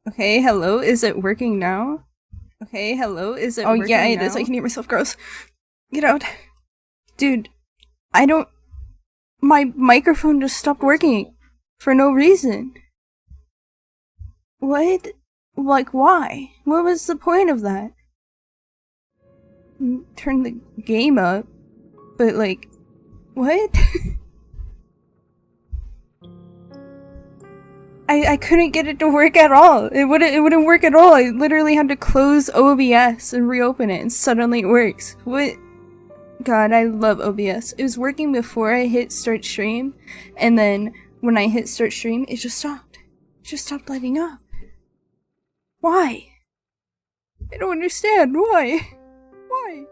Okay, hello, is it working now? Okay, hello, is it working now? Oh yeah, it is. I can hear myself. Gross. Get out. Dude, I don't... My microphone just stopped working. For no reason. What? Like, why? What was the point of that? Turn the game up, but like, what? I couldn't get it to work at all. It wouldn't work at all. I literally had to close OBS and reopen it, and suddenly it works. What? God, I love OBS. It was working before I hit start stream, and then when I hit start stream, it just stopped. It just stopped lighting up. Why? I don't understand. Why? Why?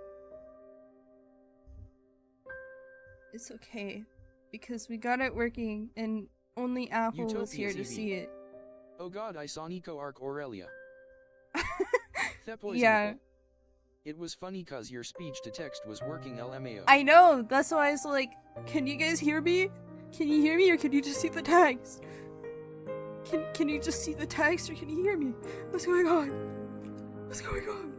It's okay, because we got it working, and only Apple was here to see it. Oh god, I saw Nico arc Aurelia. Yeah. It was funny cause your speech to text was working LMAO. I know, that's why I was like, can you guys hear me? Can you hear me, or can you just see the text? Can you just see the text, or can you hear me? What's going on? What's going on?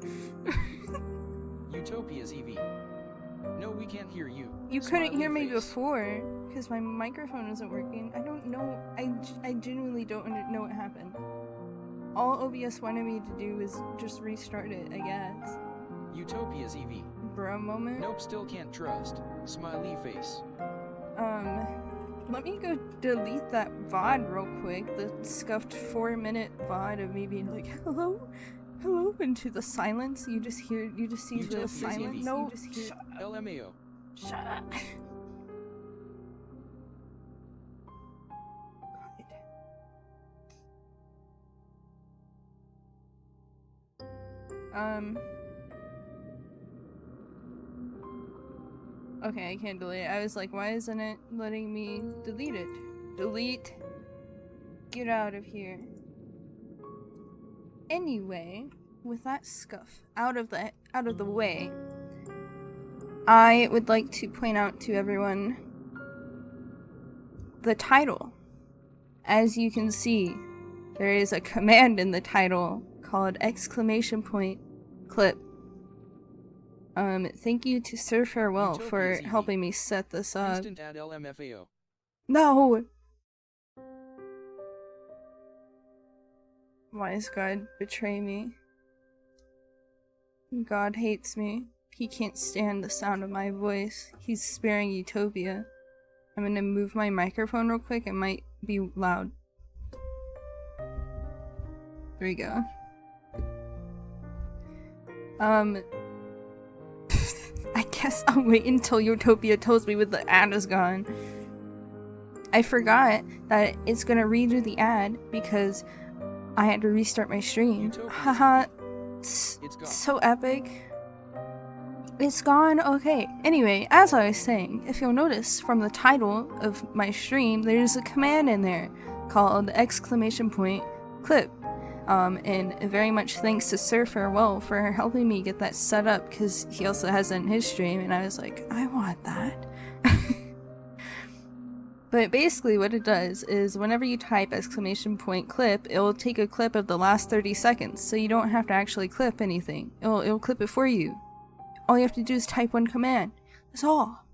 Utopia's EV. No, we can't hear you. You couldn't hear me before, because my microphone isn't working. I don't know, I genuinely don't know what happened. All OBS wanted me to do was just restart it, I guess. Utopia's EV. Bro moment? Nope, still can't trust. Smiley face. Let me go delete that VOD real quick. The scuffed 4-minute VOD of me being like, hello? Hello? Into the silence. You just see the silence. No, you just hear LMAO. Shut up. Okay, I can't delete it. I was like, why isn't it letting me delete it? Delete. Get out of here. Anyway, with that scuff out of the way, I would like to point out to everyone the title. As you can see, there is a command in the title called !clip. Thank you to Sir Farewell for helping me set this up. Instant add LMFAO. No! Why does God betray me? God hates me. He can't stand the sound of my voice. He's sparing Utopia. I'm gonna move my microphone real quick. It might be loud. There we go. I guess I'll wait until Utopia tells me when the ad is gone. I forgot that it's gonna redo the ad because I had to restart my stream. Haha, it's so epic. It's gone? Okay. Anyway, as I was saying, if you'll notice from the title of my stream, there's a command in there called !clip. And very much thanks to Sir Farewell for helping me get that set up, because he also has it in his stream, and I was like, I want that. But basically what it does is whenever you type !clip, it'll take a clip of the last 30 seconds, so you don't have to actually clip anything. It'll clip it for you. All you have to do is type one command. That's all.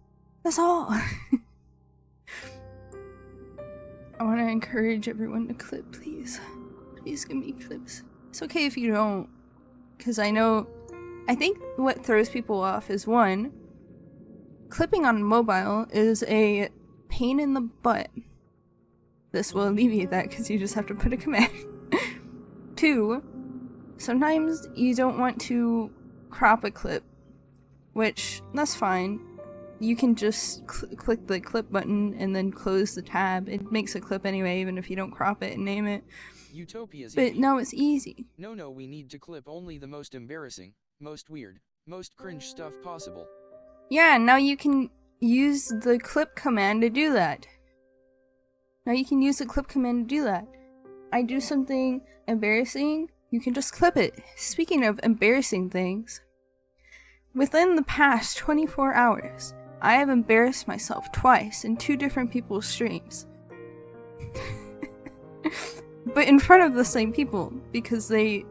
That's all. I want to encourage everyone to clip, please. Please give me clips. It's okay if you don't, because I think what throws people off is, one, clipping on mobile is a pain in the butt. This will alleviate that because you just have to put a command. Two, sometimes you don't want to crop a clip, which, that's fine. You can just click the clip button and then close the tab. It makes a clip anyway, even if you don't crop it and name it. Utopia's but easy. no, it's easy. No, we need to clip only the most embarrassing, most weird, most cringe stuff possible. Yeah, now you can use the clip command to do that. I do something embarrassing, you can just clip it. Speaking of embarrassing things, within the past 24 hours, I have embarrassed myself twice in 2 different people's streams. but in front of the same people because they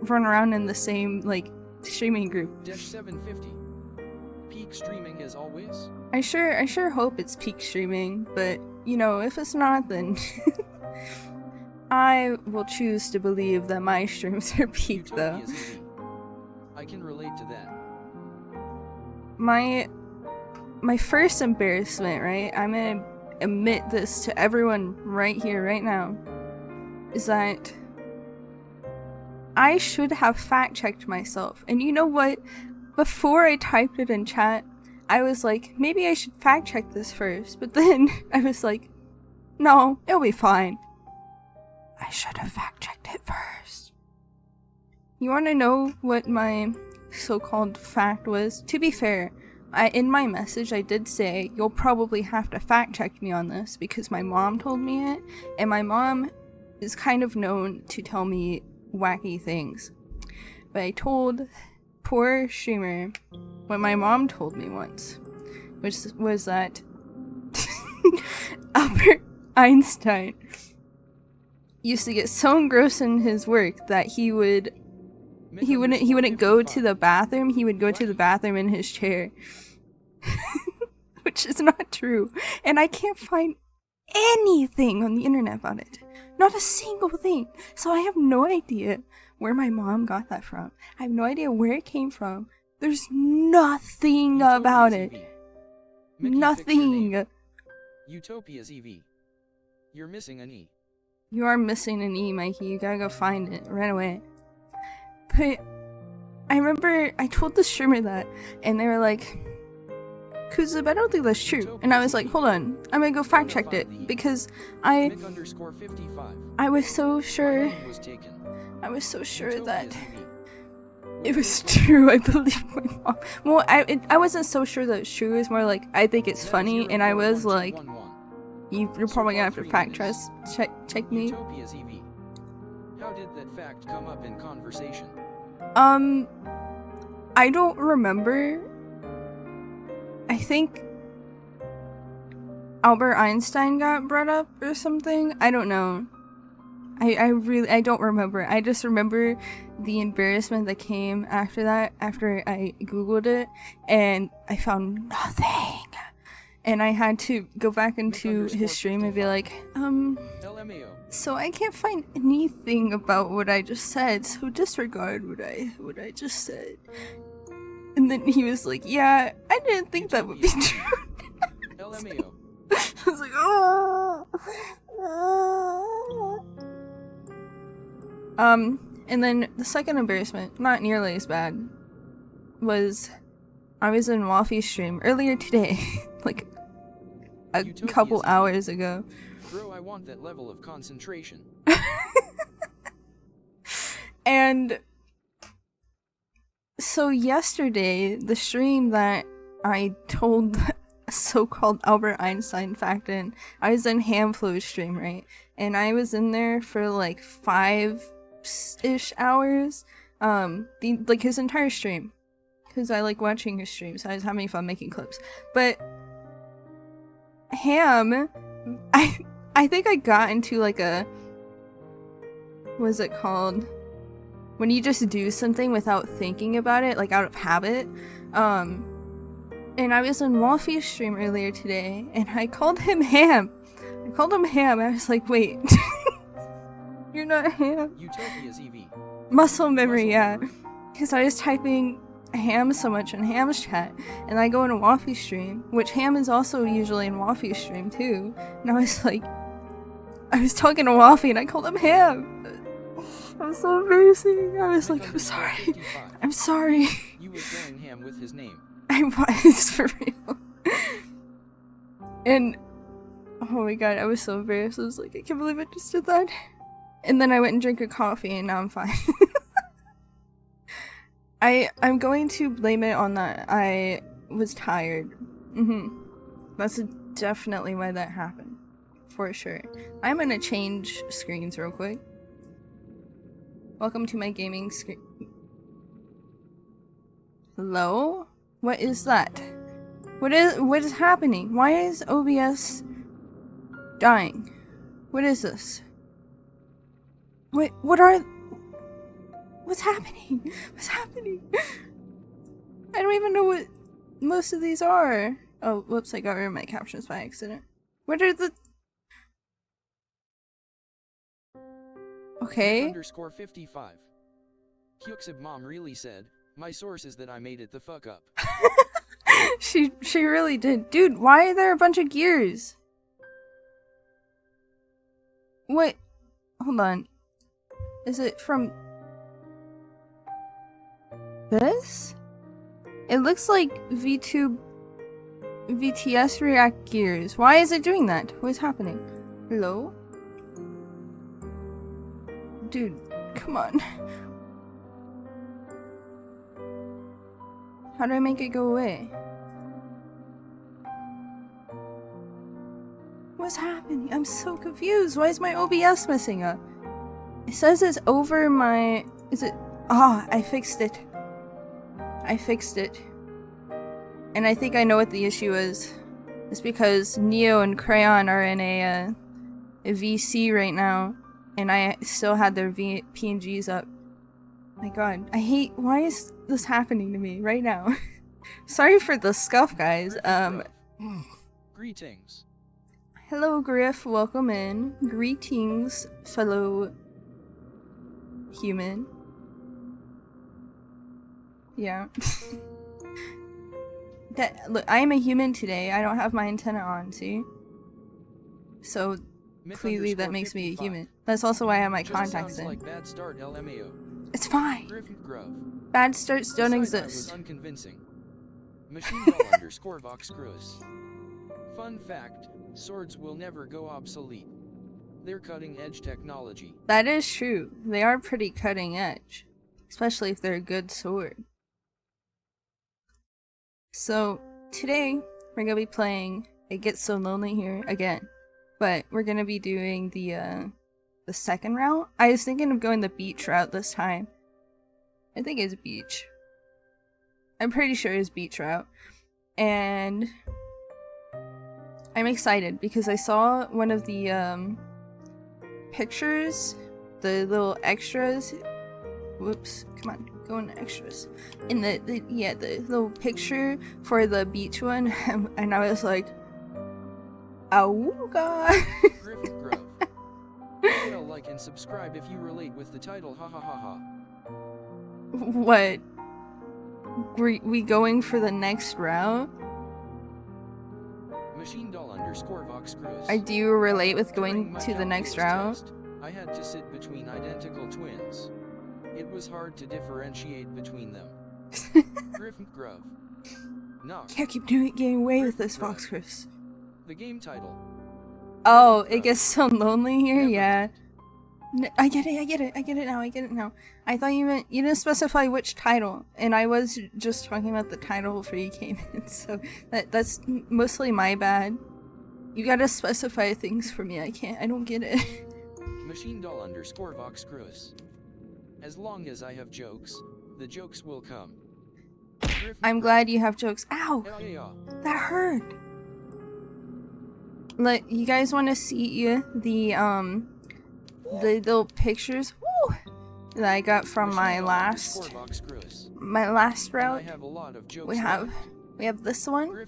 run around in the same like streaming group. -750. Peak streaming as always. I sure hope it's peak streaming, but you know, if it's not, then I will choose to believe that my streams are peak though. Utopia's easy. I can relate to that. My first embarrassment, right? I'm gonna admit this to everyone right here, right now, is that I should have fact-checked myself. And you know what? Before I typed it in chat, I was like, maybe I should fact-check this first. But then I was like, no, it'll be fine. I should have fact-checked it first. You want to know what my so-called fact was? To be fair, in my message I did say, you'll probably have to fact-check me on this because my mom told me it, and my mom is kind of known to tell me wacky things. But I told poor streamer what my mom told me once, which was that Albert Einstein used to get so engrossed in his work that he wouldn't go to the bathroom. He would go to the bathroom in his chair. Which is not true. And I can't find anything on the internet about it. Not a single thing. So I have no idea where my mom got that from. I have no idea where it came from. There's nothing about it. Nothing. Utopia's EV. You're missing an E. You are missing an E, Mikey. You gotta go find it right away. But I remember I told the streamer that, and they were like, Kuzub, I don't think that's true. And I was like, hold on, I'm gonna go fact check it because I was so sure. I was so sure that it was true. I believe my mom. Well, I wasn't so sure that it's true. It's more like I think it's funny, and I was like, you're probably gonna have to fact check me. How did that fact come up in conversation? I don't remember. I think Albert Einstein got brought up or something. I don't know. I don't remember. I just remember the embarrassment that came after that, after I googled it, and I found nothing. And I had to go back into his stream and be like, so I can't find anything about what I just said, so disregard what I just said. And then he was like, yeah, I didn't think that would be true. I was like, oh. And then the second embarrassment, not nearly as bad, was I was in Waffy's stream earlier today, like a couple hours ago. Bro, I want that level of concentration. And so yesterday, the stream that I told so-called Albert Einstein fact in, I was in Hamflow's stream, right? And I was in there for like 5-ish hours, like his entire stream, because I like watching his stream, so I was having fun making clips. But Ham, I think I got into like a, what is it called? When you just do something without thinking about it, like out of habit. And I was on Wolfie's stream earlier today, and I called him Ham. I was like, wait. You're not Ham? Utopia's EV. Muscle memory, yeah. Because I was typing Ham so much in Ham's chat, and I go into Wolfie's stream, which Ham is also usually in Wolfie's stream too. And I was like, I was talking to Wolfie, and I called him Ham. I'm so embarrassing. I was like, I'm sorry. I'm sorry. You were going ham with his name. I was, for real. And, oh my god, I was so embarrassed. I was like, I can't believe I just did that. And then I went and drank a coffee, and now I'm fine. I'm going to blame it on that. I was tired. That's definitely why that happened. For sure. I'm gonna change screens real quick. Welcome to my gaming screen. Hello? What is that? What is happening? Why is OBS dying? What is this? Wait, what are... What's happening? What's happening? I don't even know what most of these are. Oh, whoops, I got rid of my captions by accident. What are the... Okay. Underscore 55. Kuxib mom really said, my source is that I made it the fuck up. She really did. Dude, why are there a bunch of gears? What? Hold on. Is it from... this? It looks like VTube... VTS React gears. Why is it doing that? What is happening? Hello? Dude, come on. How do I make it go away? What's happening? I'm so confused. Why is my OBS messing up? It says it's over my... Is it... Ah, I fixed it. I fixed it. And I think I know what the issue is. It's because Neo and Crayon are in a VC right now. And I still had their PNGs up. My god. I hate... Why is this happening to me right now? Sorry for the scuff, guys. Greetings. Hello, Griff. Welcome in. Greetings, fellow human. Yeah. Look, I am a human today. I don't have my antenna on, see? So, clearly that makes me a human. That's also why I have my contacts in. Like bad start, LMAO. It's fine. Grove. Bad starts don't Besides, exist. that was unconvincing. Machine doll underscore Vox Cruz. Fun fact, swords will never go obsolete. They're cutting edge technology. That is true. They are pretty cutting edge. Especially if they're a good sword. So, today, we're gonna be playing It Gets So Lonely Here again. But we're gonna be doing the second route. I was thinking of going the beach route this time. I think it's beach. I'm pretty sure it's beach route. And I'm excited because I saw one of the pictures, the little extras. Whoops, come on, go in the extras. In the little picture for the beach one, and I was like, "Awooga!" Grove. Well, like and subscribe if you relate with the title. Ha ha ha ha. What? We going for the next route? Machine doll underscore Vox Cruz. I do relate with going to the next route. I had to sit between identical twins. It was hard to differentiate between them. Grove. Knock. Can't keep getting away with this, Fox Chris. The game title. Oh, it gets so lonely here? Yeah. I get it now. I thought you didn't specify which title, and I was just talking about the title before you came in, so that's mostly my bad. You gotta specify things for me, I don't get it. Machine doll underscore Vox Cruz. As long as I have jokes, the jokes will come. I'm glad you have jokes. Ow! That hurt! Look, you guys wanna see the little pictures that I got from my last route? We have this one.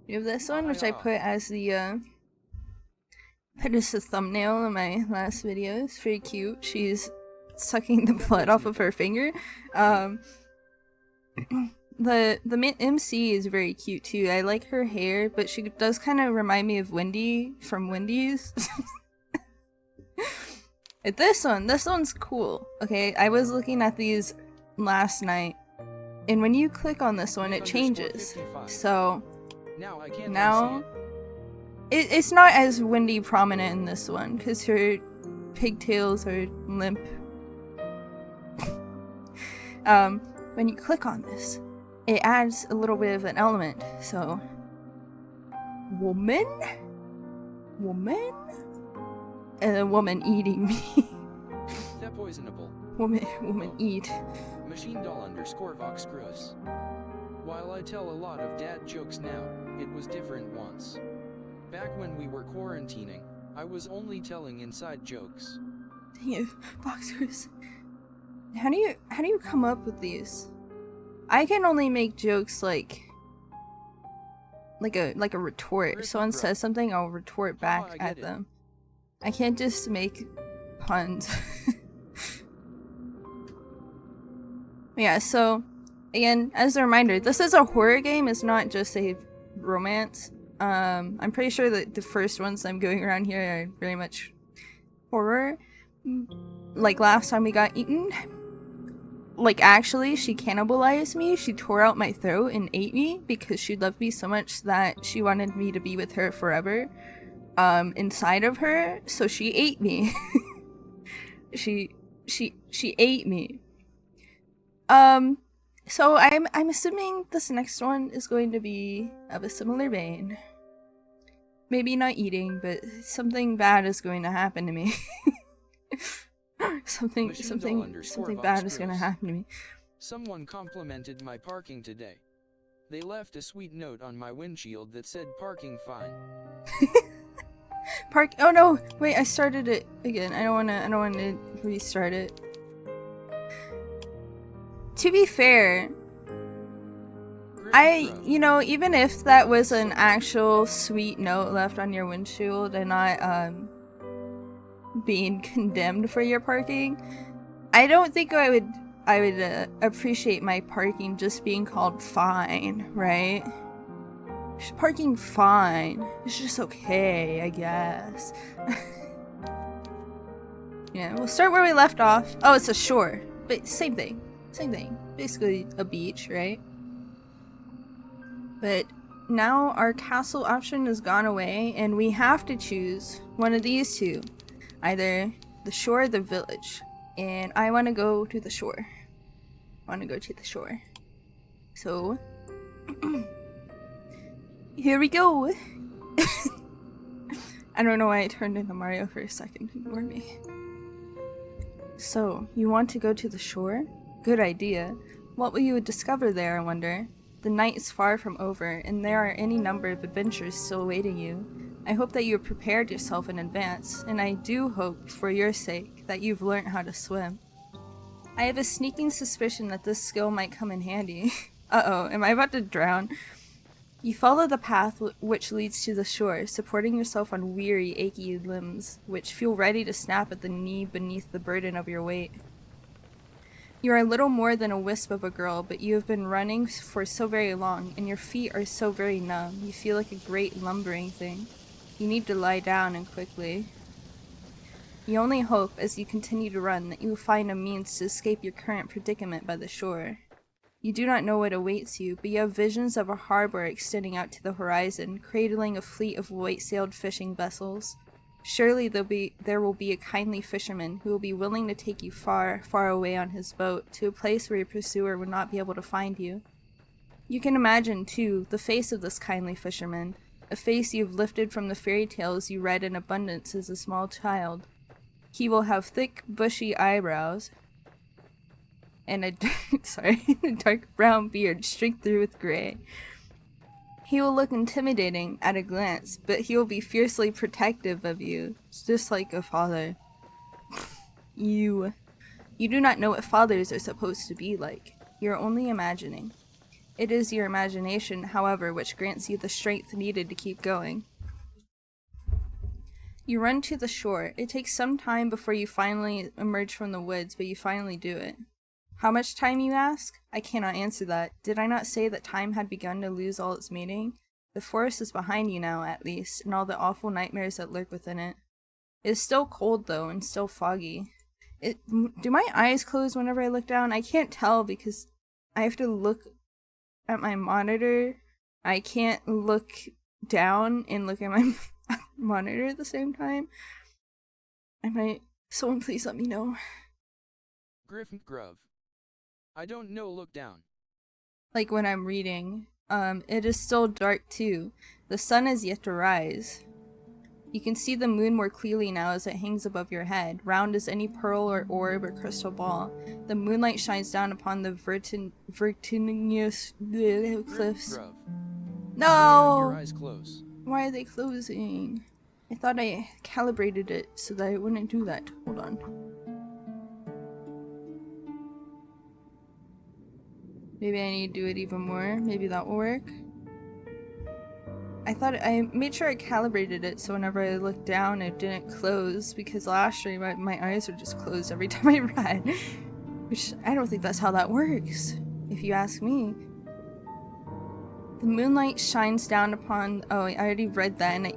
We have this one, which I put as the thumbnail in my last video. It's pretty cute. She's sucking the blood off of her finger. The MC is very cute too. I like her hair, but she does kind of remind me of Wendy from Wendy's. This one's cool. Okay, I was looking at these last night, and when you click on this one, it changes. So now it's not as Wendy prominent in this one because her pigtails are limp. When you click on this, it adds a little bit of an element. So, woman, and a woman eating me. That poisonable. Woman eat. Machine doll underscore Vox Cruz. While I tell a lot of dad jokes now, it was different once. Back when we were quarantining, I was only telling inside jokes. Dang it, boxers. How do you come up with these? I can only make jokes like a retort. If someone says something, I'll retort back at them. I can't just make puns. Yeah, so again, as a reminder, this is a horror game, it's not just a romance. I'm pretty sure that the first ones I'm going around here are very much horror. Like last time we got eaten. Like actually, she cannibalized me, she tore out my throat and ate me because she loved me so much that she wanted me to be with her forever. Inside of her, so she ate me. she ate me. So I'm assuming this next one is going to be of a similar vein. Maybe not eating, but something bad is going to happen to me. something bad is going to happen to me. Someone complimented my parking today. They left a sweet note on my windshield that said parking fine. Oh no! Wait, I started it again. I don't wanna restart it. To be fair, you know, even if that was an actual sweet note left on your windshield and not, being condemned for your parking, I don't think I would appreciate my parking just being called fine, right? Parking fine. It's just okay, I guess. Yeah, we'll start where we left off. Oh, it's a shore. But same thing. Same thing. Basically a beach, right? But now our castle option has gone away and we have to choose one of these two. Either the shore or the village. And I want to go to the shore. So... here we go! I don't know why I turned into Mario for a second. Ignore me. So, you want to go to the shore? Good idea. What will you discover there, I wonder? The night is far from over, and there are any number of adventures still awaiting you. I hope that you have prepared yourself in advance, and I do hope, for your sake, that you've learned how to swim. I have a sneaking suspicion that this skill might come in handy. Uh-oh, am I about to drown? You follow the path which leads to the shore, supporting yourself on weary, achy limbs, which feel ready to snap at the knee beneath the burden of your weight. You are little more than a wisp of a girl, but you have been running for so very long, and your feet are so very numb, you feel like a great lumbering thing. You need to lie down, and quickly. You only hope, as you continue to run, that you will find a means to escape your current predicament by the shore. You do not know what awaits you, but you have visions of a harbor extending out to the horizon, cradling a fleet of white-sailed fishing vessels. Surely there will be a kindly fisherman who will be willing to take you far, far away on his boat, to a place where your pursuer would not be able to find you. You can imagine, too, the face of this kindly fisherman, a face you have lifted from the fairy tales you read in abundance as a small child. He will have thick, bushy eyebrows, and a dark brown beard streaked through with gray. He will look intimidating at a glance, but he will be fiercely protective of you, just like a father. You do not know what fathers are supposed to be like. You're only imagining. It is your imagination, however, which grants you the strength needed to keep going. You run to the shore. It takes some time before you finally emerge from the woods, but you finally do it. How much time, you ask? I cannot answer that. Did I not say that time had begun to lose all its meaning? The forest is behind you now, at least, and all the awful nightmares that lurk within it. It is still cold, though, and still foggy. Do my eyes close whenever I look down? I can't tell because I have to look at my monitor. I can't look down and look at my monitor at the same time. Someone please let me know. Griffin Grove. I don't know, look down. Like when I'm reading. It is still dark too. The sun is yet to rise. You can see the moon more clearly now as it hangs above your head, round as any pearl or orb or crystal ball. The moonlight shines down upon the vertiginous cliffs. Grove. No! Your eyes close. Why are they closing? I thought I calibrated it so that it wouldn't do that. Hold on. Maybe I need to do it even more. Maybe that will work. I made sure I calibrated it so whenever I looked down it didn't close, because last stream my eyes would just close every time I read. Which I don't think that's how that works, if you ask me. The moonlight shines down upon... Oh, I already read that. And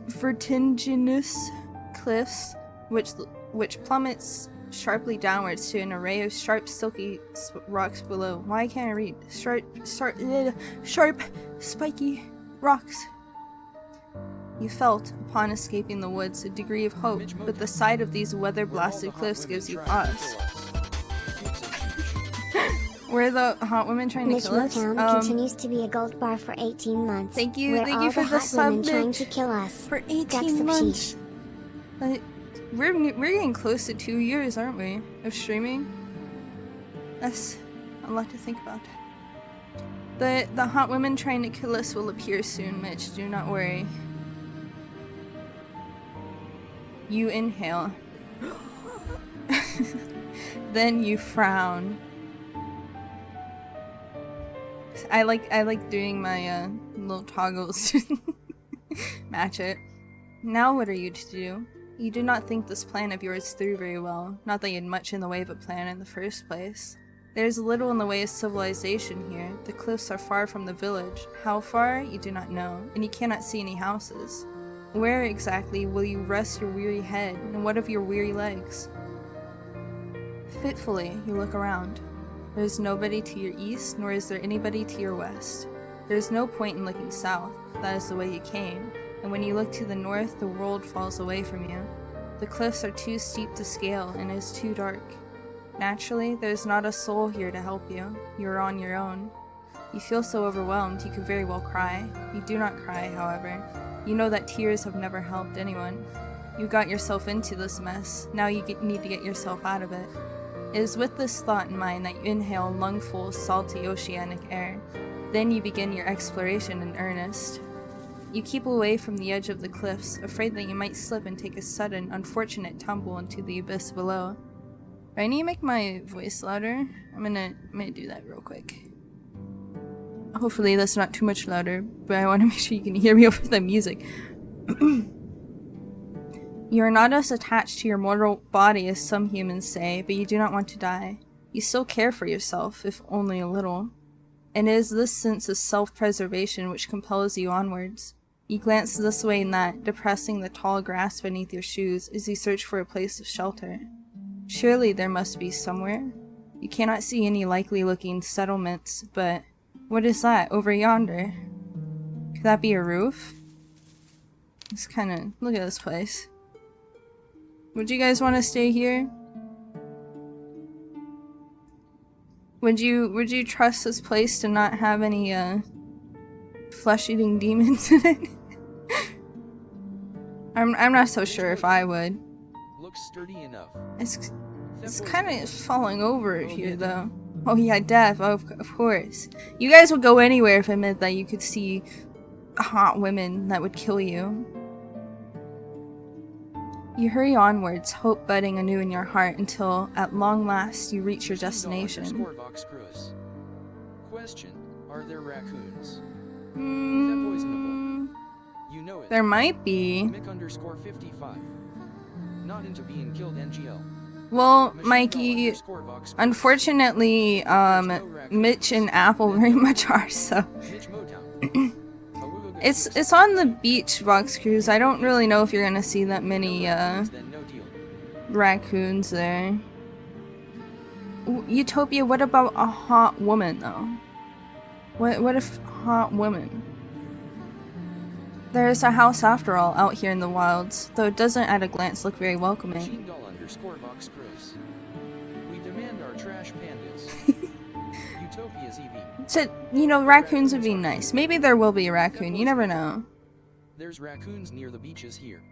vertiginous cliffs, which plummets sharply downwards to an array of sharp, silky rocks below. Why can't I read? Sharp, spiky rocks. You felt, upon escaping the woods, a degree of hope, but the sight of these weather-blasted cliffs gives you pause. We're the hot women trying to kill us? Continues to be a gold bar for 18 months. Thank you for the sub, trying to kill us. For 18 months. We're getting close to 2 years, aren't we, of streaming? That's a lot to think about. The hot women trying to kill us will appear soon, Mitch. Do not worry. You inhale. Then you frown. I like doing my little toggles to match it. Now what are you to do? You do not think this plan of yours through very well. Not that you had much in the way of a plan in the first place. There is little in the way of civilization here. The cliffs are far from the village. How far? You do not know, and you cannot see any houses. Where exactly will you rest your weary head, and what of your weary legs? Fitfully, you look around. There is nobody to your east, nor is there anybody to your west. There is no point in looking south. That is the way you came. And when you look to the north, the world falls away from you. The cliffs are too steep to scale, and it is too dark. Naturally, there is not a soul here to help you. You are on your own. You feel so overwhelmed, you could very well cry. You do not cry, however. You know that tears have never helped anyone. You got yourself into this mess. Now you need to get yourself out of it. It is with this thought in mind that you inhale a lungful of salty oceanic air. Then you begin your exploration in earnest. You keep away from the edge of the cliffs, afraid that you might slip and take a sudden, unfortunate tumble into the abyss below. I need to make my voice louder. I'm gonna do that real quick. Hopefully that's not too much louder, but I want to make sure you can hear me over the music. You are not as attached to your mortal body as some humans say, but you do not want to die. You still care for yourself, if only a little. And it is this sense of self-preservation which compels you onwards. You glance this way and that, depressing the tall grass beneath your shoes as you search for a place of shelter. Surely there must be somewhere. You cannot see any likely-looking settlements, but what is that over yonder? Could that be a roof? It's kinda... look at this place. Would you guys want to stay here? Would you trust this place to not have any flesh-eating demons in it? I'm not so sure if I would. Looks sturdy enough. It's kind of falling over here though. Oh yeah, Dev, of course. You guys would go anywhere if it meant that you could see hot women that would kill you. You hurry onwards, hope budding anew in your heart until, at long last, you reach your destination. Question: are there raccoons? Is that poisonable? You know it. There might be. Mick_55. Not into being killed, NGL. Well, Mikey, unfortunately, Mitch and Apple very much are, so. It's on the beach, Vox Cruise. I don't really know if you're gonna see that many, raccoons there. Utopia, what about a hot woman, though? What if hot woman? There's a house after all, out here in the wilds, though it doesn't at a glance look very welcoming. We demand our trash pandas. Utopia's EV. So, you know, raccoons would be nice. Maybe there will be a raccoon, you never know. There's raccoons near the beaches here.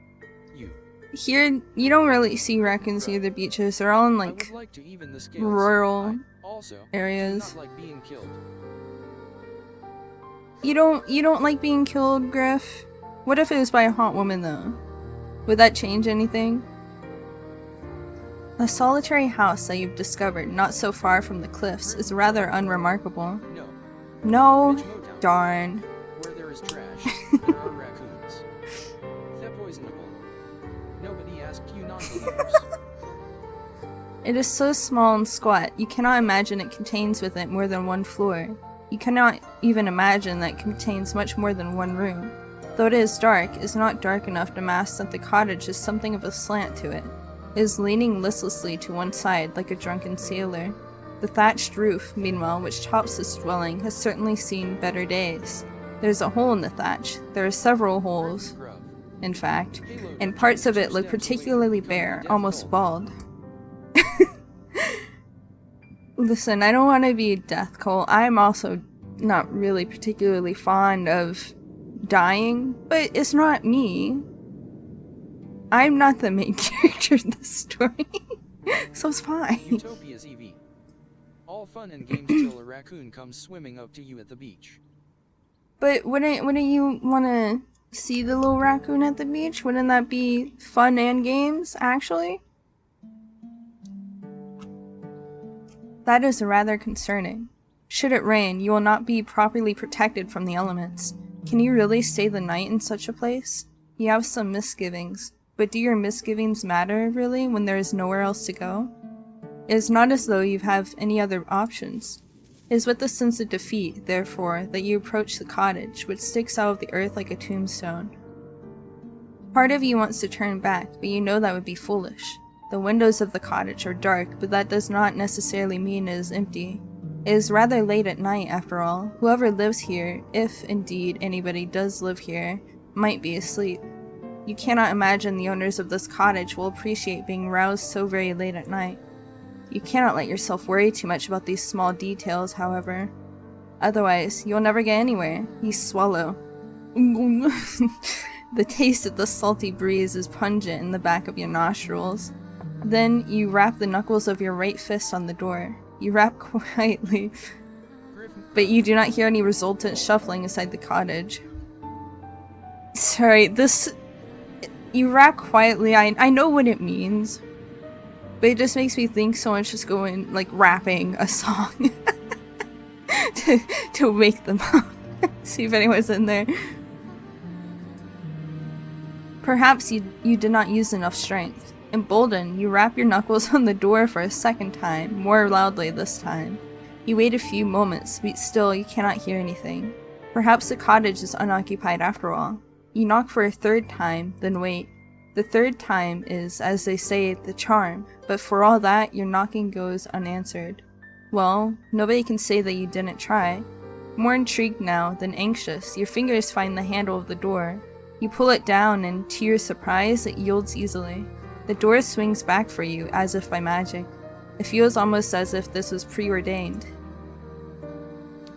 Here, you don't really see raccoons near the beaches. They're all in, like, rural areas. You don't like being killed, Griff? What if it was by a hot woman, though? Would that change anything? The solitary house that you've discovered not so far from the cliffs is rather unremarkable. No. No, Bitch Motown. darn. Where there is trash, there are raccoons. They're poisonable. Nobody asked you non-believers. It is so small and squat, you cannot imagine it contains with it more than one floor. You cannot even imagine that it contains much more than one room. Though it is dark, it is not dark enough to mask that the cottage has something of a slant to it. It is leaning listlessly to one side like a drunken sailor. The thatched roof, meanwhile, which tops this dwelling, has certainly seen better days. There is a hole in the thatch. There are several holes, in fact, and parts of it look particularly bare, almost bald. Listen, I don't want to be a death cult. I'm also not really particularly fond of dying, but it's not me. I'm not the main character in this story, so it's fine. Utopia's EV. All fun and games till a raccoon comes swimming up to you at the beach. But wouldn't you want to see the little raccoon at the beach? Wouldn't that be fun and games, actually? That is rather concerning. Should it rain, you will not be properly protected from the elements. Can you really stay the night in such a place? You have some misgivings, but do your misgivings matter, really, when there is nowhere else to go? It is not as though you have any other options. It is with a sense of defeat, therefore, that you approach the cottage, which sticks out of the earth like a tombstone. Part of you wants to turn back, but you know that would be foolish. The windows of the cottage are dark, but that does not necessarily mean it is empty. It is rather late at night, after all. Whoever lives here, if indeed anybody does live here, might be asleep. You cannot imagine the owners of this cottage will appreciate being roused so very late at night. You cannot let yourself worry too much about these small details, however. Otherwise, you'll never get anywhere. You swallow. The taste of the salty breeze is pungent in the back of your nostrils. Then you rap the knuckles of your right fist on the door. You rap quietly, but you do not hear any resultant shuffling inside the cottage. Sorry, you rap quietly, I know what it means, but it just makes me think someone's just going, like, rapping a song to wake them up. See if anyone's in there. Perhaps you did not use enough strength. Emboldened, you rap your knuckles on the door for a second time, more loudly this time. You wait a few moments, but still you cannot hear anything. Perhaps the cottage is unoccupied after all. You knock for a third time, then wait. The third time is, as they say, the charm, but for all that, your knocking goes unanswered. Well, nobody can say that you didn't try. More intrigued now than anxious, your fingers find the handle of the door. You pull it down and, to your surprise, it yields easily. The door swings back for you, as if by magic. It feels almost as if this was preordained.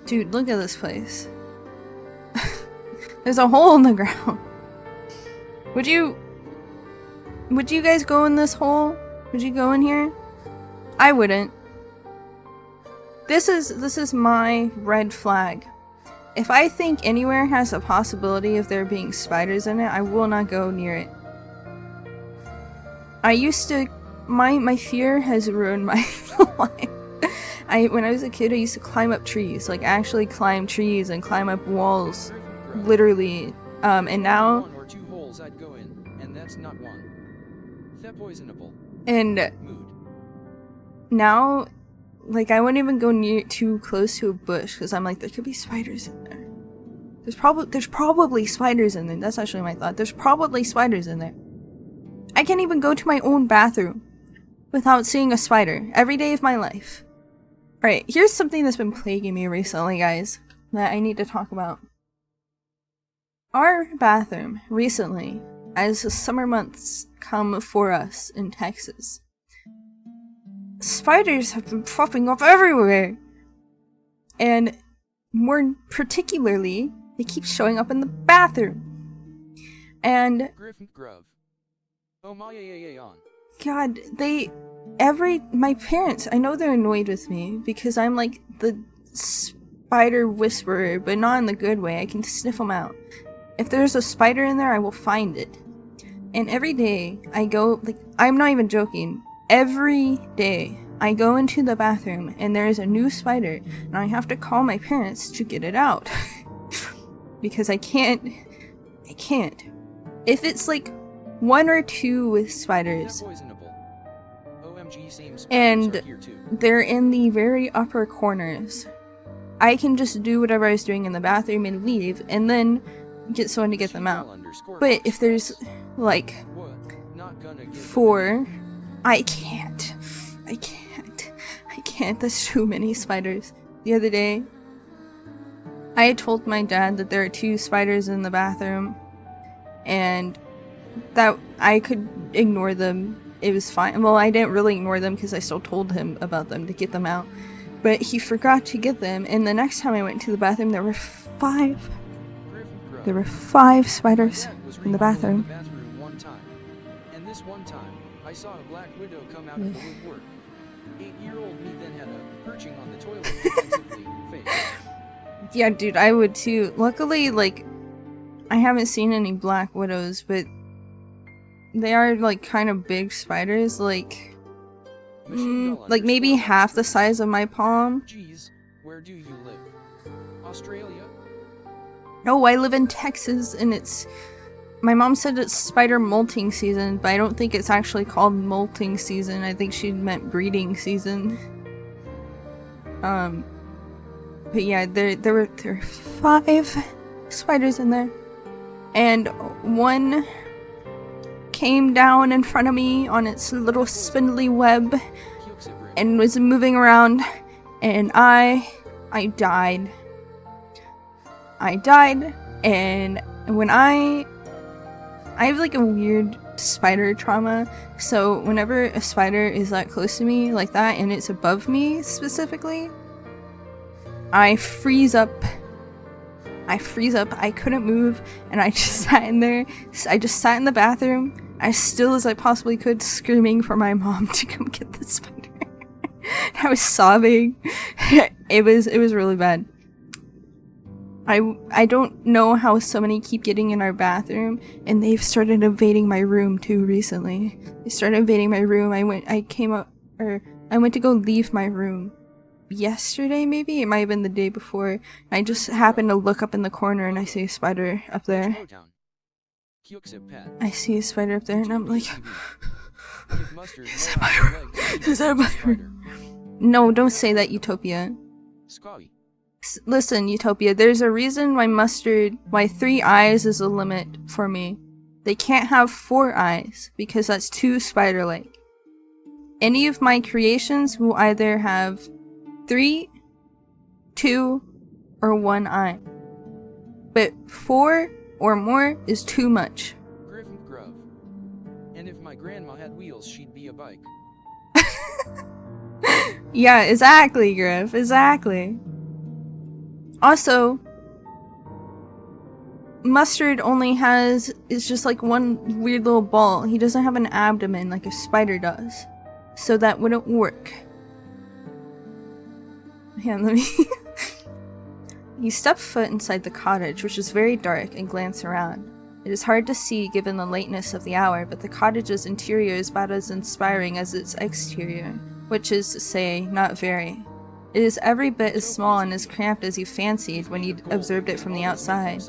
Dude, look at this place. There's a hole in the ground. Would you guys go in this hole? Would you go in here? I wouldn't. This is my red flag. If I think anywhere has a possibility of there being spiders in it, I will not go near it. I used to, my fear has ruined my life. When I was a kid, I used to climb up trees, like actually climb trees and climb up walls, literally. And now, One or two holes I'd go in, and that's not one. They're poisonable. And Mood. now, like, I wouldn't even go too close to a bush because I'm like, there could be spiders in there. There's probably spiders in there. That's actually my thought. There's probably spiders in there. I can't even go to my own bathroom without seeing a spider every day of my life. Alright, here's something that's been plaguing me recently, guys, that I need to talk about. Our bathroom, recently, as the summer months come for us in Texas, spiders have been popping up everywhere! And more particularly, they keep showing up in the bathroom. And Griffin Grove. Oh my on. God, my parents, I know they're annoyed with me because I'm like the spider whisperer, but not in the good way. I can sniff them out. If there's a spider in there, I will find it. And every day I go, like, I'm not even joking. every day I go into the bathroom and there is a new spider and I have to call my parents to get it out. Because I can't. If it's like 1 or 2 with spiders and they're in the very upper corners, I can just do whatever I was doing in the bathroom and leave and then get someone to get them out. But if there's like 4, I can't. That's too many spiders. The other day, I had told my dad that there are 2 spiders in the bathroom and that I could ignore them. It was fine. Well, I didn't really ignore them because I still told him about them to get them out. But he forgot to get them, and the next time I went to the bathroom, there were 5. There were 5 spiders in the bathroom. And this one time, I saw a black widow come out of the woodwork. 8-year-old me then had a perching on the toilet defensively face. Yeah, dude, I would too. Luckily, like, I haven't seen any black widows, but they are like kind of big spiders, like maybe half the size of my palm. Jeez, where do you live? Australia? No, I live in Texas, and it's. My mom said it's spider molting season, but I don't think it's actually called molting season. I think she meant breeding season. But yeah, there were 5 spiders in there, and one came down in front of me on its little spindly web and was moving around, and I died. And when I have like a weird spider trauma, so whenever a spider is that close to me like that and it's above me specifically, I freeze up. I couldn't move, and I just sat in there. I just sat in the bathroom as still as I possibly could, screaming for my mom to come get the spider. I was sobbing. It was really bad. I don't know how so many keep getting in our bathroom, and they've started invading my room too recently. They started invading my room. I went to go leave my room yesterday, maybe? It might have been the day before. And I just happened to look up in the corner and I see a spider up there. I see a spider up there and I'm like, is that my room? No, don't say that, Utopia. Listen, Utopia, there's a reason why 3 eyes is a limit for me. They can't have 4 eyes, because that's too spider-like. Any of my creations will either have 3, 2, or 1 eye. But 4 or more is too much. Griffin Grove. And if my grandma had wheels, she'd be a bike. Yeah, exactly, Griff. Exactly. Also, Mustard is just like one weird little ball. He doesn't have an abdomen like a spider does. So that wouldn't work. Yeah, let me... You step foot inside the cottage, which is very dark, and glance around. It is hard to see given the lateness of the hour, but the cottage's interior is about as inspiring as its exterior, which is to say, not very. It is every bit as small and as cramped as you fancied when you observed it from the outside.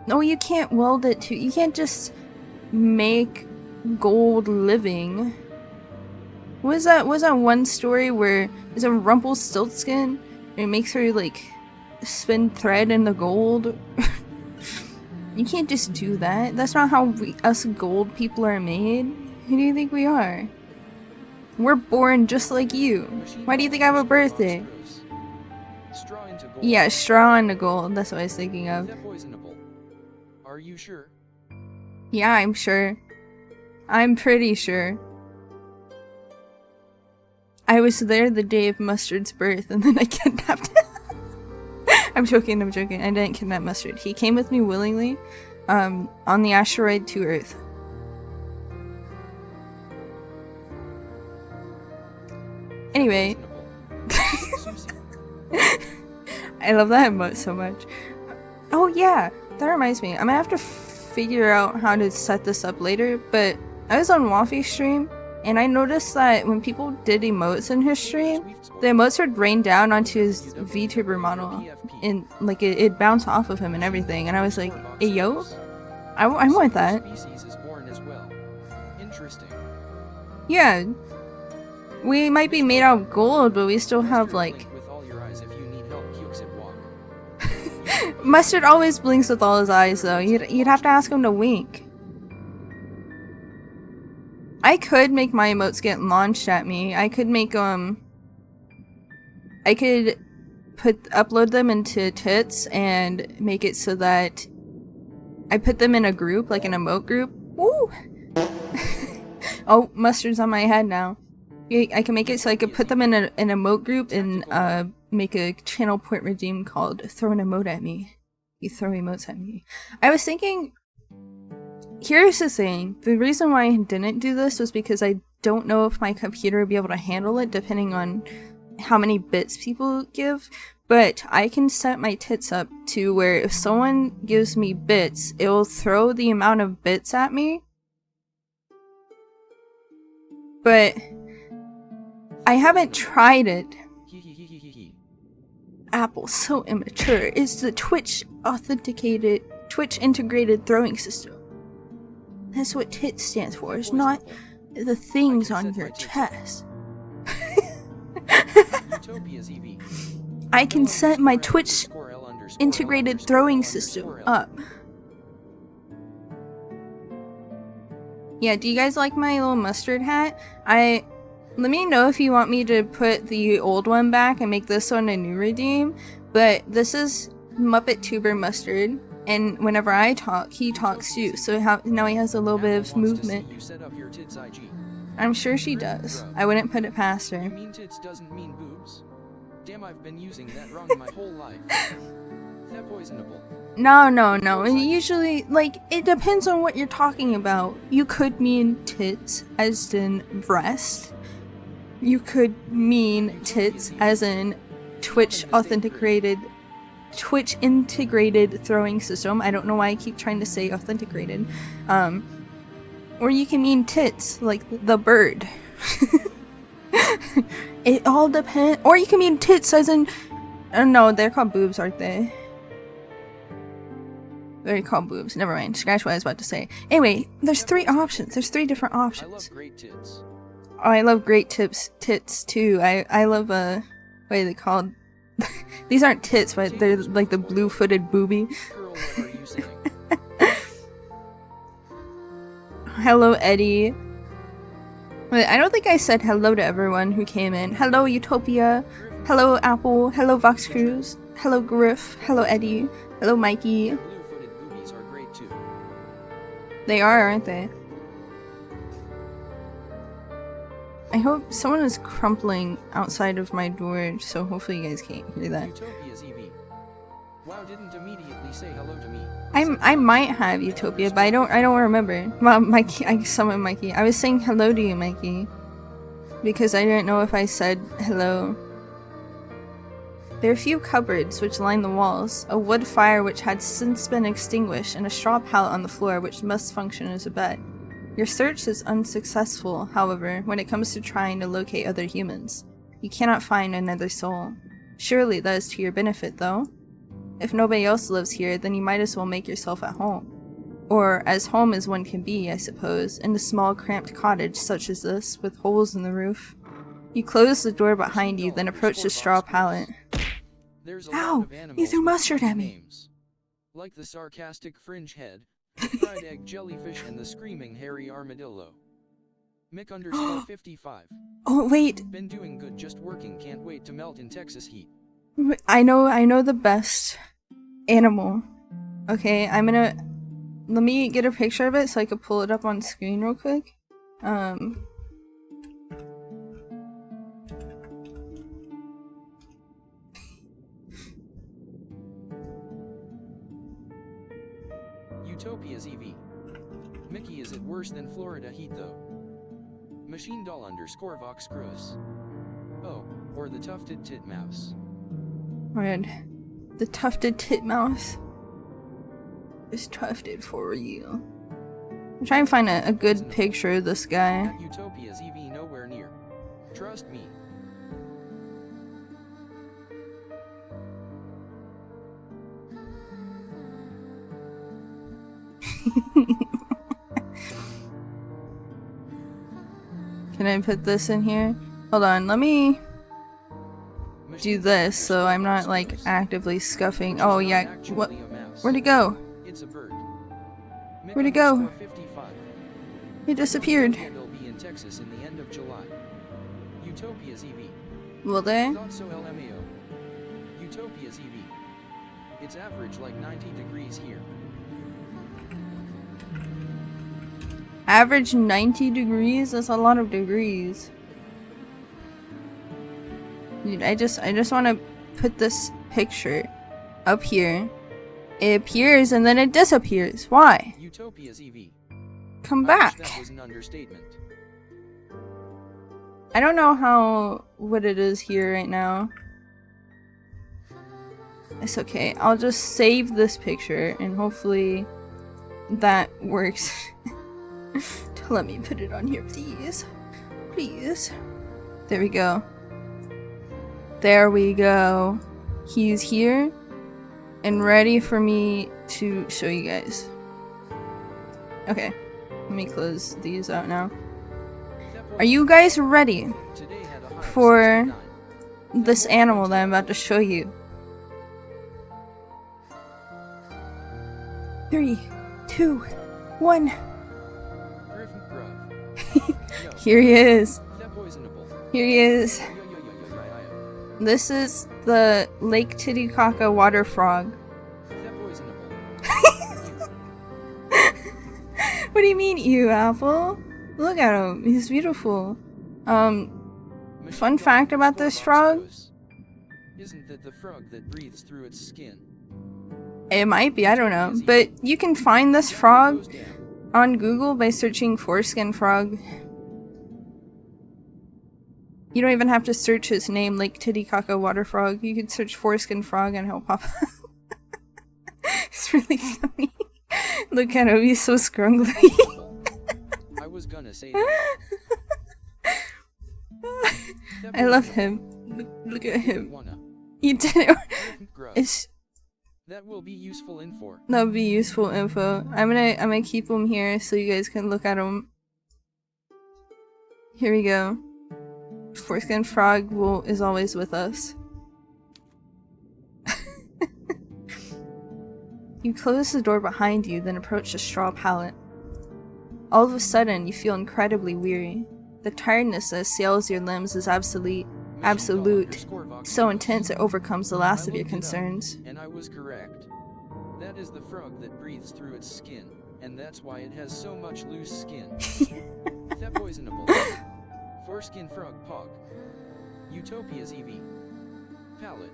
No, you can't weld it to... You can't just make gold living. Was that one story where there's a Rumpelstiltskin and it makes her like spin thread in the gold? You can't just do that. That's not how us gold people are made. Who do you think we are? We're born just like you. Why do you think I have a birthday? Yeah, straw into gold. That's what I was thinking of. Are you sure? Yeah, I'm sure. I'm pretty sure. I was there the day of Mustard's birth, and then I kidnapped him. I'm joking. I didn't kidnap Mustard. He came with me willingly, on the asteroid to Earth. Anyway. I love that emote so much. Oh yeah, that reminds me. I'm gonna have to figure out how to set this up later, but I was on Waffy's stream, And I noticed that when people did emotes in his stream, the emotes would rain down onto his VTuber model, and like it bounced off of him and everything. And I was like, hey yo, I want that. Yeah, we might be made out of gold, but we still have like. Mustard always blinks with all his eyes, though. You'd have to ask him to wink. I could make my emotes get launched at me. I could make I could upload them into tits and make it so that I put them in a group, like an emote group. Woo! Oh, Mustard's on my head now. I can make it so I could put them in an emote group and make a channel point redeem called "Throw an emote at me." You throw emotes at me. I was thinking. Here's the thing. The reason why I didn't do this was because I don't know if my computer would be able to handle it, depending on how many bits people give. But I can set my tits up to where if someone gives me bits, it will throw the amount of bits at me. But I haven't tried it. Apple, so immature. It's the Twitch integrated throwing system. That's what TIT stands for. It's not the things on your chest. I can set my Twitch integrated throwing system up. Yeah, do you guys like my little mustard hat? Let me know if you want me to put the old one back and make this one a new redeem. But this is Muppet Tuber Mustard, and whenever I talk, he talks too. So now he has a little bit of movement. I'm sure she does. I wouldn't put it past her. You mean tits doesn't mean boobs? Damn, I've been using that wrong my whole life. That poisonable. No. Usually, like, it depends on what you're talking about. You could mean tits as in breast. You could mean tits as in Twitch integrated throwing system. I don't know why I keep trying to say authenticated. Or you can mean tits, like the bird. It all depends. Or you can mean tits as in... no, they're called boobs, aren't they? They're called boobs. Never mind. Scratch what I was about to say. Anyway, there's 3 options. There's 3 different options. I love great tits. Oh, I love great tits too. I love what are they called? These aren't tits, but they're like the blue-footed booby. Girl, what are you saying? Hello, Eddie. Wait, I don't think I said hello to everyone who came in. Hello, Utopia. Hello, Apple. Hello, Vox Cruz. Hello, Griff. Hello, Eddie. Hello, Mikey. Blue-footed boobies are great too. They are, aren't they? I hope someone is crumpling outside of my door, so hopefully you guys can't hear that. Utopia's EV. Wow, didn't immediately say hello to me. I might have Utopia, but I don't remember. Well, Mikey, I summoned Mikey. I was saying hello to you, Mikey, because I didn't know if I said hello. There are a few cupboards which line the walls, a wood fire which had since been extinguished, and a straw pallet on the floor which must function as a bed. Your search is unsuccessful, however, when it comes to trying to locate other humans. You cannot find another soul. Surely that is to your benefit, though. If nobody else lives here, then you might as well make yourself at home. Or as home as one can be, I suppose, in a small cramped cottage such as this, with holes in the roof. You close the door behind you, then approach the straw pallet. Ow! You threw mustard at me! Like the sarcastic fringe head, the fried egg jellyfish, and the screaming hairy armadillo. Mick_55. Oh, wait! Been doing good, just working, can't wait to melt in Texas heat. I know the best animal. Okay, let me get a picture of it so I can pull it up on screen real quick. Utopia's EV. Mickey, is it worse than Florida heat though? Machine_Vox Cruz. Oh, or the tufted titmouse. Alright. The tufted titmouse is tufted for you. I'm trying to find a good picture of this guy. At Utopia's EV nowhere near. Trust me. Can I put this in here? Hold on, let me do this so I'm not like actively scuffing. Oh yeah, what? Where'd it go? It's a bird. Where'd it go? 55. It disappeared. They'll be in Texas in the end of July. Utopia's EV. Will they? Thought so LMAO. Utopia's EV. It's average like 90 degrees here. Average 90 degrees? That's a lot of degrees. Dude, I just want to put this picture up here. It appears and then it disappears. Why? Utopia's EV. Come back. That was an understatement. I don't know what it is here right now. It's okay. I'll just save this picture and hopefully that works. Let me put it on here, please. Please. There we go. There we go. He's here and ready for me to show you guys. Okay. Let me close these out now. Are you guys ready for this animal that I'm about to show you? 3, 2, 1. Here he is. Here he is. This is the Lake Titicaca water frog. What do you mean, ew, Apple? Look at him. He's beautiful. Fun fact about this frog? Isn't that the frog that breathes through its skin? It might be, I don't know. But you can find this frog on Google by searching foreskin frog. You don't even have to search his name, Lake Titicaca water frog. You could search foreskin frog and he'll pop up. It's really funny. Look at him, he's so scrungly. I was gonna say that. I love him. Look at him. He did it. It's that will be useful info. That would be useful info. I'm gonna keep him here so you guys can look at him. Here we go. Foreskin frog is always with us. You close the door behind you, then approach the straw pallet. All of a sudden, you feel incredibly weary. The tiredness that assails your limbs is absolute, so intense it overcomes the last of your concerns. And I was correct. That is the frog that breathes through its skin, and that's why it has so much loose skin. That poisonable. Foreskin frog pog. Utopia's EV. Palette.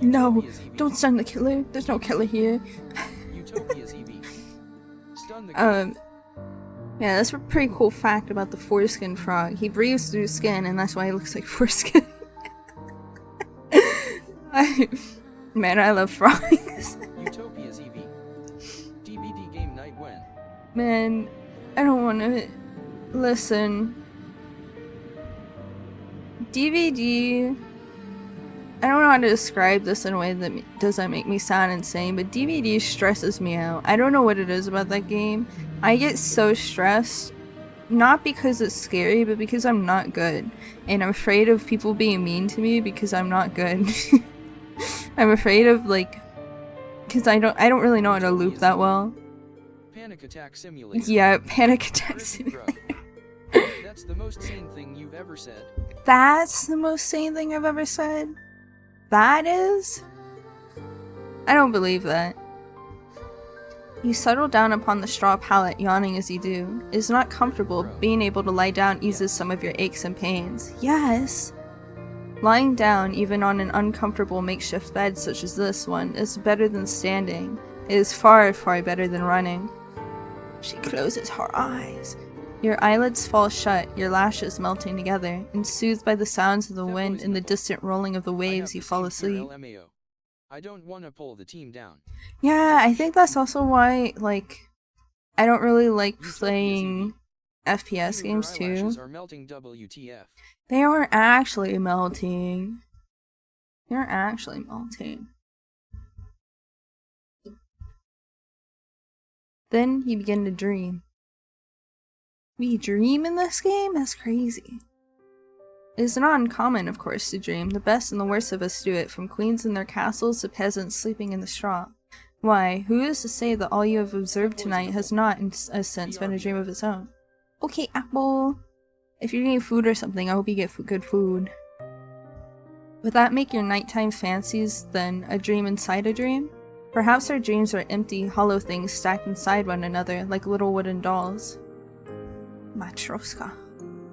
No, don't stun the killer. There's no killer here. Utopia's EV. Stun the yeah, that's a pretty cool fact about the foreskin frog. He breathes through skin, and that's why he looks like foreskin. Man, I love frogs. Utopia's EV. DVD game night when? Man, I don't want to listen. DVD. I don't know how to describe this in a way that doesn't make me sound insane, but DVD stresses me out. I don't know what it is about that game. I get so stressed, not because it's scary, but because I'm not good. And I'm afraid of people being mean to me because I'm not good. I'm afraid of, like, because I don't really know how to loop that well. Panic Attack Simulator. Yeah, Panic Attack Simulator. That's the most sane thing you've ever said. That's the most sane thing I've ever said? That is? I don't believe that. You settle down upon the straw pallet, yawning as you do. It is not comfortable. Being able to lie down eases some of your aches and pains. Yes! Lying down, even on an uncomfortable makeshift bed such as this one, is better than standing. It is far, far better than running. She closes her eyes. Your eyelids fall shut, your lashes melting together, and soothed by the sounds of the wind and the distant rolling of the waves, you fall asleep. I don't want to pull the team down. Yeah, I think that's also why, like, I don't really like Utopia's playing EV. FPS Ew, her games too. eyelashes are melting WTF. They are actually melting. They're actually melting. Then you begin to dream. We dream in this game? That's crazy. It is not uncommon, of course, to dream. The best and the worst of us do it, from queens in their castles to peasants sleeping in the straw. Why, who is to say that all you have observed tonight has not, in a sense, been a dream of its own? Okay, Apple. If you're eating food or something, I hope you get good food. Would that make your nighttime fancies, then, a dream inside a dream? Perhaps our dreams are empty, hollow things stacked inside one another, like little wooden dolls. Matroska.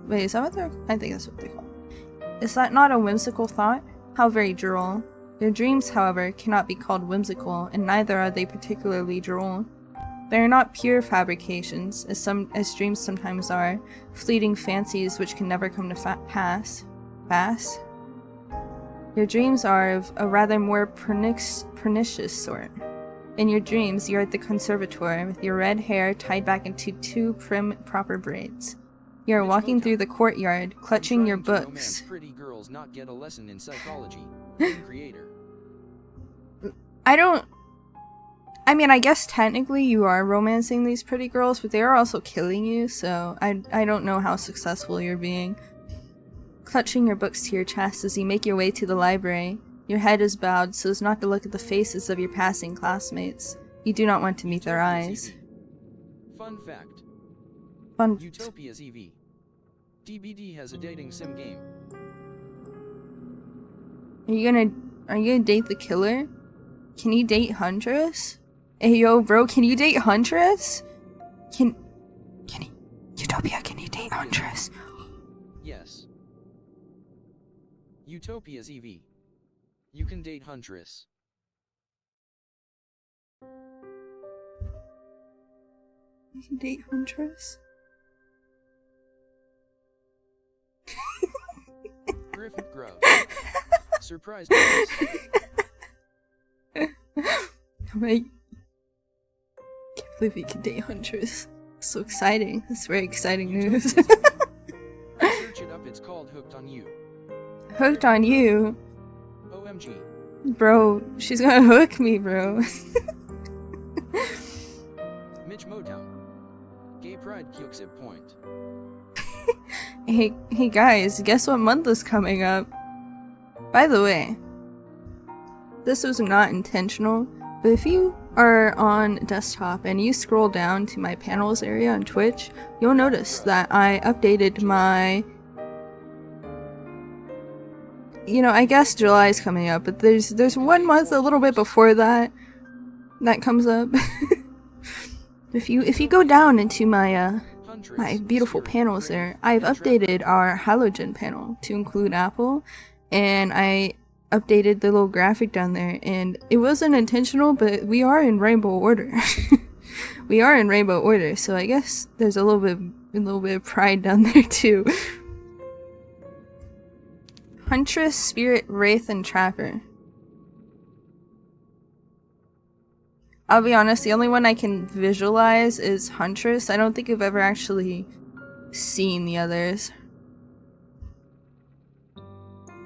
Wait, is that what they're- I think that's what they call it. Is that not a whimsical thought? How very droll. Your dreams, however, cannot be called whimsical, and neither are they particularly droll. They are not pure fabrications, as dreams sometimes are, fleeting fancies which can never come to pass. Pass? Your dreams are of a rather more pernicious sort. In your dreams, you are at the conservatoire, with your red hair tied back into 2 prim, proper braids. You are walking through the courtyard, clutching your books. Pretty girls not get a lesson in psychology. Game creator. I mean, I guess technically you are romancing these pretty girls, but they are also killing you, so I don't know how successful you're being. Clutching your books to your chest as you make your way to the library. Your head is bowed so as not to look at the faces of your passing classmates. You do not want to meet their eyes. Fun fact. Fun. Utopia's EV. DBD has a dating sim game. Are you gonna date the killer? Can you date Huntress? Hey yo, bro, can you date Huntress? Can you, Utopia, can you date Huntress? Yes. Utopia's EV. You can date Huntress. You can date Huntress? Griffith Grove. Surprise bonus. I can't believe you can date Huntress. So exciting. That's very exciting news. Search it up, it's called Hooked on You. Hooked on you? OMG. Bro, she's gonna hook me, bro. Mitch Motown. Gay Pride Kuxip Point. Hey guys, guess what month is coming up? By the way, this was not intentional, but if you are on desktop and you scroll down to my panels area on Twitch, you'll notice that I updated my... You know, I guess July is coming up, but there's 1 month a little bit before that comes up. If you go down into my my beautiful panels there, I've updated our Halo.Gen panel to include Apple, and I updated the little graphic down there, and it wasn't intentional, but we are in rainbow order. We are in rainbow order, so I guess there's a little bit of pride down there too. Huntress, Spirit, Wraith, and Trapper. I'll be honest, the only one I can visualize is Huntress. I don't think I've ever actually seen the others.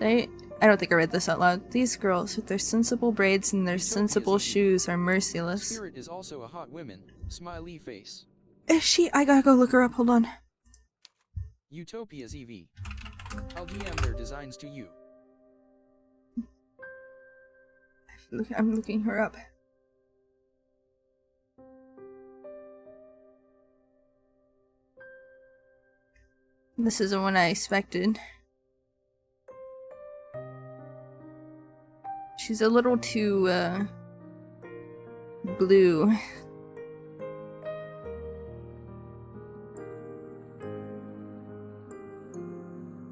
I don't think I read this out loud. These girls with their sensible braids and their sensible shoes are merciless. Spirit is also a hot woman. Smiley face. Is she? I gotta go look her up, hold on. Utopia's EV. I'll DM their designs to you. I'm looking her up. This isn't what I expected. She's a little too, blue.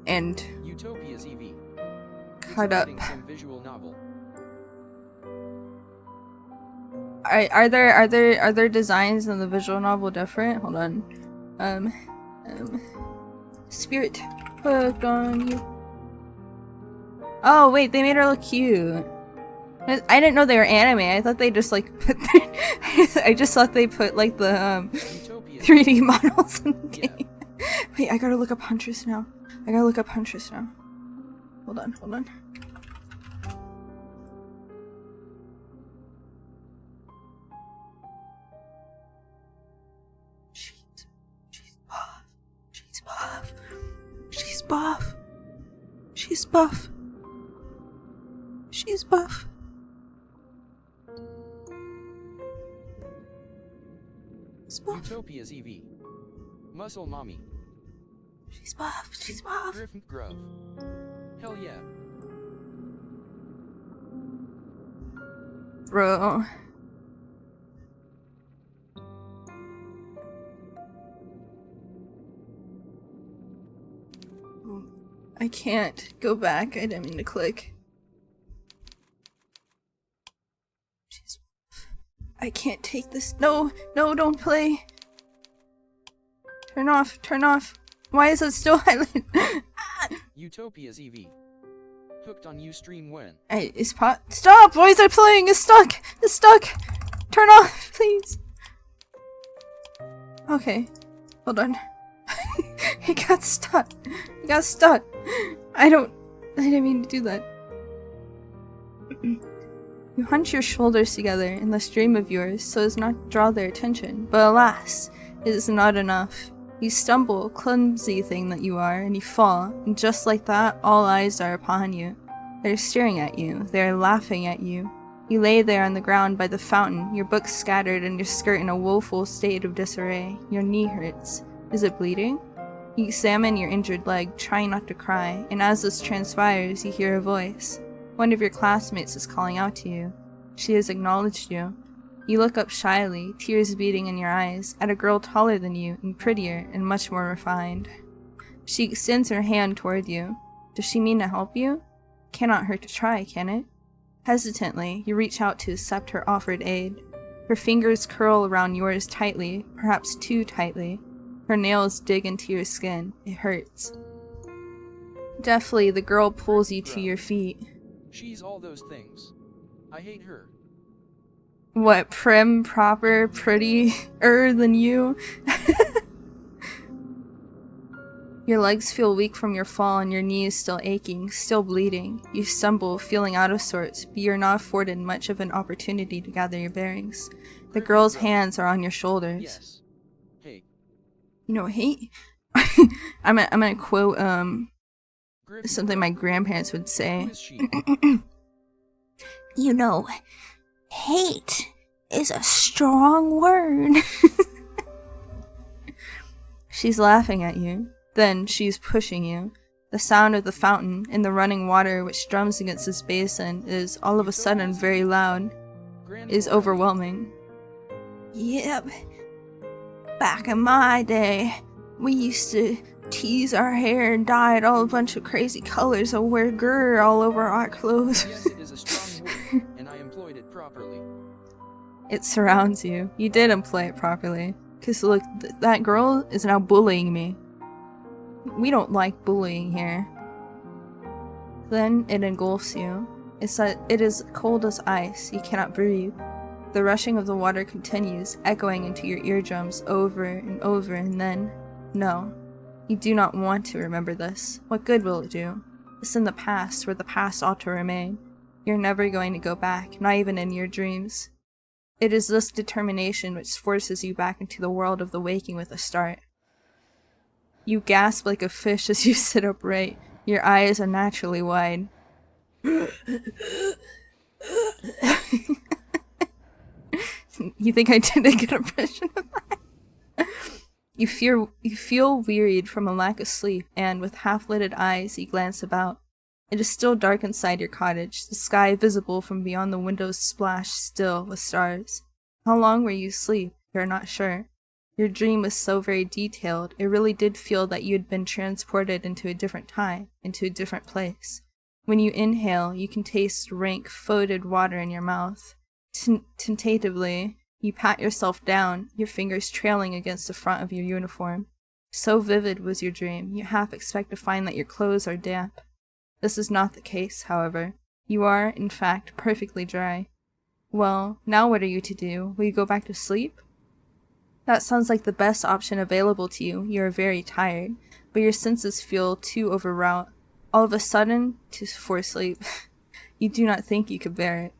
And Utopia's EV. cut up. Some visual novel. Are there designs in the visual novel different? Hold on. Spirit, hooked on you. Oh wait, they made her look cute. I didn't know they were anime. I thought they just like put I just thought they put like the Utopia. 3D models in the Yeah. game. Wait, I gotta look up Huntress now. Hold on. She's buff. Utopia's EV. Muscle Mommy. She's buff. Griffin Grove. Hell yeah. Bro. I can't go back. I didn't mean to click. Jeez. I can't take this. No, don't play. Turn off. Why is it still highlighted? Utopia's EV. Hooked on Ustream when? It's pot. Stop! Why is it playing? It's stuck! Turn off, please. Okay. Hold on. It got stuck. I didn't mean to do that. You hunch your shoulders together in this dream of yours so as not to draw their attention, but alas, it is not enough. You stumble, clumsy thing that you are, and you fall, and just like that, all eyes are upon you. They're staring at you, they're laughing at you. You lay there on the ground by the fountain, your books scattered and your skirt in a woeful state of disarray. Your knee hurts. Is it bleeding? You examine your injured leg, trying not to cry, and as this transpires, you hear a voice. One of your classmates is calling out to you. She has acknowledged you. You look up shyly, tears beating in your eyes, at a girl taller than you, and prettier, and much more refined. She extends her hand toward you. Does she mean to help you? Cannot hurt to try, can it? Hesitantly, you reach out to accept her offered aid. Her fingers curl around yours tightly, perhaps too tightly. Her nails dig into your skin. It hurts. Deftly, the girl pulls you to your feet. She's all those things. I hate her. What, prim, proper, prettier than you? Your legs feel weak from your fall and your knees still aching, still bleeding. You stumble, feeling out of sorts, but you're not afforded much of an opportunity to gather your bearings. The girl's hands are on your shoulders. Yes. Hey. You know, hate? I'm gonna quote, something my grandparents would say. Who is she? You know, hate is a strong word. She's laughing at you. Then she's pushing you. The sound of the fountain and the running water which drums against this basin is all of a sudden very loud. Is overwhelming. Yep. Back in my day, we used to tease our hair and dye it all a bunch of crazy colors and wear grr all over our clothes. Yes, it is a strong word, and I employed it properly. It surrounds you. You did employ it properly. Cause look, that girl is now bullying me. We don't like bullying here. Then it engulfs you. It is cold as ice. You cannot breathe. The rushing of the water continues, echoing into your eardrums over and over, and then... No. You do not want to remember this. What good will it do? It's in the past, where the past ought to remain. You're never going to go back, not even in your dreams. It is this determination which forces you back into the world of the waking with a start. You gasp like a fish as you sit upright. Your eyes are naturally wide. You think I did a good impression of that? You feel wearied from a lack of sleep, and with half-lidded eyes, you glance about. It is still dark inside your cottage, the sky visible from beyond the windows splashed still with stars. How long were you asleep? You're not sure. Your dream was so very detailed, it really did feel that you had been transported into a different time, into a different place. When you inhale, you can taste rank, foetid water in your mouth. Tentatively, you pat yourself down, your fingers trailing against the front of your uniform. So vivid was your dream, you half expect to find that your clothes are damp. This is not the case, however. You are, in fact, perfectly dry. Well, now what are you to do? Will you go back to sleep? That sounds like the best option available to you. You are very tired, but your senses feel too overwrought. All of a sudden, for sleep. You do not think you could bear it.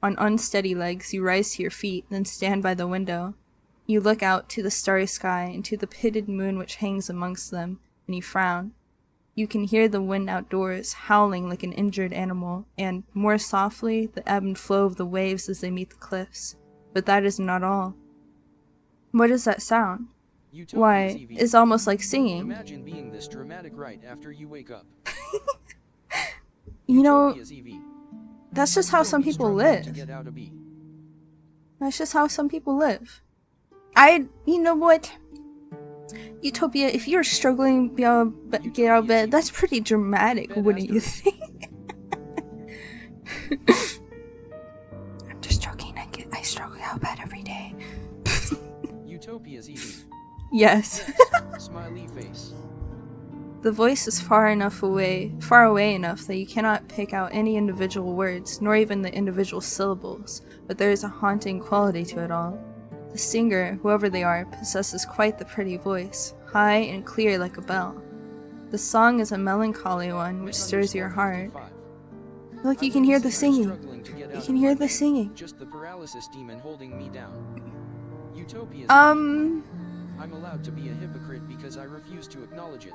On unsteady legs, you rise to your feet, then stand by the window. You look out to the starry sky and to the pitted moon which hangs amongst them, and you frown. You can hear the wind outdoors, howling like an injured animal, and, more softly, the ebb and flow of the waves as they meet the cliffs. But that is not all. What is that sound? Why, it's almost like singing. Imagine being this dramatic right after you wake up. You know, that's just how some people live. That's just how some people live. You know what? Utopia, if you're struggling to get out of bed, that's pretty dramatic, wouldn't you think? I'm just joking, I struggle out of bed every day. Utopia's easy. Yes. Smiley face. The voice is far away enough that you cannot pick out any individual words, nor even the individual syllables, but there is a haunting quality to it all. The singer, whoever they are, possesses quite the pretty voice, high and clear like a bell. The song is a melancholy one which stirs your heart. Look, you can hear the singing. You can hear the singing. Just the paralysis demon holding me down. Utopia's I'm allowed to be a hypocrite because I refuse to acknowledge it.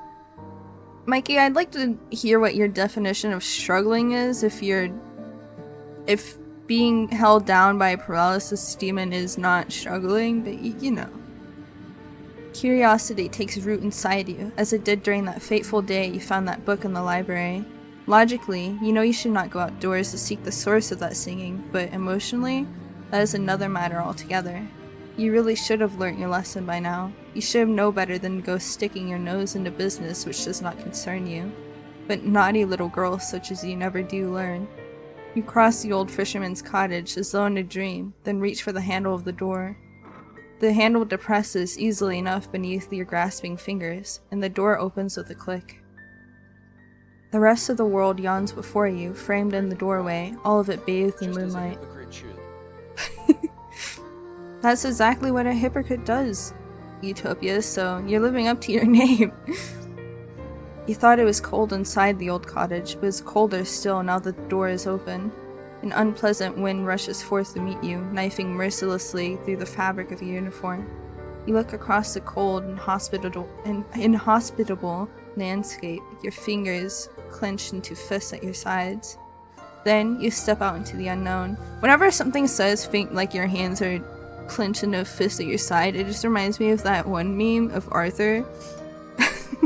Mikey, I'd like to hear what your definition of struggling is if being held down by a paralysis demon is not struggling, but you know. Curiosity takes root inside you, as it did during that fateful day you found that book in the library. Logically, you know you should not go outdoors to seek the source of that singing, but emotionally, that is another matter altogether. You really should have learnt your lesson by now. You should have known better than to go sticking your nose into business which does not concern you. But naughty little girls such as you never do learn. You cross the old fisherman's cottage as though in a dream, then reach for the handle of the door. The handle depresses easily enough beneath your grasping fingers, and the door opens with a click. The rest of the world yawns before you, framed in the doorway, all of it bathed in moonlight. That's exactly what a hypocrite does, Utopia, so you're living up to your name. You thought it was cold inside the old cottage, but it's colder still now that the door is open. An unpleasant wind rushes forth to meet you, knifing mercilessly through the fabric of your uniform. You look across the cold and inhospitable landscape, your fingers clenched into fists at your sides. Then you step out into the unknown. Whenever something says like your hands are clenched into a fist at your side, it just reminds me of that one meme of Arthur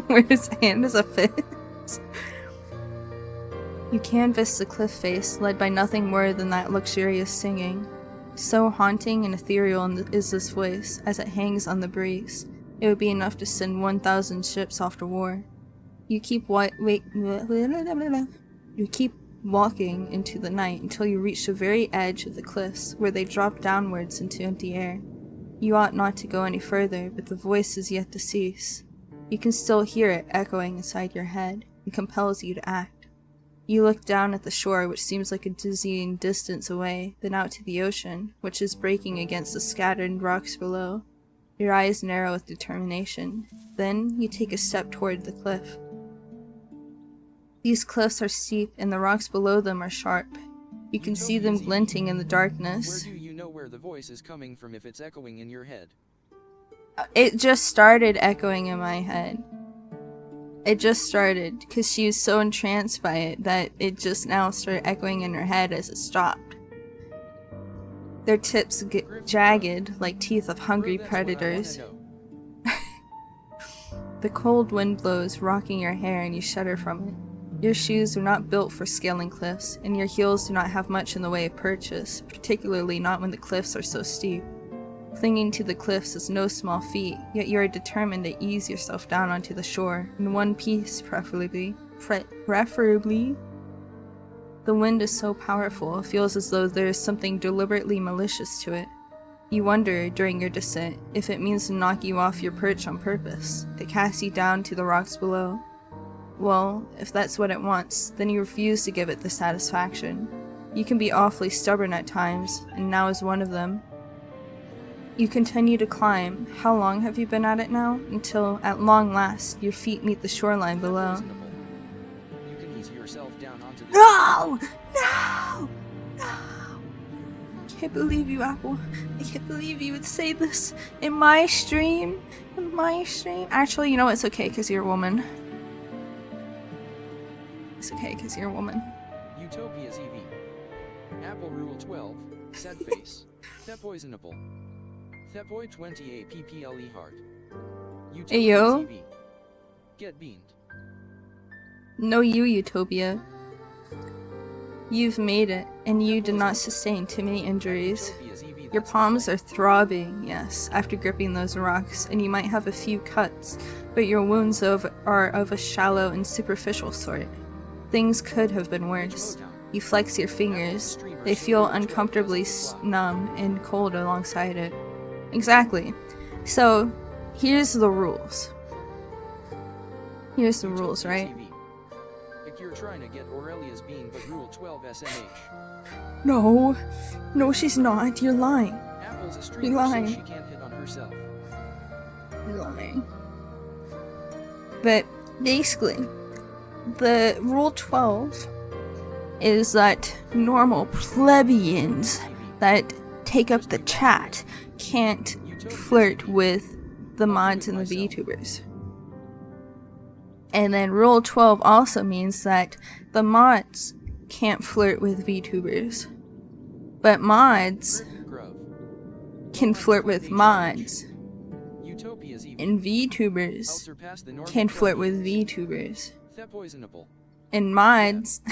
where his hand is a fist. You canvass the cliff face, led by nothing more than that luxurious singing. So haunting and ethereal is this voice, as it hangs on the breeze. It would be enough to send 1,000 ships off to war. You keep walking into the night until you reach the very edge of the cliffs, where they drop downwards into empty air. You ought not to go any further, but the voice is yet to cease. You can still hear it echoing inside your head, and compels you to act. You look down at the shore, which seems like a dizzying distance away, then out to the ocean, which is breaking against the scattered rocks below. Your eyes narrow with determination. Then you take a step toward the cliff. These cliffs are steep, and the rocks below them are sharp. You can see them glinting in the darkness. Where do you know where the voice is coming from if it's echoing in your head? It just started echoing in my head. It just started, because she was so entranced by it that it just now started echoing in her head as it stopped. Their tips get jagged like teeth of hungry predators. The cold wind blows, rocking your hair, and you shudder from it. Your shoes are not built for scaling cliffs, and your heels do not have much in the way of purchase, particularly not when the cliffs are so steep. Clinging to the cliffs is no small feat, yet you are determined to ease yourself down onto the shore, in one piece preferably. The wind is so powerful, it feels as though there is something deliberately malicious to it. You wonder, during your descent, if it means to knock you off your perch on purpose, to cast you down to the rocks below. Well, if that's what it wants, then you refuse to give it the satisfaction. You can be awfully stubborn at times, and now is one of them. You continue to climb. How long have you been at it now? Until, at long last, your feet meet the shoreline below. You can ease yourself down onto this. No! No! No! I can't believe you, Apple. I can't believe you would say this in my stream. In my stream. Actually, you know, it's okay because you're a woman. It's okay because you're a woman. Utopia's EV. Apple Rule 12. Sad face. Poisonable. Thepoi 20 APPLE heart. Hey, yo. EV. Get beamed. No, you, Utopia. You've made it, and you did not sustain too many injuries. Your palms are throbbing, yes, after gripping those rocks, and you might have a few cuts, but your wounds are of a shallow and superficial sort. Things could have been worse. You flex your fingers. They feel uncomfortably numb and cold alongside it. Exactly. So, here's the rules. Here's the rules, right? If you're trying to get Aurelia's bean but Rule 12 SMH. No. No, she's not. You're lying. Apple's a You're streamer, lying. so she can't hit on herself. You're lying. But, basically, the Rule 12 is that normal plebeians that take up the chat can't flirt with the mods and the VTubers. And then Rule 12 also means that the mods can't flirt with VTubers, but mods can flirt with mods, and VTubers can flirt with VTubers, and mods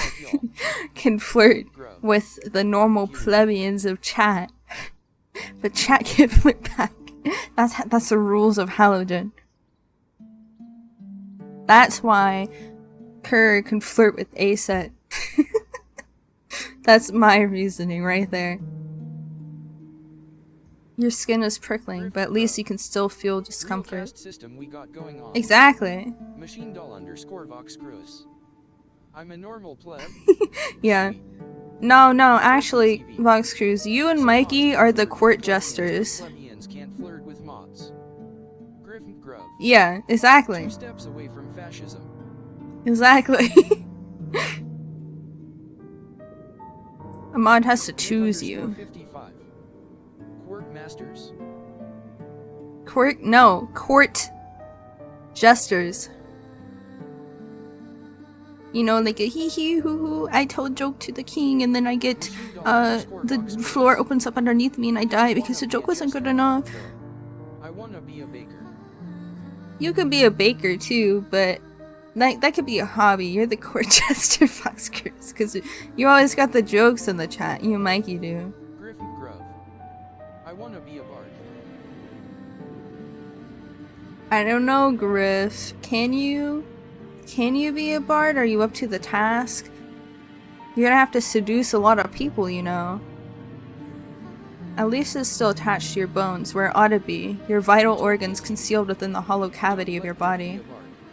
can flirt with the normal plebeians of chat, but chat can't flirt back. That's the rules of Halo.Gen. That's why Kerr can flirt with Aset. That's my reasoning right there. Your skin is prickling, but at least you can still feel discomfort. Exactly. Machine doll _ Vox Cruz. I'm a normal pleb. Yeah. No, actually, Vox Cruz, you and Mikey are the court jesters. Can't flirt with mods. Griffin Grove. Yeah, exactly. 2 steps away from fascism. Exactly. A mod has to choose you. 55. Quirk Masters. Court jesters. You know, like a hee hee hoo hoo, I tell a joke to the king and then I get, the floor opens up underneath me and I die because the joke wasn't good enough. I wanna be a baker. You could be a baker too, but that could be a hobby. You're the court jester, Fox Cruz, because you always got the jokes in the chat. You and Mikey do. Griffin Grove. I wanna be a bard. I don't know, Griff. Can you be a bard? Are you up to the task? You're gonna have to seduce a lot of people, you know. At least it's still attached to your bones, where it ought to be. Your vital organs concealed within the hollow cavity of your body.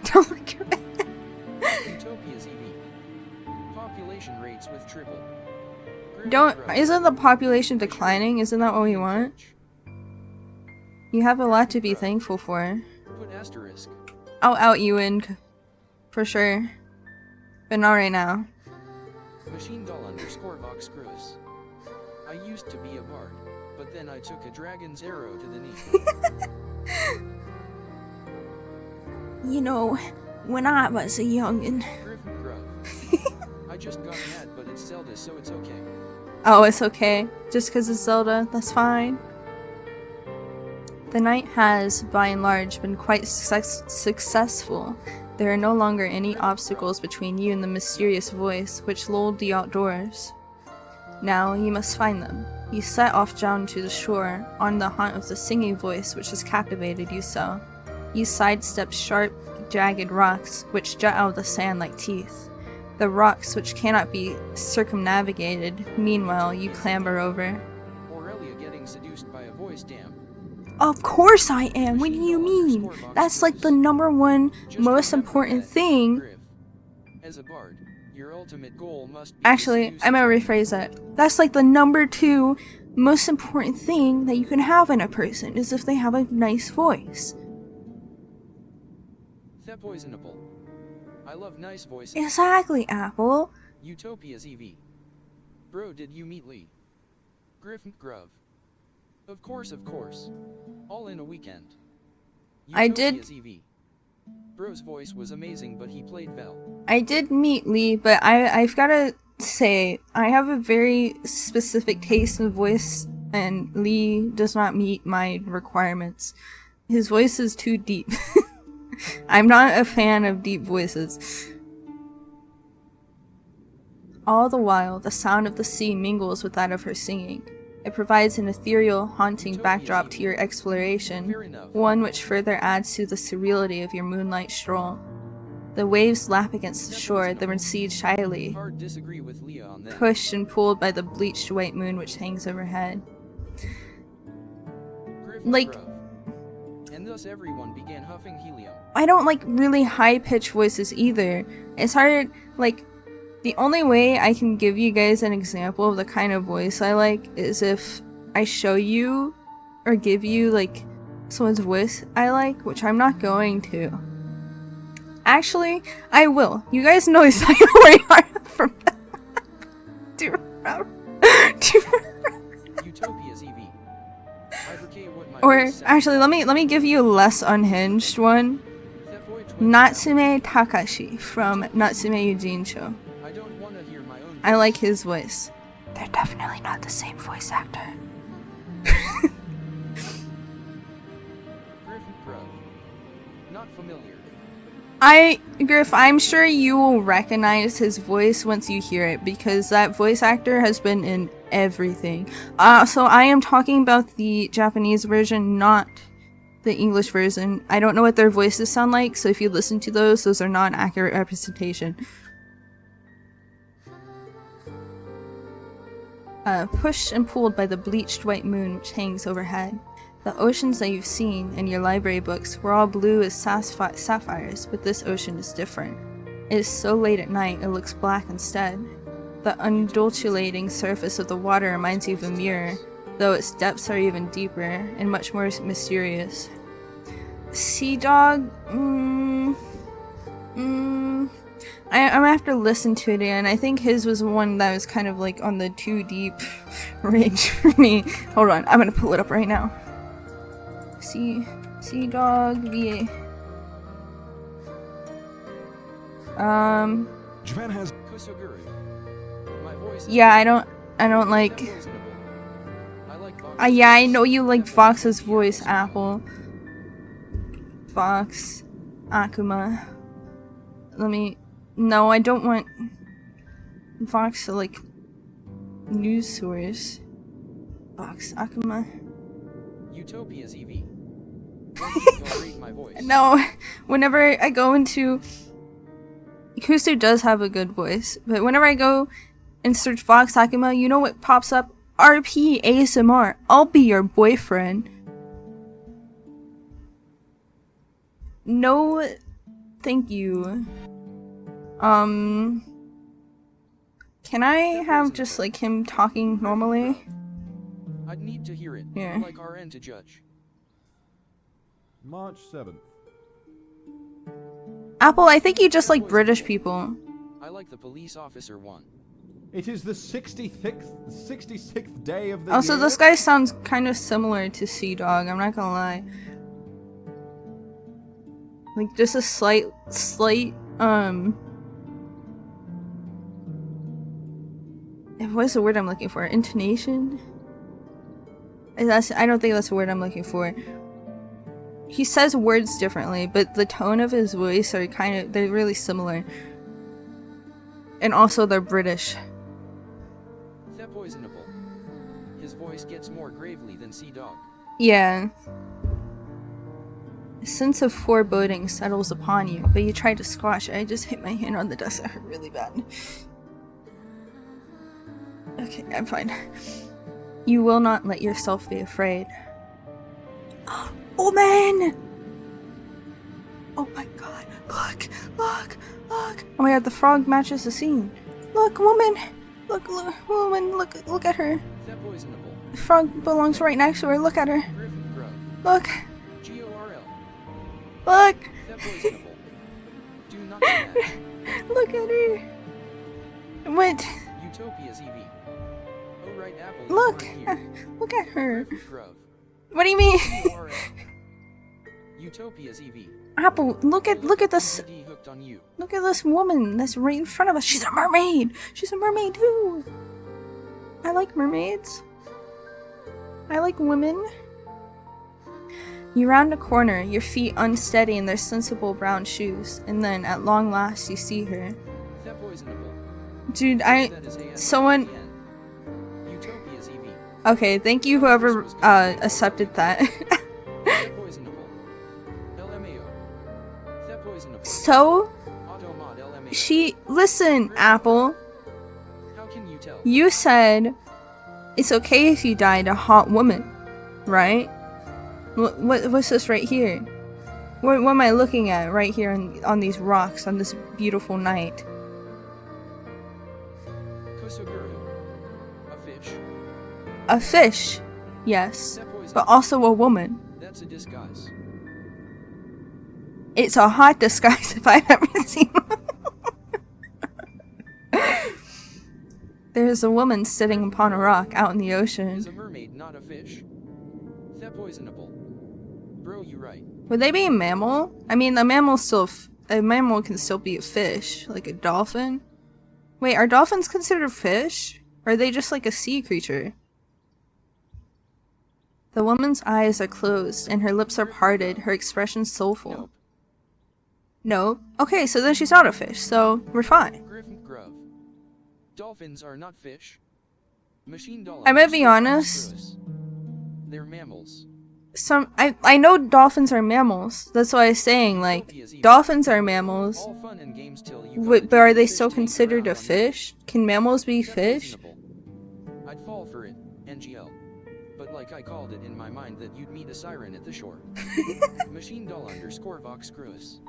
Don't look at it. Utopia's EV. Population rates with triple. Isn't the population declining? Isn't that what we want? You have a lot to be thankful for. Put asterisk. I'll out you in, for sure. But not right now. Machine doll _ Vox Cruz. I used to be a bard, but then I took a dragon's arrow to the knee. You know, when I was a youngin'. Griffin Grove. I just got mad, but it's Zelda, so it's okay. Oh, it's okay. Just because it's Zelda, that's fine. The night has, by and large, been quite successful. There are no longer any obstacles between you and the mysterious voice which lulled you outdoors. Now you must find them. You set off down to the shore, on the hunt of the singing voice which has captivated you so. You sidestep sharp, jagged rocks which jut out of the sand like teeth. The rocks which cannot be circumnavigated, meanwhile you clamber over. Aurelia getting seduced by a voice, damn. Of course I am! What do you mean? That's like the #1 most important thing As a bard, your ultimate goal must be Actually, I'm gonna rephrase that. That's like the number 2 most important thing that you can have in a person is if they have a nice voice. Poisonable. I love nice voices. Exactly, Apple. Utopia's EV. Bro, did you meet Lee? Griffin Grove. Of course. All in a weekend. I did. Utopia's EV. Bro's voice was amazing, but he played well. I did meet Lee, but I've gotta say, I have a very specific taste in voice, and Lee does not meet my requirements. His voice is too deep. I'm not a fan of deep voices. All the while, the sound of the sea mingles with that of her singing. It provides an ethereal, haunting backdrop to your exploration, one which further adds to the surreality of your moonlight stroll. The waves lap against the shore, then recede shyly, pushed and pulled by the bleached white moon which hangs overhead. Like, and thus everyone began huffing helium. I don't like really high-pitched voices either. It's hard, like, the only way I can give you guys an example of the kind of voice I like is if I show you or give you, like, someone's voice I like, which I'm not going to. Actually, I will. You guys know exactly where you are from. Do you remember? Utopia's EV. Or actually, let me give you a less unhinged one. Natsume Takashi from Natsume Yujincho. I like his voice. They're definitely not the same voice actor. Not familiar. Griff, I'm sure you will recognize his voice once you hear it because that voice actor has been in everything. So I am talking about the Japanese version, not the English version. I don't know what their voices sound like, so if you listen to those are not an accurate representation. Pushed and pulled by the bleached white moon which hangs overhead. The oceans that you've seen in your library books were all blue as sapphires, but this ocean is different. It is so late at night it looks black instead. The undulating surface of the water reminds you of a mirror, though its depths are even deeper and much more mysterious. Sea Dog? I'm gonna have to listen to it again. I think his was one that was kind of like on the too deep range for me. Hold on, I'm gonna pull it up right now. Sea Dog VA. Japan has. Yeah, I don't like. Yeah, I know you like Fox's voice, Apple. Fox, Akuma. No, I don't want Fox to like news source. Fox, Akuma. Utopia's EV. My voice. No, whenever I go into Kusu does have a good voice, but whenever I go and search Fox Akuma, you know what pops up? RP ASMR. I'll be your boyfriend. No, thank you. Can I have just like him talking normally? I'd need to hear it. Yeah. Like RN to judge. March 7th. Apple, I think you just like British people. I like the police officer one. It is the 66th day of the Also, year. this guy sounds kind of similar to Sea Dog, I'm not gonna lie. Like, just a slight, what's the word I'm looking for? Intonation? I don't think that's the word I'm looking for. He says words differently, but the tone of his voice are they're really similar. And also they're British. Poisonable. His voice gets more gravely than Sea Dog. Yeah. A sense of foreboding settles upon you, but you try to squash it. I just hit my hand on the desk. That hurt really bad. Okay, I'm fine. You will not let yourself be afraid. Oh man! Oh my god. Look! Look! Look! Look! Oh my god, the frog matches the scene. Look, woman! Look, woman, look at her. That poisonable. The frog belongs right next to her. Look at her. Griffin Grove. Look! GORL. Look! That poisonable. Do not match. Look at her. What? Utopia's EV. Oh right, Apple. is Look! right here. Look at her. Griffin Grove. What do you mean? GORL. Utopia's EV. Apple, look at this. VOD hooked on you. Look at this woman that's right in front of us. She's a mermaid. She's a mermaid too. I like mermaids. I like women. You round a corner, your feet unsteady in their sensible brown shoes, and then at long last you see her. That poisonable. Dude, That is someone. Utopia's EV. Okay, thank you whoever accepted that. That poisonable. LMAO. That poisonable. So Automod LMAO. listen, Apple. How can you tell? You said it's okay if you died a hot woman, right? What's this right here? What am I looking at right here on these rocks on this beautiful night? Kosoguru. A fish. A fish, yes, That poison. but also a woman. That's a disguise. It's a hot disguise if I've ever seen one. There's a woman sitting upon a rock out in the ocean. Is a mermaid not a fish? That poisonable. Bro, you right. Would they be a mammal? I mean, a mammal can still be a fish, like a dolphin. Wait, are dolphins considered fish? Or are they just like a sea creature? The woman's eyes are closed and her lips are parted, her expression soulful. Nope. No? Okay, so then she's not a fish, so we're fine. Griffin Grove. Dolphins are not fish. Machine dolphins. I'm gonna be honest. They're mammals. I know dolphins are mammals. That's why I was saying, like, dolphins are mammals. All fun and games till you But are they still considered a fish? Can mammals be fish? I'd fall for it, NGL. But like I called it in my mind that you'd meet a siren at the shore. Machine doll _ Vox Cruis.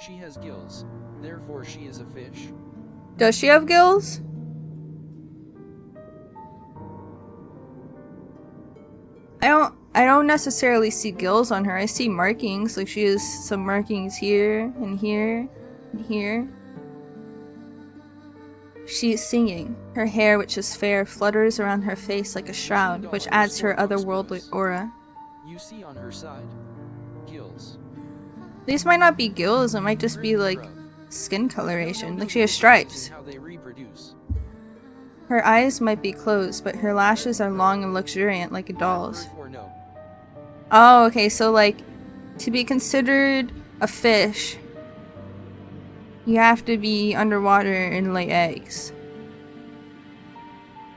She has gills, therefore she is a fish. Does she have gills? I don't necessarily see gills on her. I see markings, like she has some markings here and here and here. She is singing. Her hair, which is fair, flutters around her face like a shroud, which adds to her otherworldly aura. You see on her side, gills. These might not be gills, it might just be like skin coloration. Like she has stripes. How they reproduce. Her eyes might be closed, but her lashes are long and luxuriant like a doll's. Or no. Oh, okay, so like, to be considered a fish, you have to be underwater and lay eggs.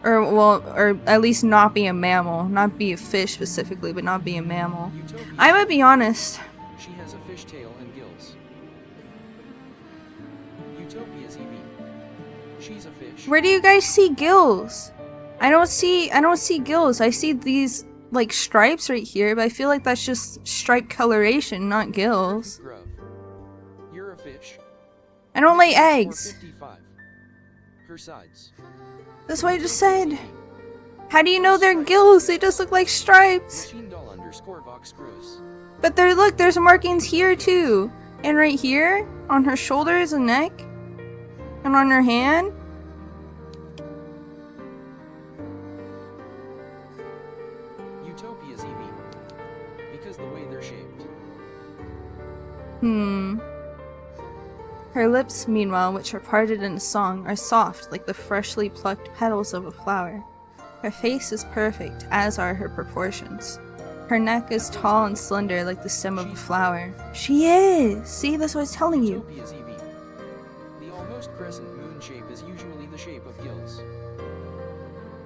Or, well, or at least not be a mammal. Not be a fish specifically, but not be a mammal. I'm gonna be honest. She has a fish tail and gills. Utopia's EV. She's a fish. Where do you guys see gills? I don't see gills. I see these, like, stripes right here, but I feel like that's just stripe coloration, not gills. Grove. You're a fish. I don't lay eggs. 455. Her sides. That's what I just said. How do you know they're gills? They just look like stripes. Machine doll _ Vox Cruis. But look, there's markings here too. And right here, on her shoulders and neck. And on her hand. Utopia's EV. Because the way they're shaped. Her lips, meanwhile, which are parted in a song, are soft like the freshly plucked petals of a flower. Her face is perfect, as are her proportions. Her neck is tall and slender like the stem of a flower. She is! See, that's what I was telling you. Utopia's EV. The almost crescent moon shape is usually the shape of gills.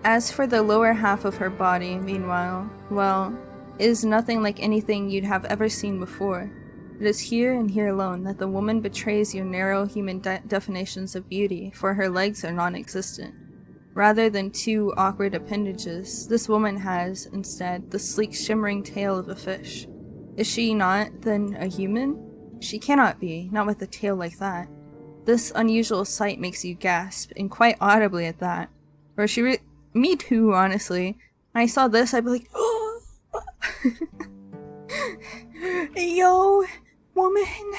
As for the lower half of her body, meanwhile, well, it is nothing like anything you'd have ever seen before. It is here and here alone that the woman betrays your narrow human definitions of beauty, for her legs are non-existent. Rather than two awkward appendages, this woman has, instead, the sleek shimmering tail of a fish. Is she not, then, a human? She cannot be, not with a tail like that. This unusual sight makes you gasp, and quite audibly at that. Or me too, honestly. When I saw this, I'd be like, oh! Yo, woman!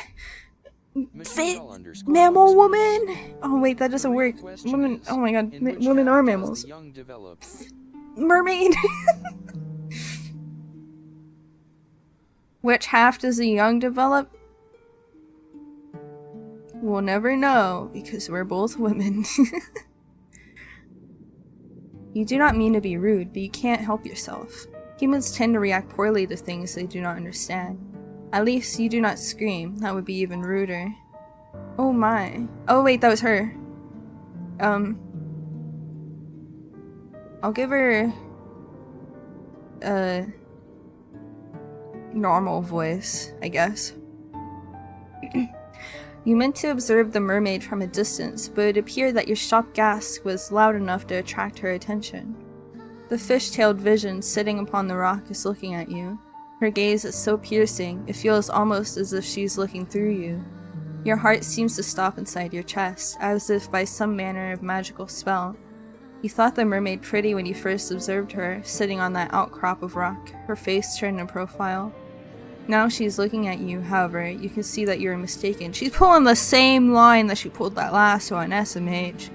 Fit mammal woman! Oh wait, that doesn't work. Women, oh my god, women are mammals. Mermaid! Which half does the young develop? We'll never know, because we're both women. You do not mean to be rude, but you can't help yourself. Humans tend to react poorly to things they do not understand. At least you do not scream, that would be even ruder. Oh my. Oh wait, that was her. I'll give her a normal voice, I guess. You meant to observe the mermaid from a distance, but it appeared that your shocked gasp was loud enough to attract her attention. The fish-tailed vision sitting upon the rock is looking at you. Her gaze is so piercing, it feels almost as if she's looking through you. Your heart seems to stop inside your chest, as if by some manner of magical spell. You thought the mermaid pretty when you first observed her, sitting on that outcrop of rock, her face turned in profile. Now she's looking at you, however, you can see that you're mistaken. She's pulling the same line that she pulled that last one, SMH.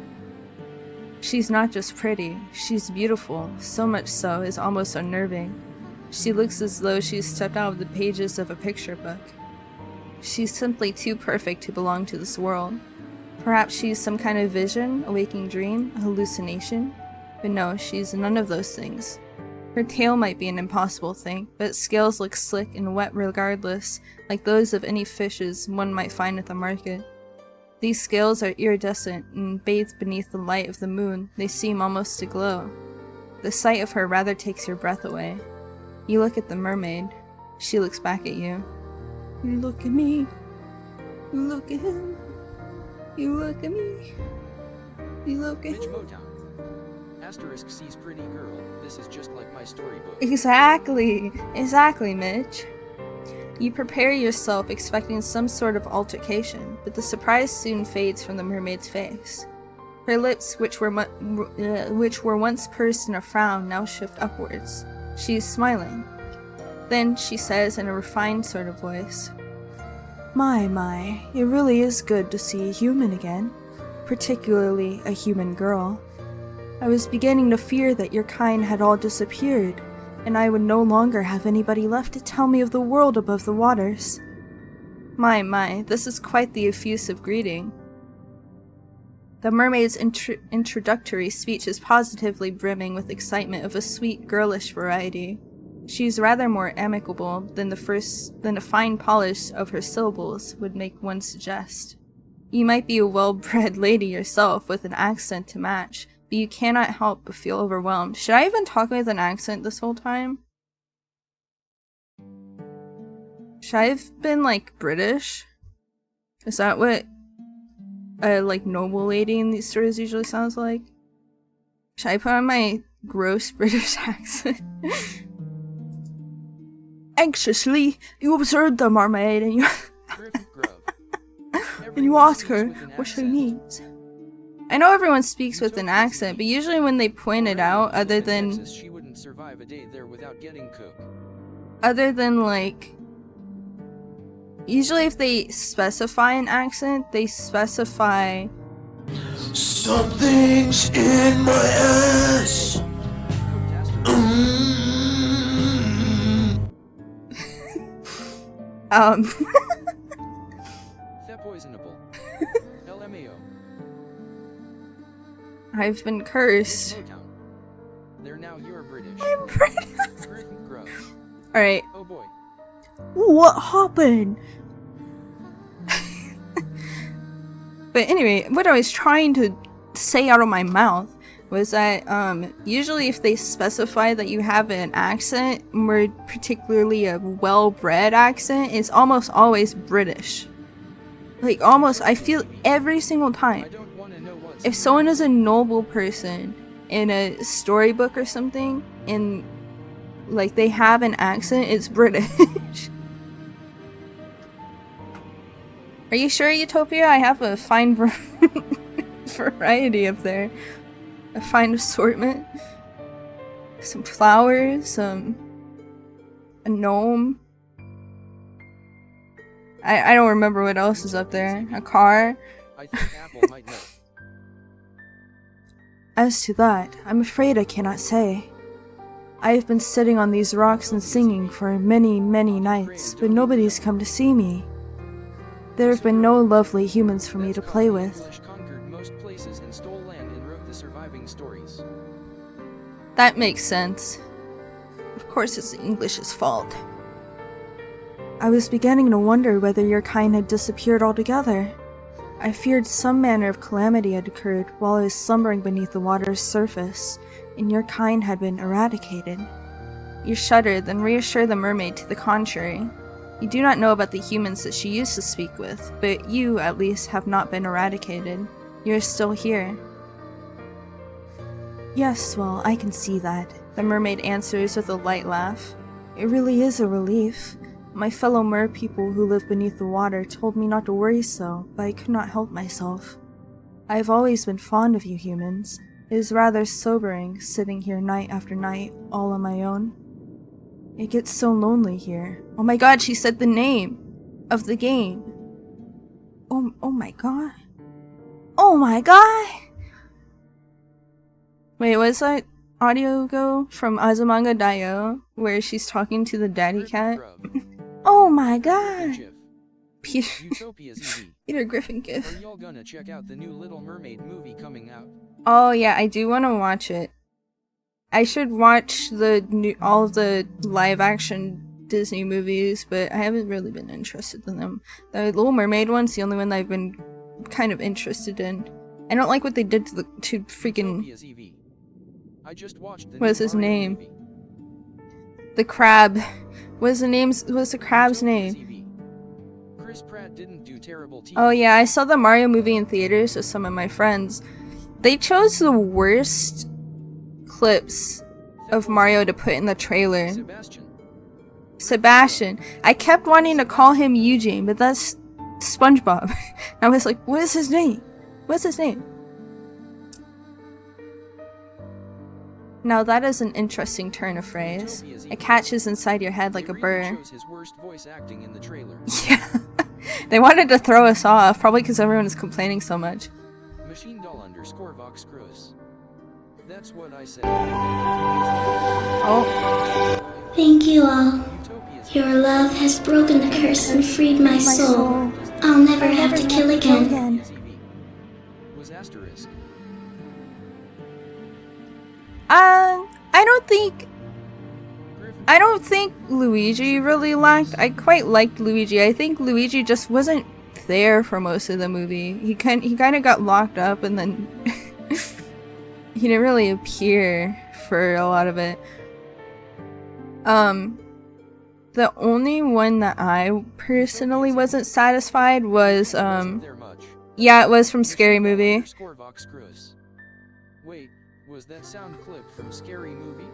She's not just pretty, she's beautiful, so much so it's almost unnerving. She looks as though she's stepped out of the pages of a picture book. She's simply too perfect to belong to this world. Perhaps she's some kind of vision, a waking dream, a hallucination? But no, she's none of those things. Her tail might be an impossible thing, but its scales look slick and wet regardless, like those of any fishes one might find at the market. These scales are iridescent, and bathed beneath the light of the moon, they seem almost to glow. The sight of her rather takes your breath away. You look at the mermaid. She looks back at you. You look at me. You look at him. You look at me. You look at him. Asterisk sees pretty girl. This is just like my storybook. Exactly. Exactly, Mitch. You prepare yourself expecting some sort of altercation, but the surprise soon fades from the mermaid's face. Her lips, which were once pursed in a frown, now shift upwards. She is smiling. Then she says in a refined sort of voice, My, it really is good to see a human again, particularly a human girl. I was beginning to fear that your kind had all disappeared, and I would no longer have anybody left to tell me of the world above the waters. My, this is quite the effusive greeting. The mermaid's introductory speech is positively brimming with excitement of a sweet, girlish variety. She's rather more amicable than the fine polish of her syllables would make one suggest. You might be a well-bred lady yourself with an accent to match, but you cannot help but feel overwhelmed. Should I have been talking with an accent this whole time? Should I have been, like, British? Is that what a, like, noble lady in these stories usually sounds like? Should I put on my gross British accent? Anxiously, you observe the mermaid and you and you ask her what she needs. I know everyone speaks with an accent, but usually when they point it out, other than she wouldn't survive a day there without getting cooked. Other than like, usually if they specify an accent, they specify something's in my ass. Poisonable. LMAO. I've been cursed. They're now you're British. I'm British. Alright. Oh boy. What happened? But anyway, what I was trying to say out of my mouth was that usually if they specify that you have an accent, more particularly a well-bred accent, it's almost always British. Like almost, I feel every single time. If someone is a noble person in a storybook or something, and like they have an accent, it's British. Are you sure, Utopia? I have a fine variety up there. A fine assortment. Some flowers, a gnome. I don't remember what else is up there. A car. I think Apple might know. As to that, I'm afraid I cannot say. I have been sitting on these rocks and singing for many, many nights, but nobody's come to see me. There have been no lovely humans for me to play with. English conquered most places and stole land and wrote the surviving stories. That makes sense. Of course it's the English's fault. I was beginning to wonder whether your kind had disappeared altogether. I feared some manner of calamity had occurred while I was slumbering beneath the water's surface, and your kind had been eradicated. You shuddered, then reassured the mermaid to the contrary. You do not know about the humans that she used to speak with, but you, at least, have not been eradicated. You are still here. Yes, well, I can see that, the mermaid answers with a light laugh. It really is a relief. My fellow mer people who live beneath the water told me not to worry so, but I could not help myself. I have always been fond of you humans. It is rather sobering, sitting here night after night, all on my own. It gets so lonely here. Oh my god, she said the name of the game. Oh my god. Oh my god! Wait, was that audio go from Azumanga Daioh, where she's talking to the daddy cat? Oh my god! Utopia's EV. Peter Griffin gif. Are y'all gonna check out the new Little Mermaid movie coming out? Oh yeah, I do want to watch it. I should watch all of the live-action Disney movies, but I haven't really been interested in them. The Little Mermaid one's the only one that I've been kind of interested in. I don't like what they did to freaking... Utopia's EV. I just watched the What's new his Mario name? movie. The crab. What's the crab's Utopia's name? EV. Chris Pratt didn't do terrible TV. Oh yeah, I saw the Mario movie in theaters with some of my friends. They chose the worst clips of Mario to put in the trailer. Sebastian. I kept wanting to call him Eugene, but that's SpongeBob. I was like, what is his name? What's his name? Now that is an interesting turn of phrase. It catches inside your head like a burr. His worst voice acting in the trailer. Yeah. They wanted to throw us off, probably because everyone is complaining so much. Machine doll _ Vox Gross. That's what I said. Oh. Thank you all. Utopia's Your love has broken the curse and freed my soul. I'll never have to kill again. was asterisk. I don't think Luigi really lacked. I quite liked Luigi. I think Luigi just wasn't there for most of the movie. He kind of got locked up and then he didn't really appear for a lot of it. The only one that I personally wasn't satisfied was yeah, it was from Scary Movie. Vox Gross. Wait, was that sound clip from Scary Movie?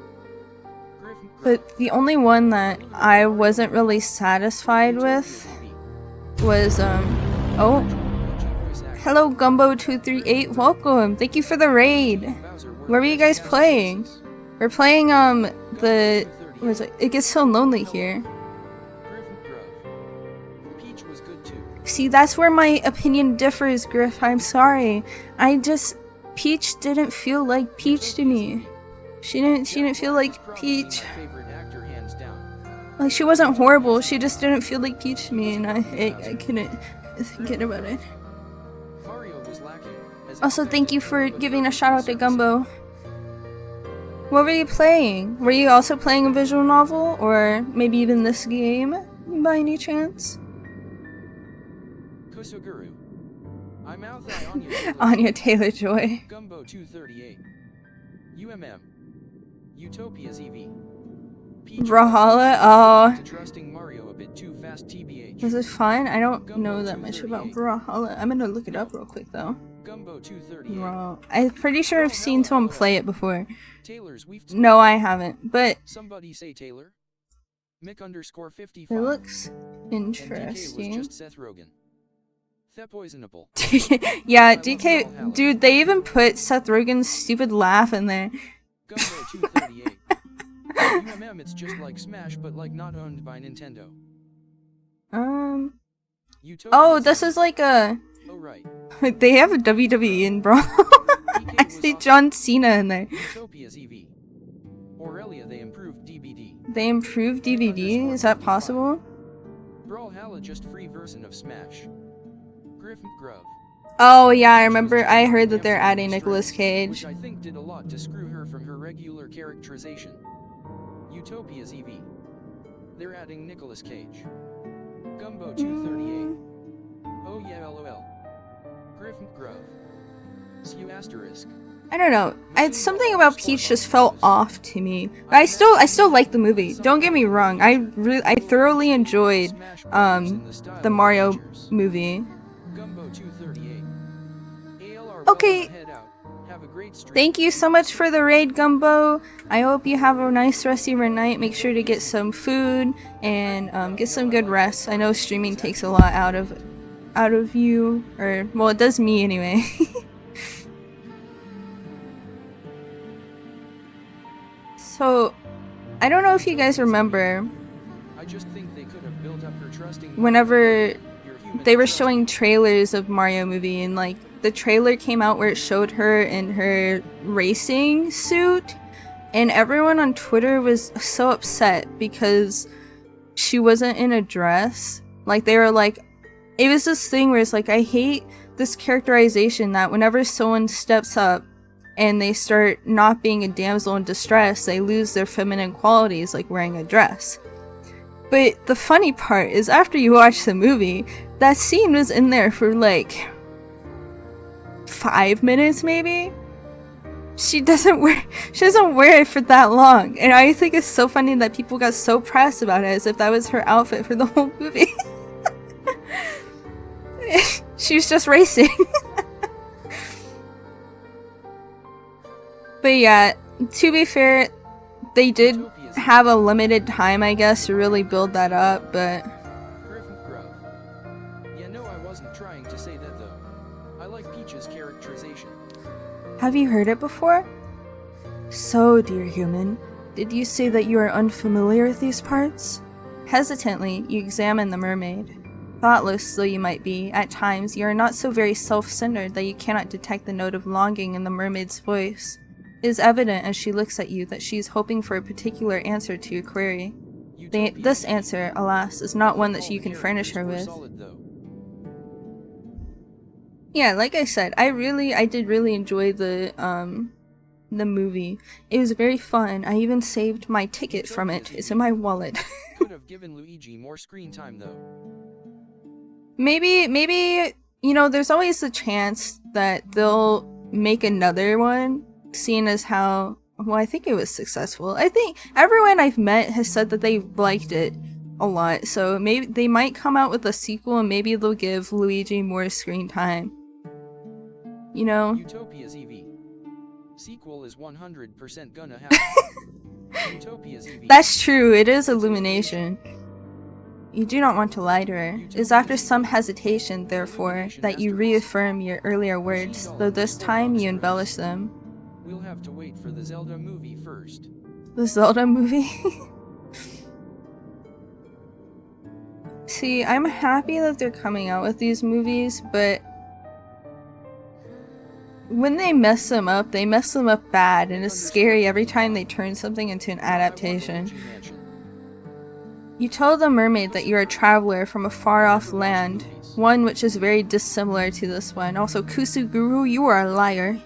But the only one that I wasn't really satisfied with was oh, hello Gumbo238, welcome, thank you for the raid. What were you guys playing? We're playing the, what is it? It Gets So Lonely Here. See, that's where my opinion differs, Griff. I'm sorry. Peach didn't feel like Peach to me. She didn't feel like Peach. Like, she wasn't horrible, she just didn't feel like Peach to me, and I couldn't get about it. Also, thank you for giving a shout out to Gumbo. What were you playing? Were you also playing a visual novel, or maybe even this game, by any chance? Kusuguru. I'm out there Anya Taylor-Joy. Gumbo 238. UMM. Utopia's EV. Brawlhalla? Oh. Trusting Mario a bit too fast TBH. Was it fun? I don't know that much about Brawlhalla. I'm gonna look it up real quick though. Gumbo 238. Bro, I'm pretty sure I've seen someone play it before. Taylor's No, I haven't, but somebody say Taylor. Mick _ 55. it looks And DK was interesting. just Seth Rogen. Poisonable. Yeah, DK, dude, they even put Seth Rogen's stupid laugh in there. Gumbo 238. It's just like Smash, but like not owned by Nintendo. Utopia Oh, this is like a. Oh right. They have a WWE in Brawl. I see John Cena in there. Utopia's EV. Aurelia, they improved DVD. They improved DVD? Is that possible? Brawlhalla, just free version of Smash. Griffin Grove. Oh yeah, I remember. I heard that they're adding Nicolas Cage. Which I think did a lot to screw her from her regular characterization. Utopia's EV. They're adding Nicolas Cage. Gumbo 238. Oh yeah, LOL. Griffin Grove. Skew asterisk. I don't know. Something about Peach just felt off to me. I still like the movie. Don't get me wrong. I thoroughly enjoyed the Mario movie. Gumbo 238. Okay. Thank you so much for the raid, Gumbo. I hope you have a nice rest of your night. Make sure to get some food and get some good rest. I know streaming takes a lot out of you, or well, it does me anyway. So, I don't know if you guys remember. I just think they could have built up her trusting whenever they were showing trailers of Mario movie, and like the trailer came out where it showed her in her racing suit, and everyone on Twitter was so upset because she wasn't in a dress. Like they were like, it was this thing where it's like, I hate this characterization that whenever someone steps up and they start not being a damsel in distress, they lose their feminine qualities like wearing a dress. But the funny part is after you watch the movie, that scene was in there for like 5 minutes maybe. She doesn't wear it for that long, and I think it's so funny that people got so pressed about it as if that was her outfit for the whole movie. She was just racing. But yeah, to be fair, they did have a limited time, I guess, to really build that up, but... Yeah, no, I wasn't trying to say that though. I like Peach's characterization. Have you heard it before? So, dear human, did you say that you are unfamiliar with these parts? Hesitantly, you examine the mermaid. Thoughtless though you might be, at times you are not so very self-centered that you cannot detect the note of longing in the mermaid's voice. It is evident as she looks at you that she is hoping for a particular answer to your query. This answer, alas, is not one that you can furnish her with. Yeah, like I said, I did really enjoy the movie. It was very fun. I even saved my ticket from it. It's in my wallet. Could have given Luigi more screen time though. Maybe, you know, there's always the chance that they'll make another one, seeing as how, well, I think it was successful. I think everyone I've met has said that they liked it a lot, so maybe they might come out with a sequel and maybe they'll give Luigi more screen time. You know? Utopia's EV. Sequel is 100% gonna happen. Utopia's EV. That's true, it is Illumination. You do not want to lie to her. It is after some hesitation, therefore, that you reaffirm your earlier words, though this time you embellish them. We'll have to wait for the Zelda movie first. The Zelda movie? See, I'm happy that they're coming out with these movies, but when they mess them up bad, and it's scary every time they turn something into an adaptation. You tell the mermaid that you're a traveler from a far-off land, one which is very dissimilar to this one. Also, Kusuguru, you are a liar.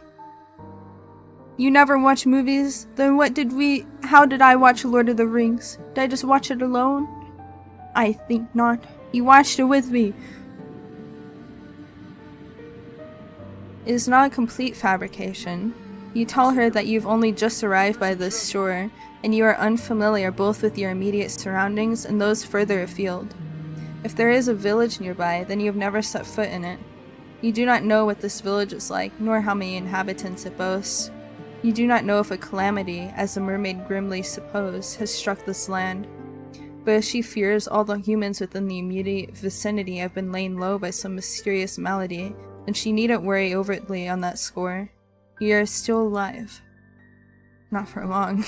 You never watch movies? Then how did I watch Lord of the Rings? Did I just watch it alone? I think not. You watched it with me. It is not a complete fabrication. You tell her that you've only just arrived by this shore, and you are unfamiliar both with your immediate surroundings and those further afield. If there is a village nearby, then you have never set foot in it. You do not know what this village is like, nor how many inhabitants it boasts. You do not know if a calamity, as the mermaid grimly supposed, has struck this land. but as she fears all the humans within the immediate vicinity have been laid low by some mysterious malady, then she needn't worry overtly on that score. You are still alive. Not for long.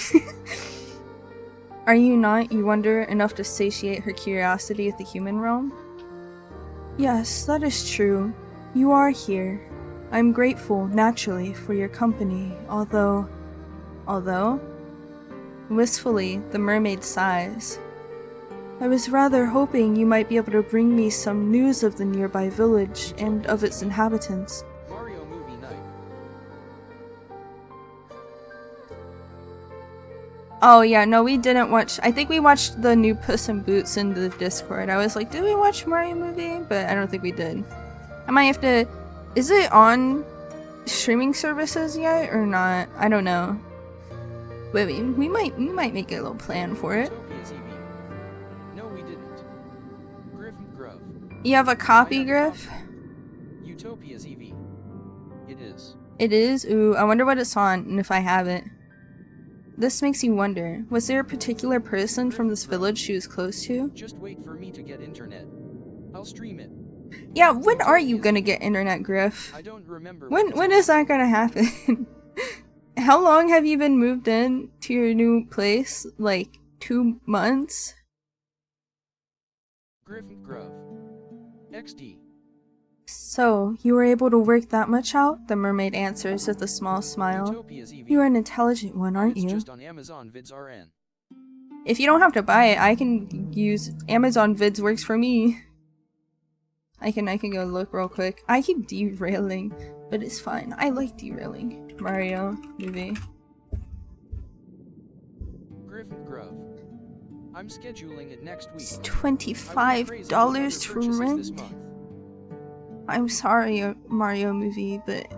Are you not, you wonder, enough to satiate her curiosity of the human realm? Yes, that is true. You are here. I'm grateful, naturally, for your company, although... Although? Wistfully, the mermaid sighs. I was rather hoping you might be able to bring me some news of the nearby village and of its inhabitants. Mario movie night. Oh yeah, no, we didn't watch. I think we watched the new Puss in Boots in the Discord. I was like, did we watch Mario movie? But I don't think we did. I might have to... Is it on streaming services yet or not? I don't know. But we might make a little plan for it. Utopia's EV. No, we didn't. Griff Gruff. You have a copy, Griff? Utopia's EV. It is. It is? Ooh, I wonder what it's on and if I have it. This makes you wonder, was there a particular person from this village she was close to? Just wait for me to get internet. I'll stream it. Yeah, when are you gonna get internet, Griff? I don't remember. When is that gonna happen? How long have you been moved in to your new place? Like 2 months? Griff Gruff. XD. So, you were able to work that much out? The mermaid answers with a small smile. Utopia's EV. You are an intelligent one, aren't It's you? just on Amazon Vids RN. If you don't have to buy it, I can use Amazon Vids works for me. I can go look real quick. I keep derailing, but it's fine. I like derailing. Mario movie. Griff Gruff. I'm scheduling it next week. It's I went crazy with $25 other to purchases this rent. month. I'm sorry, Mario movie, but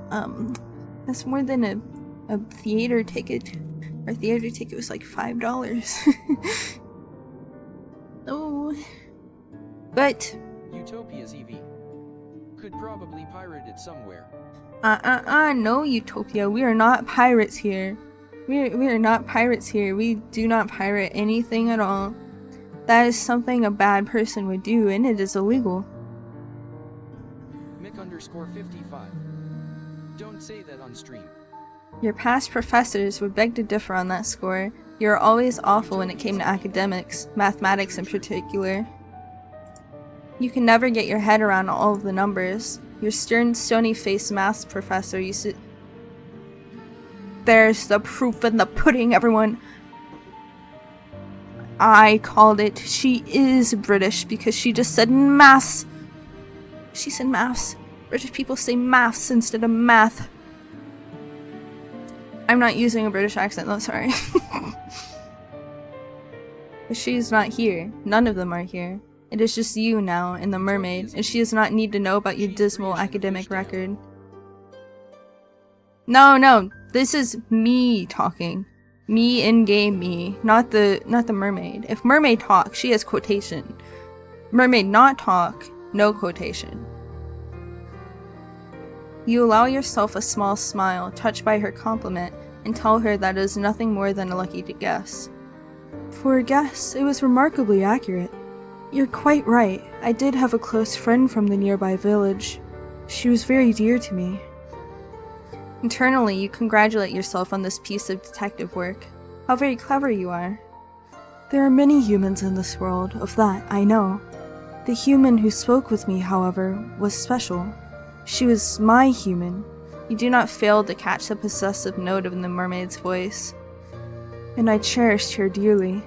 that's more than a theater ticket. Our theater ticket was like $5. Oh, but Utopia's EV. Could probably pirate it somewhere. no, Utopia. We are not pirates here. We are not pirates here. We do not pirate anything at all. That is something a bad person would do, and it is illegal. Mick_55. Don't say that on stream. Your past professors would beg to differ on that score. You were always awful when it came to academics, mathematics in particular. You can never get your head around all of the numbers. Your stern, stony-faced math professor used to... There's the proof in the pudding, everyone! I called it. She is British because she just said maths. She said maths. British people say maths instead of math. I'm not using a British accent though, sorry. But she's not here. None of them are here. It is just you now and the mermaid, and she does not need to know about your dismal academic record. No, this is me talking. Me in-game me, not the mermaid. If mermaid talk, she has quotation. Mermaid not talk, no quotation. You allow yourself a small smile, touched by her compliment, and tell her that it is nothing more than a lucky guess. For a guess, it was remarkably accurate. You're quite right. I did have a close friend from the nearby village. She was very dear to me. Internally, you congratulate yourself on this piece of detective work. How very clever you are. There are many humans in this world, of that I know. The human who spoke with me, however, was special. She was my human. You do not fail to catch the possessive note in the mermaid's voice. And I cherished her dearly.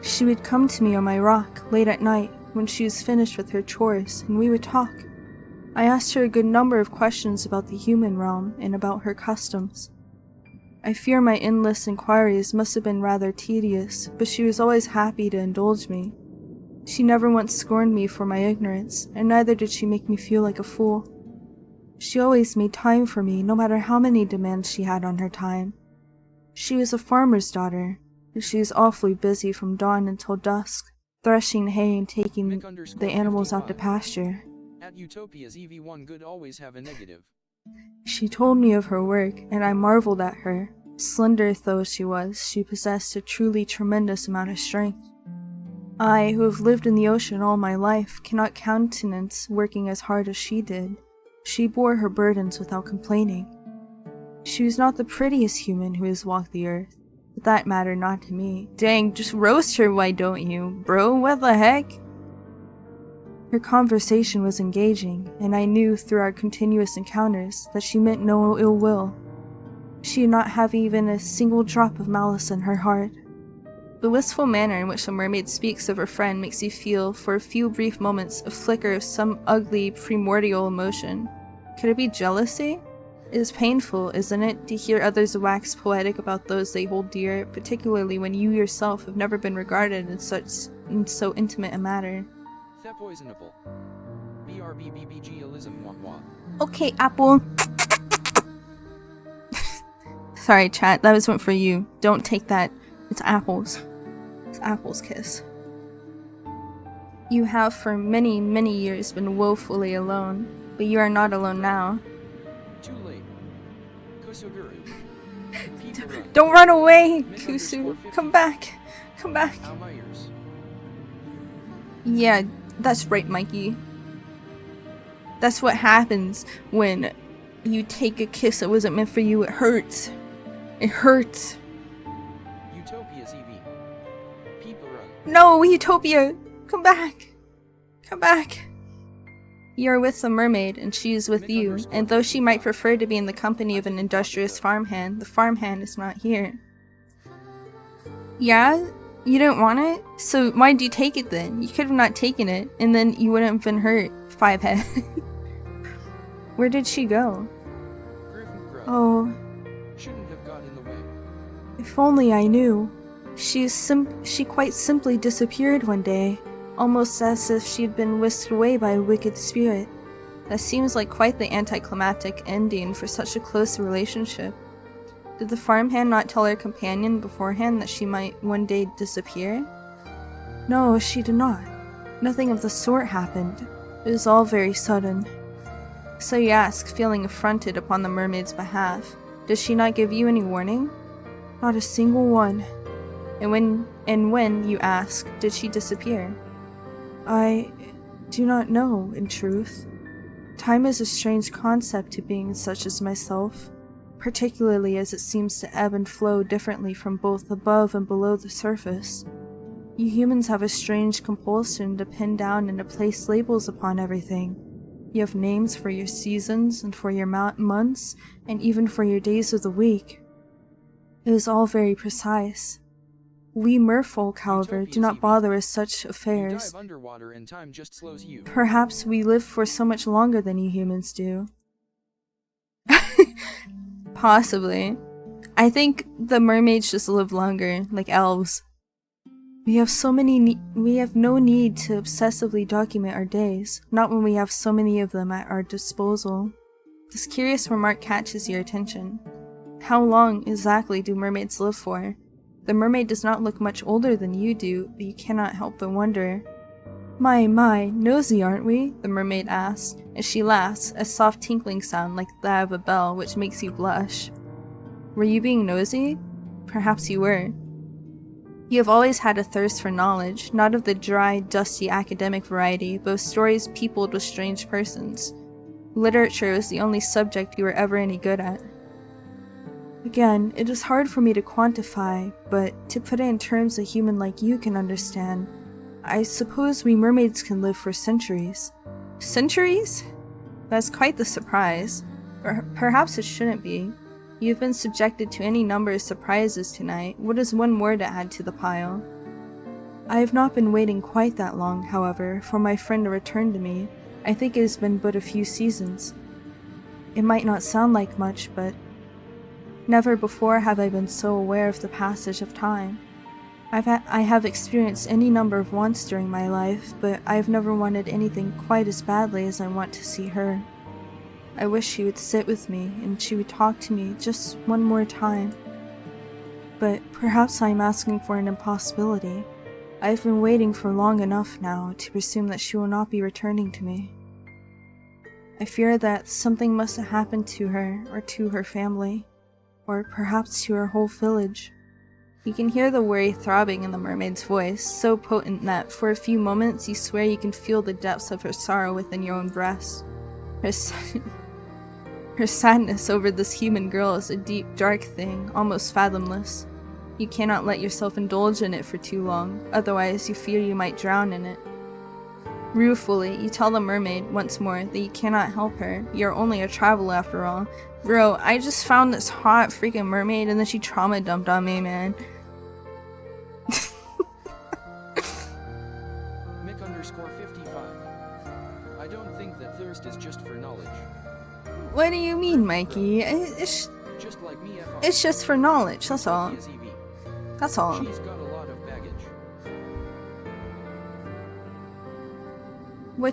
She would come to me on my rock late at night when she was finished with her chores, and we would talk. I asked her a good number of questions about the human realm and about her customs. I fear my endless inquiries must have been rather tedious, but she was always happy to indulge me. She never once scorned me for my ignorance, and neither did she make me feel like a fool. She always made time for me, no matter how many demands she had on her time. She was a farmer's daughter, and she was awfully busy from dawn until dusk, threshing hay and taking the animals out to pasture. At Utopia's EV1 good always have a negative. She told me of her work, and I marveled at her. Slender though she was, she possessed a truly tremendous amount of strength. I, who have lived in the ocean all my life, cannot countenance working as hard as she did. She bore her burdens without complaining. She was not the prettiest human who has walked the earth, but that mattered not to me. Dang, just roast her, why don't you? Bro, what the heck? Her conversation was engaging, and I knew through our continuous encounters that she meant no ill will. She did not have even a single drop of malice in her heart. The wistful manner in which the mermaid speaks of her friend makes you feel, for a few brief moments, a flicker of some ugly, primordial emotion. Could it be jealousy? It is painful, isn't it, to hear others wax poetic about those they hold dear, particularly when you yourself have never been regarded in so intimate a matter. The poisonable. BRBBBGalism wah. Okay, Apple. Sorry, chat, that was one for you. Don't take that. It's Apple's. It's Apple's kiss. You have for many, many years been woefully alone, but you are not alone now. Too late. Kusuguru. Don't run away, Kusu. Come back. Come back. Ow, my ears. Yeah, that's right, Mikey. That's what happens when you take a kiss that wasn't meant for you. It hurts. It hurts. Utopia's EV. People run. No, Utopia! Come back! Come back! You are with the mermaid, and she is with you, and though she might prefer to be in the company of an industrious farmhand, the farmhand is not here. Yeah? You didn't want it? So why did you take it then? You could have not taken it, and then you wouldn't have been hurt, Fivehead. Where did she go? Oh, Shouldn't have got in the way. if only I knew. She quite simply disappeared one day, almost as if she had been whisked away by a wicked spirit. That seems like quite the anticlimactic ending for such a close relationship. Did the farmhand not tell her companion beforehand that she might one day disappear? No, she did not. Nothing of the sort happened. It was all very sudden. So you ask, feeling affronted upon the mermaid's behalf, did she not give you any warning? Not a single one. And when you ask, did she disappear? I do not know, in truth. Time is a strange concept to beings such as myself, particularly as it seems to ebb and flow differently from both above and below the surface. You humans have a strange compulsion to pin down and to place labels upon everything. You have names for your seasons, and for your months, and even for your days of the week. It is all very precise. We merfolk, however, do not bother with such affairs. You dive underwater and time just slows you. Perhaps we live for so much longer than you humans do. Possibly. I think the mermaids just live longer, like elves. We have no need to obsessively document our days, not when we have so many of them at our disposal. This curious remark catches your attention. How long exactly do mermaids live for? The mermaid does not look much older than you do, but you cannot help but wonder. My, nosy aren't we? The mermaid asks, as she laughs, a soft tinkling sound like that of a bell which makes you blush. Were you being nosy? Perhaps you were. You have always had a thirst for knowledge, not of the dry, dusty academic variety, but of stories peopled with strange persons. Literature was the only subject you were ever any good at. Again, it is hard for me to quantify, but to put it in terms a human like you can understand, I suppose we mermaids can live for centuries. Centuries? That's quite the surprise. Or perhaps it shouldn't be. You've been subjected to any number of surprises tonight. What is one more to add to the pile? I have not been waiting quite that long, however, for my friend to return to me. I think it has been but a few seasons. It might not sound like much, but never before have I been so aware of the passage of time. I have experienced any number of wants during my life, but I have never wanted anything quite as badly as I want to see her. I wish she would sit with me, and she would talk to me just one more time. But perhaps I am asking for an impossibility. I have been waiting for long enough now to presume that she will not be returning to me. I fear that something must have happened to her, or to her family, or perhaps to her whole village. You can hear the worry throbbing in the mermaid's voice, so potent that for a few moments you swear you can feel the depths of her sorrow within your own breast. Her sadness over this human girl is a deep, dark thing, almost fathomless. You cannot let yourself indulge in it for too long, otherwise you fear you might drown in it. Ruefully, you tell the mermaid once more that you cannot help her. You're only a traveler after all. Bro, I just found this hot freaking mermaid and then she trauma dumped on me, man. Mick_55. I don't think that thirst is just for knowledge. What do you mean, Mikey? It's Just like me, it's just for knowledge, that's all. That's all. She's got a lot of baggage. Why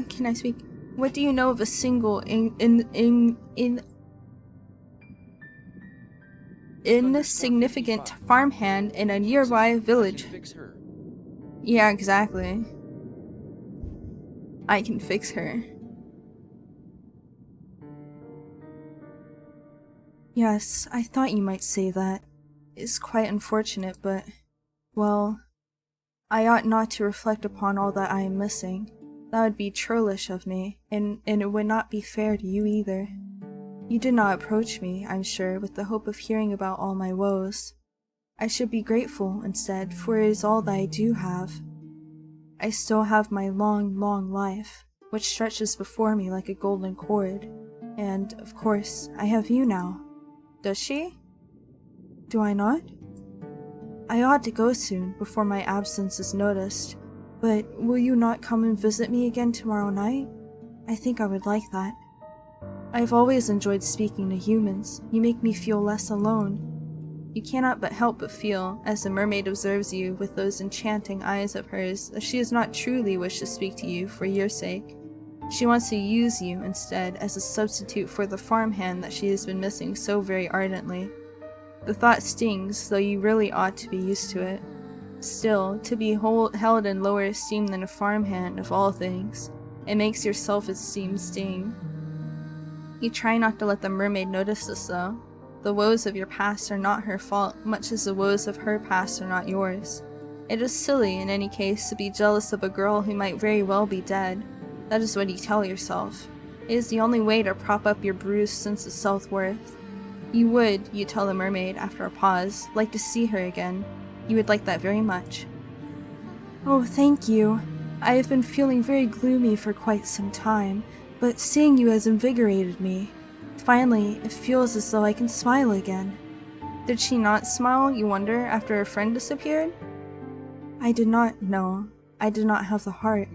can I speak? What do you know of a single insignificant farmhand in a nearby village? Fix her. Yeah, exactly. I can fix her. Yes, I thought you might say that. It's quite unfortunate, but, well, I ought not to reflect upon all that I am missing. That would be churlish of me, and it would not be fair to you either. You did not approach me, I'm sure, with the hope of hearing about all my woes. I should be grateful, instead, for it is all that I do have. I still have my long, long life, which stretches before me like a golden cord. And, of course, I have you now. Does she? Do I not? I ought to go soon, before my absence is noticed, but will you not come and visit me again tomorrow night? I think I would like that. I've always enjoyed speaking to humans. You make me feel less alone. You cannot but help but feel, as the mermaid observes you with those enchanting eyes of hers, that she does not truly wish to speak to you for your sake. She wants to use you, instead, as a substitute for the farmhand that she has been missing so very ardently. The thought stings, though you really ought to be used to it. Still, to be held in lower esteem than a farmhand, of all things, it makes your self-esteem sting. You try not to let the mermaid notice this, though. The woes of your past are not her fault, much as the woes of her past are not yours. It is silly, in any case, to be jealous of a girl who might very well be dead. That is what you tell yourself. It is the only way to prop up your bruised sense of self-worth. You would, you tell the mermaid after a pause, like to see her again. You would like that very much. Oh, thank you. I have been feeling very gloomy for quite some time, but seeing you has invigorated me. Finally, it feels as though I can smile again. Did she not smile, you wonder, after her friend disappeared? I did not know. I did not have the heart.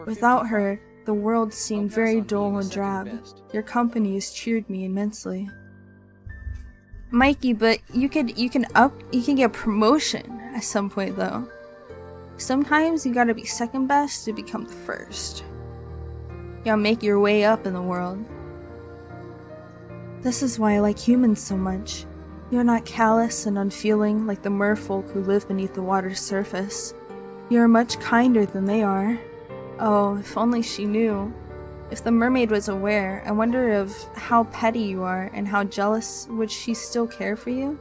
Without her, the world seemed very dull and drab. Your company has cheered me immensely. Mikey, but you can get promotion at some point though. Sometimes you gotta be second best to become the first. You gotta make your way up in the world. This is why I like humans so much. You're not callous and unfeeling like the merfolk who live beneath the water's surface. You're much kinder than they are. Oh, if only she knew. If the mermaid was aware, I wonder of how petty you are and how jealous would she still care for you?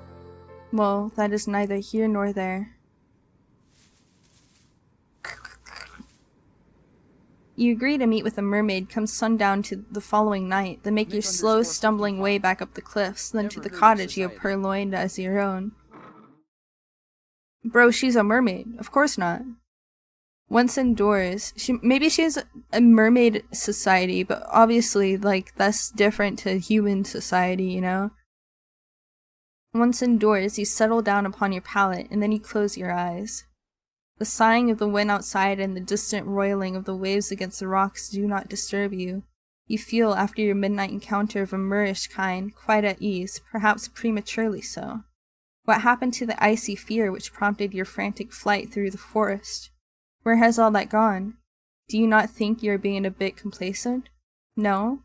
Well, that is neither here nor there. You agree to meet with the mermaid come sundown to the following night, then make your slow, stumbling way back up the cliffs, then to the cottage you have purloined as your own. Bro, she's a mermaid. Of course not. Once indoors, maybe she's a mermaid society, but obviously, like, that's different to human society, you know? Once indoors, you settle down upon your pallet, and then you close your eyes. The sighing of the wind outside and the distant roiling of the waves against the rocks do not disturb you. You feel, after your midnight encounter of a Moorish kind, quite at ease, perhaps prematurely so. What happened to the icy fear which prompted your frantic flight through the forest? Where has all that gone? Do you not think you are being a bit complacent? No?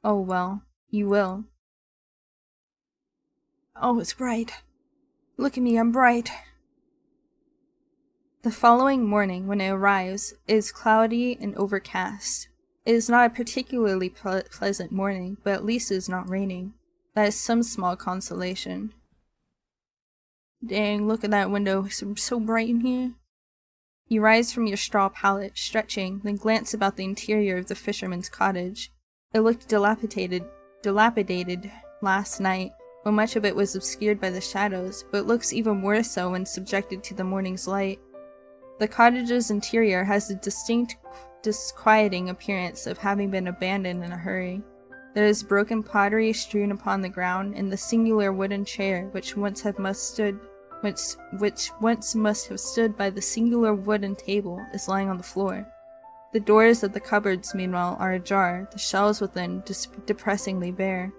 Oh well, you will. Oh, it's bright. Look at me, I'm bright. The following morning, when it arrives, it is cloudy and overcast. It is not a particularly pleasant morning, but at least it is not raining. That is some small consolation. Dang, look at that window. It's so bright in here. You rise from your straw pallet, stretching, then glance about the interior of the fisherman's cottage. It looked dilapidated last night, when much of it was obscured by the shadows, but looks even more so when subjected to the morning's light. The cottage's interior has a distinct, disquieting appearance of having been abandoned in a hurry. There is broken pottery strewn upon the ground, and the singular wooden chair which once must have stood by the singular wooden table is lying on the floor. The doors of the cupboards, meanwhile, are ajar, the shelves within depressingly bare.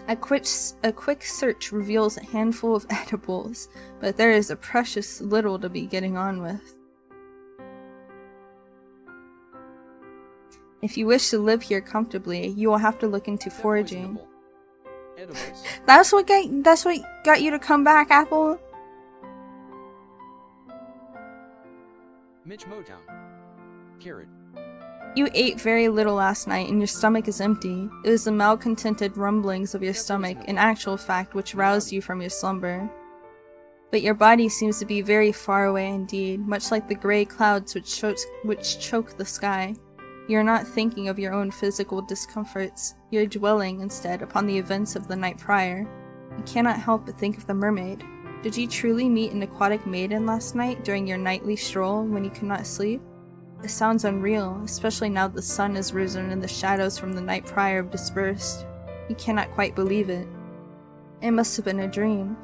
A quick search reveals a handful of edibles, but there is a precious little to be getting on with. If you wish to live here comfortably, you will have to look into foraging. Edibles. That's what got you to come back, Apple? Mitch Motown. Carrot. You ate very little last night and your stomach is empty. It was the malcontented rumblings of your stomach, in actual fact, which roused you from your slumber. But your body seems to be very far away indeed, much like the grey clouds which choke the sky. You are not thinking of your own physical discomforts. You are dwelling, instead, upon the events of the night prior. You cannot help but think of the mermaid. Did you truly meet an aquatic maiden last night during your nightly stroll when you could not sleep? It sounds unreal, especially now the sun has risen and the shadows from the night prior have dispersed. You cannot quite believe it. It must have been a dream.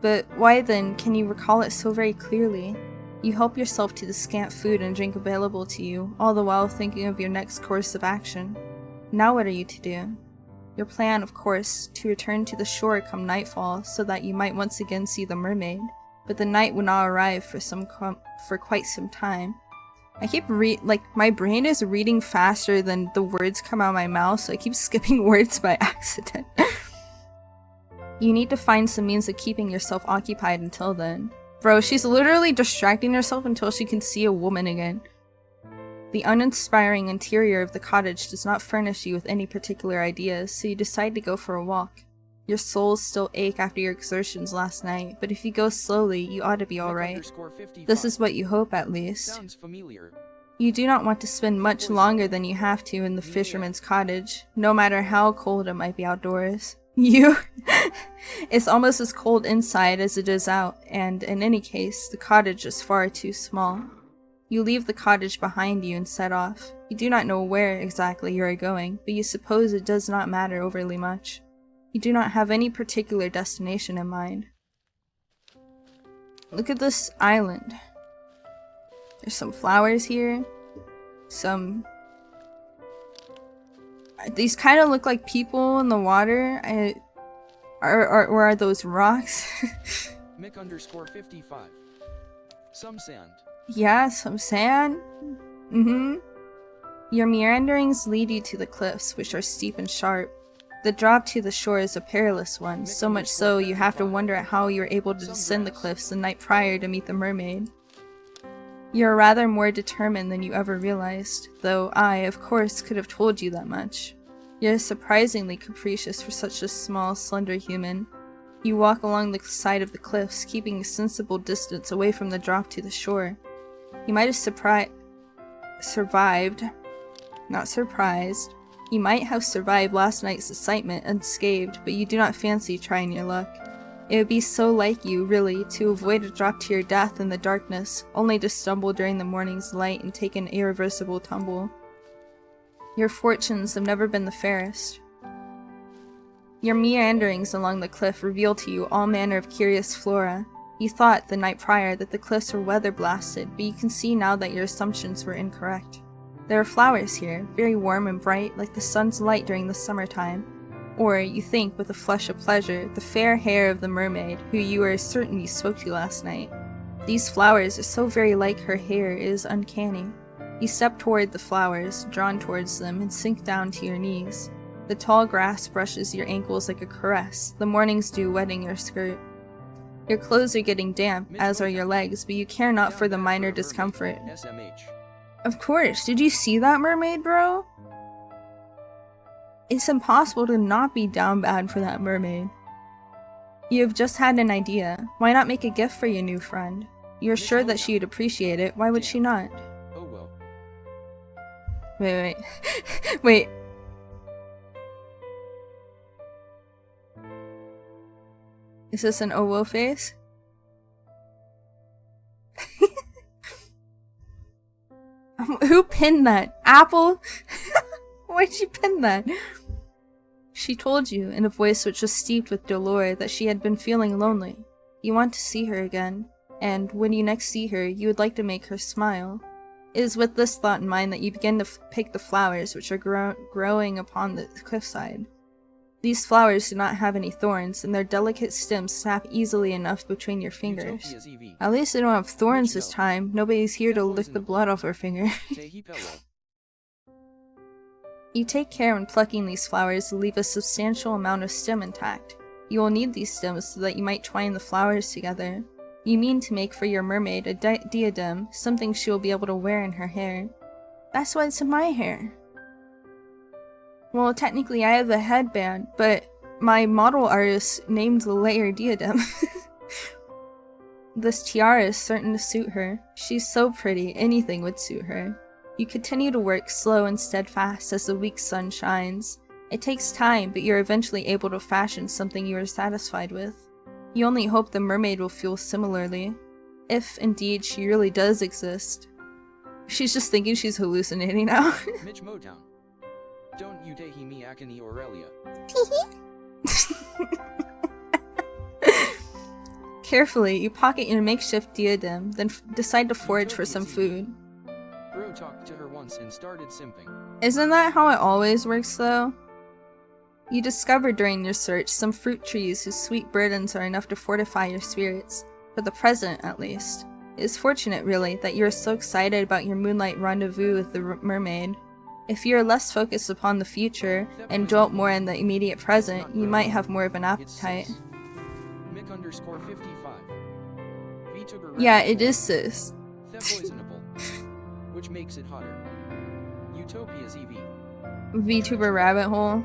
But why then can you recall it so very clearly? You help yourself to the scant food and drink available to you, all the while thinking of your next course of action. Now what are you to do? Your plan, of course, to return to the shore come nightfall, so that you might once again see the mermaid, but the night will not arrive for quite some time. I keep my brain is reading faster than the words come out of my mouth, so I keep skipping words by accident. You need to find some means of keeping yourself occupied until then. Bro, she's literally distracting herself until she can see a woman again. The uninspiring interior of the cottage does not furnish you with any particular ideas, so you decide to go for a walk. Your soles still ache after your exertions last night, but if you go slowly, you ought to be alright. This is what you hope, at least. Sounds familiar. You do not want to spend much longer than you have to in the fisherman's cottage, no matter how cold it might be outdoors. It's almost as cold inside as it is out, and in any case, the cottage is far too small. You leave the cottage behind you and set off. You do not know where exactly you are going, but you suppose it does not matter overly much. You do not have any particular destination in mind. Look at this island. There's some flowers here. These kind of look like people in the water. Or are those rocks? Mick_55. Some sand. Yeah, some sand. Your meanderings lead you to the cliffs, which are steep and sharp. The drop to the shore is a perilous one, so much so you have to wonder at how you were able to descend the cliffs the night prior to meet the mermaid. You're rather more determined than you ever realized, though I, of course, could have told you that much. You're surprisingly capricious for such a small, slender human. You walk along the side of the cliffs, keeping a sensible distance away from the drop to the shore. You might have survived. Not surprised. You might have survived last night's excitement unscathed, but you do not fancy trying your luck. It would be so like you, really, to avoid a drop to your death in the darkness, only to stumble during the morning's light and take an irreversible tumble. Your fortunes have never been the fairest. Your meanderings along the cliff reveal to you all manner of curious flora. You thought, the night prior, that the cliffs were weather-blasted, but you can see now that your assumptions were incorrect. There are flowers here, very warm and bright, like the sun's light during the summertime. Or, you think, with a flush of pleasure, the fair hair of the mermaid, who you are certain you spoke to last night. These flowers are so very like her hair, it is uncanny. You step toward the flowers, drawn towards them, and sink down to your knees. The tall grass brushes your ankles like a caress, the morning's dew wetting your skirt. Your clothes are getting damp, as are your legs, but you care not for the minor discomfort. SMH. Of course, did you see that mermaid, bro? It's impossible to not be down bad for that mermaid. You have just had an idea. Why not make a gift for your new friend? You're sure that she'd appreciate it. Why would she not? Oh well. Wait. Wait. Is this an oh face? Who pinned that? Apple? Why'd you pin that? She told you, in a voice which was steeped with dolor, that she had been feeling lonely. You want to see her again, and when you next see her, you would like to make her smile. It is with this thought in mind that you begin to pick the flowers which are growing upon the cliffside. These flowers do not have any thorns, and their delicate stems snap easily enough between your fingers. At least they don't have thorns this time. Nobody's here to lick the blood off her finger. You take care when plucking these flowers to leave a substantial amount of stem intact. You will need these stems so that you might twine the flowers together. You mean to make for your mermaid a diadem, something she will be able to wear in her hair. That's why it's in my hair. Well, technically I have a headband, but my model artist named the layer diadem. This tiara is certain to suit her. She's so pretty, anything would suit her. You continue to work slow and steadfast as the weak sun shines. It takes time, but you're eventually able to fashion something you are satisfied with. You only hope the mermaid will feel similarly. If, indeed, she really does exist. She's just thinking she's hallucinating now. Mitch Motown. Don't you tehi me akani Aurelia. Carefully, you pocket your makeshift diadem, then decide to forage for some food. Bro talked to her once and started simping. Isn't that how it always works, though? You discover during your search some fruit trees whose sweet burdens are enough to fortify your spirits, for the present at least. It is fortunate, really, that you are so excited about your moonlight rendezvous with the mermaid. If you are less focused upon the future and dwelt more in the immediate present, you might have more of an appetite. Yeah, it is sis. Which makes it hotter. Utopia's EV. VTuber rabbit hole.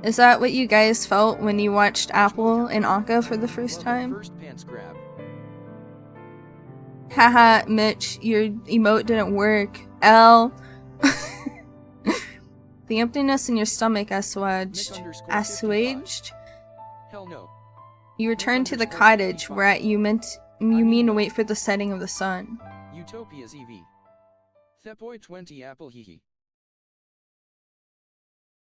Is that what you guys felt when you watched Apple and Anka for the first time? First pants grab. Haha, Mitch, your emote didn't work. L. The emptiness in your stomach assuaged. Assuaged? Hell no. You return to the cottage, whereat you mean to wait for the setting of the sun. Utopia's EV. Thepoi 20 apple hihi.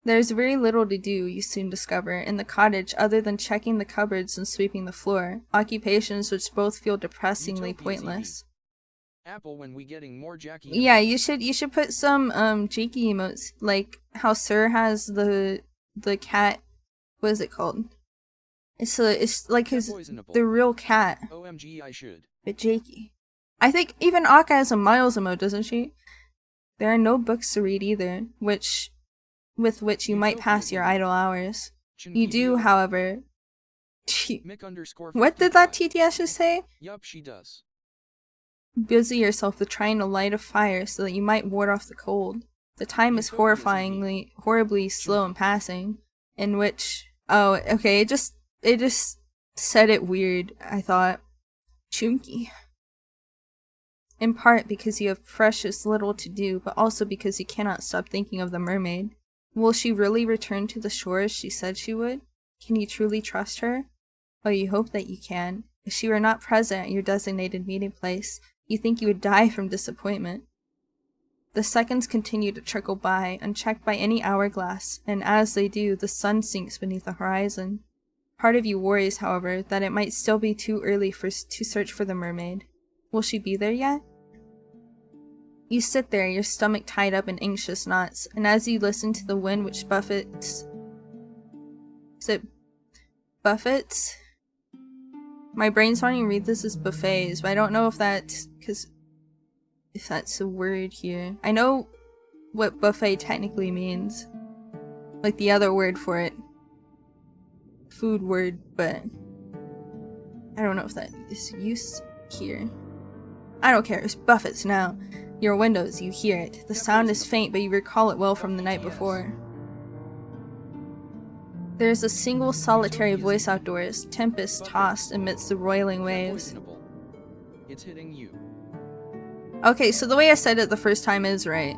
There's very little to do, you soon discover, in the cottage other than checking the cupboards and sweeping the floor, occupations which both feel depressingly pointless. Apple when we getting more Jackie. Yeah, you should put some Jakey emotes, like how Sir has the cat. What is it called? It's like the real cat. OMG, I should. But Jakey. I think even Akka has a Miles emote, doesn't she? There are no books to read either, with which you might pass your idle hours. You do, however. What did that TTS just say? Yup, she does. Busy yourself with trying to light a fire so that you might ward off the cold. The time is horribly slow in passing, in which... Oh, okay, it just said it weird, I thought. Chunky. In part because you have precious little to do, but also because you cannot stop thinking of the mermaid. Will she really return to the shore as she said she would? Can you truly trust her? Oh, you hope that you can. If she were not present at your designated meeting place, you think you would die from disappointment. The seconds continue to trickle by, unchecked by any hourglass, and as they do, the sun sinks beneath the horizon. Part of you worries, however, that it might still be too early to search for the mermaid. Will she be there yet? You sit there, your stomach tied up in anxious knots, and as you listen to the wind which buffets... Is it buffets? My brain's wanting to read this as buffets, but I don't know if that's... if that's a word here. I know what buffet technically means. Like the other word for it. Food word, but... I don't know if that is used here. I don't care, it's buffets now. Your windows, you hear it. The sound is faint, but you recall it well from the night before. There's a single solitary voice outdoors, tempest tossed amidst the roiling waves. Poisonable. It's hitting you. Okay, so the way I said it the first time is right.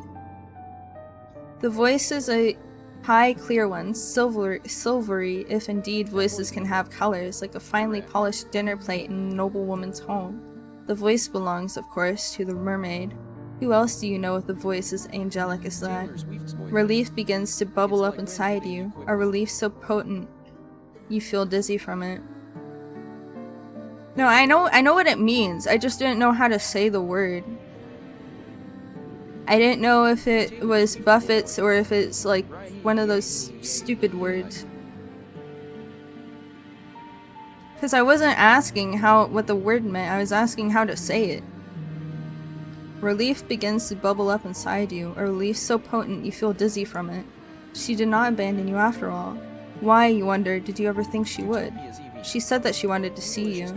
The voice is a high, clear one, silvery, if indeed voices can have colors, like a finely polished dinner plate in a noble woman's home. The voice belongs, of course, to the mermaid. Who else do you know with a voice as angelic as that? Relief begins to bubble up inside you, a relief so potent you feel dizzy from it. No, I know what it means, I just didn't know how to say the word. I didn't know if it was Buffett's or if it's like one of those stupid words. Because I wasn't asking what the word meant, I was asking how to say it. Relief begins to bubble up inside you, a relief so potent you feel dizzy from it. She did not abandon you after all. Why, you wonder, did you ever think she would? She said that she wanted to see you.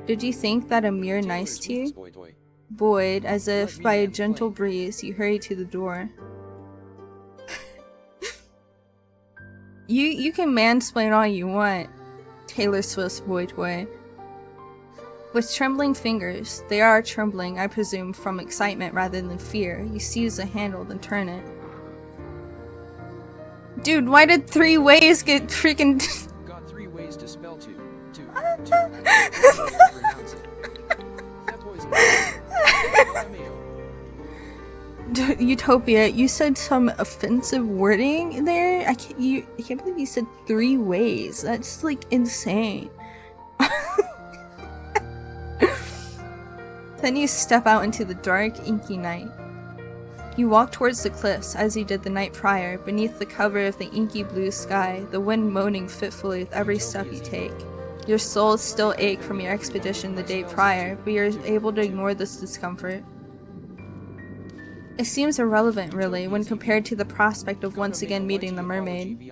Did you think that a mere nicety? Buoyed, as if by a gentle breeze, you hurried to the door. You can mansplain all you want, Taylor Swift's boy toy. With trembling fingers, they are trembling, I presume, from excitement rather than fear, you seize the handle, then turn it. Dude, why did 3 ways get freaking... Got 3 ways to spell to pronounce it. That poison. Utopia, you said some offensive wording there? I can't believe you said 3 ways. That's like insane. Then you step out into the dark, inky night. You walk towards the cliffs as you did the night prior, beneath the cover of the inky blue sky, the wind moaning fitfully with every step you take. Your soul still ache from your expedition the day prior, but you're able to ignore this discomfort. It seems irrelevant, really, when compared to the prospect of once again meeting the mermaid.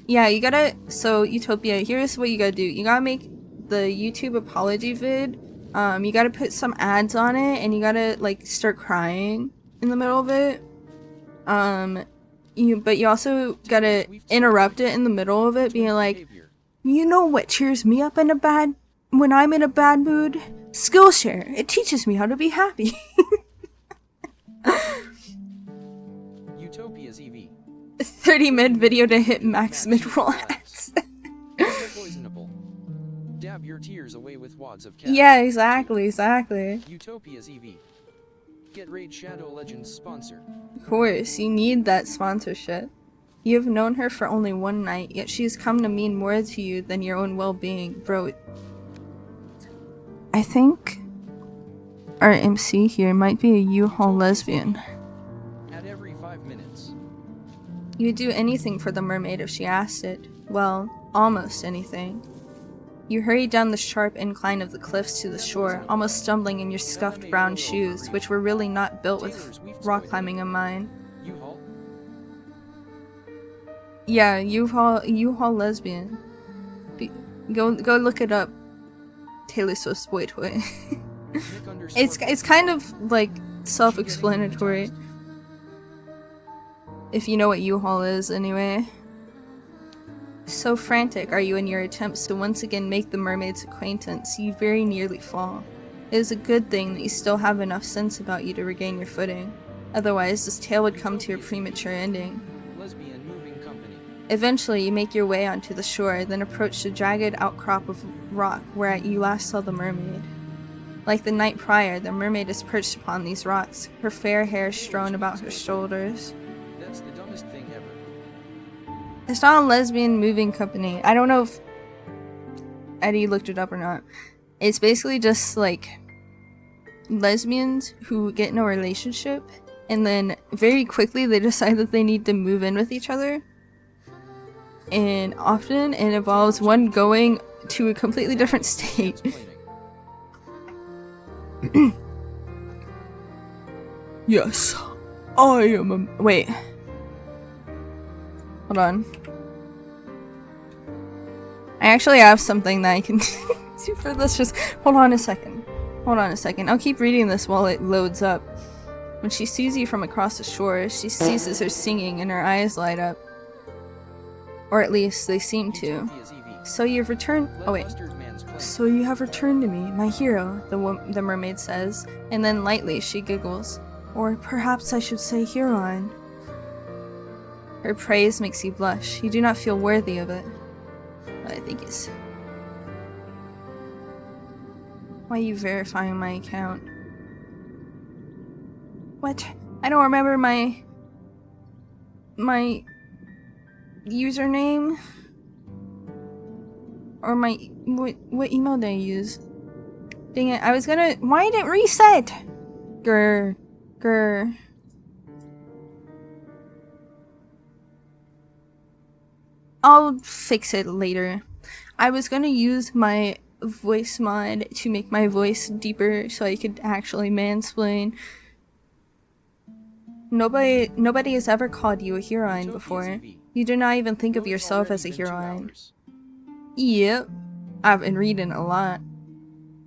Yeah, you gotta... So, Utopia, here's what you gotta do. You gotta make the YouTube apology vid. You gotta put some ads on it, and you gotta, like, start crying in the middle of it. But you also gotta interrupt it in the middle of it, being like, you know what cheers me up when I'm in a bad mood? Skillshare. It teaches me how to be happy. Utopia's EV. 30-minute video to hit max mid-roll ads. Poisonable. Dab your tears away with wads of cat. Yeah, exactly. Utopia's EV. Get Raid Shadow Legends sponsor. Of course, you need that sponsorship. You have known her for only 1 night, yet she has come to mean more to you than your own well-being, bro. I think our MC here might be a U-Haul lesbian. At every 5 minutes. You'd do anything for the mermaid if she asked it. Well, almost anything. You hurry down the sharp incline of the cliffs to the shore, almost stumbling in your scuffed brown shoes, which were really not built with rock climbing in mind. U-Haul? Yeah, U-Haul lesbian. Go look it up. Taylor Swift's boy toy. It's kind of like self-explanatory. If you know what U-Haul is, anyway. So frantic are you in your attempts to once again make the mermaid's acquaintance, you very nearly fall. It is a good thing that you still have enough sense about you to regain your footing. Otherwise, this tale would come to a premature ending. Lesbian moving company. Eventually, you make your way onto the shore, then approach the jagged outcrop of rock where you last saw the mermaid. Like the night prior, the mermaid is perched upon these rocks, her fair hair strewn about her shoulders. That's the dumbest thing ever. It's not a lesbian moving company. I don't know if Eddie looked it up or not. It's basically just like lesbians who get in a relationship and then very quickly they decide that they need to move in with each other. And often it involves one going to a completely different state. Yes, I am a... Wait. Hold on. I actually have something that I can do for this. Just hold on a second. Hold on a second. I'll keep reading this while it loads up. When she sees you from across the shore, she ceases her singing and her eyes light up. Or at least they seem to. Utopia's Evie. So you've returned- oh wait. Mustard Man's plan. So you have returned to me, my hero, the mermaid says, and then lightly she giggles. Or perhaps I should say Huron. Her praise makes you blush. You do not feel worthy of it. But I think it's... Why are you verifying my account? What? I don't remember my username? Or my... what email did I use? Dang it, I was gonna... Why did it reset? Grr. Grr. I'll fix it later. I was gonna use my voice mod to make my voice deeper so I could actually mansplain. Nobody has ever called you a Huron Utopia's before. Evie. You do not even think of Only yourself as a already been 2 Huron. hours. Yep. I've been reading a lot.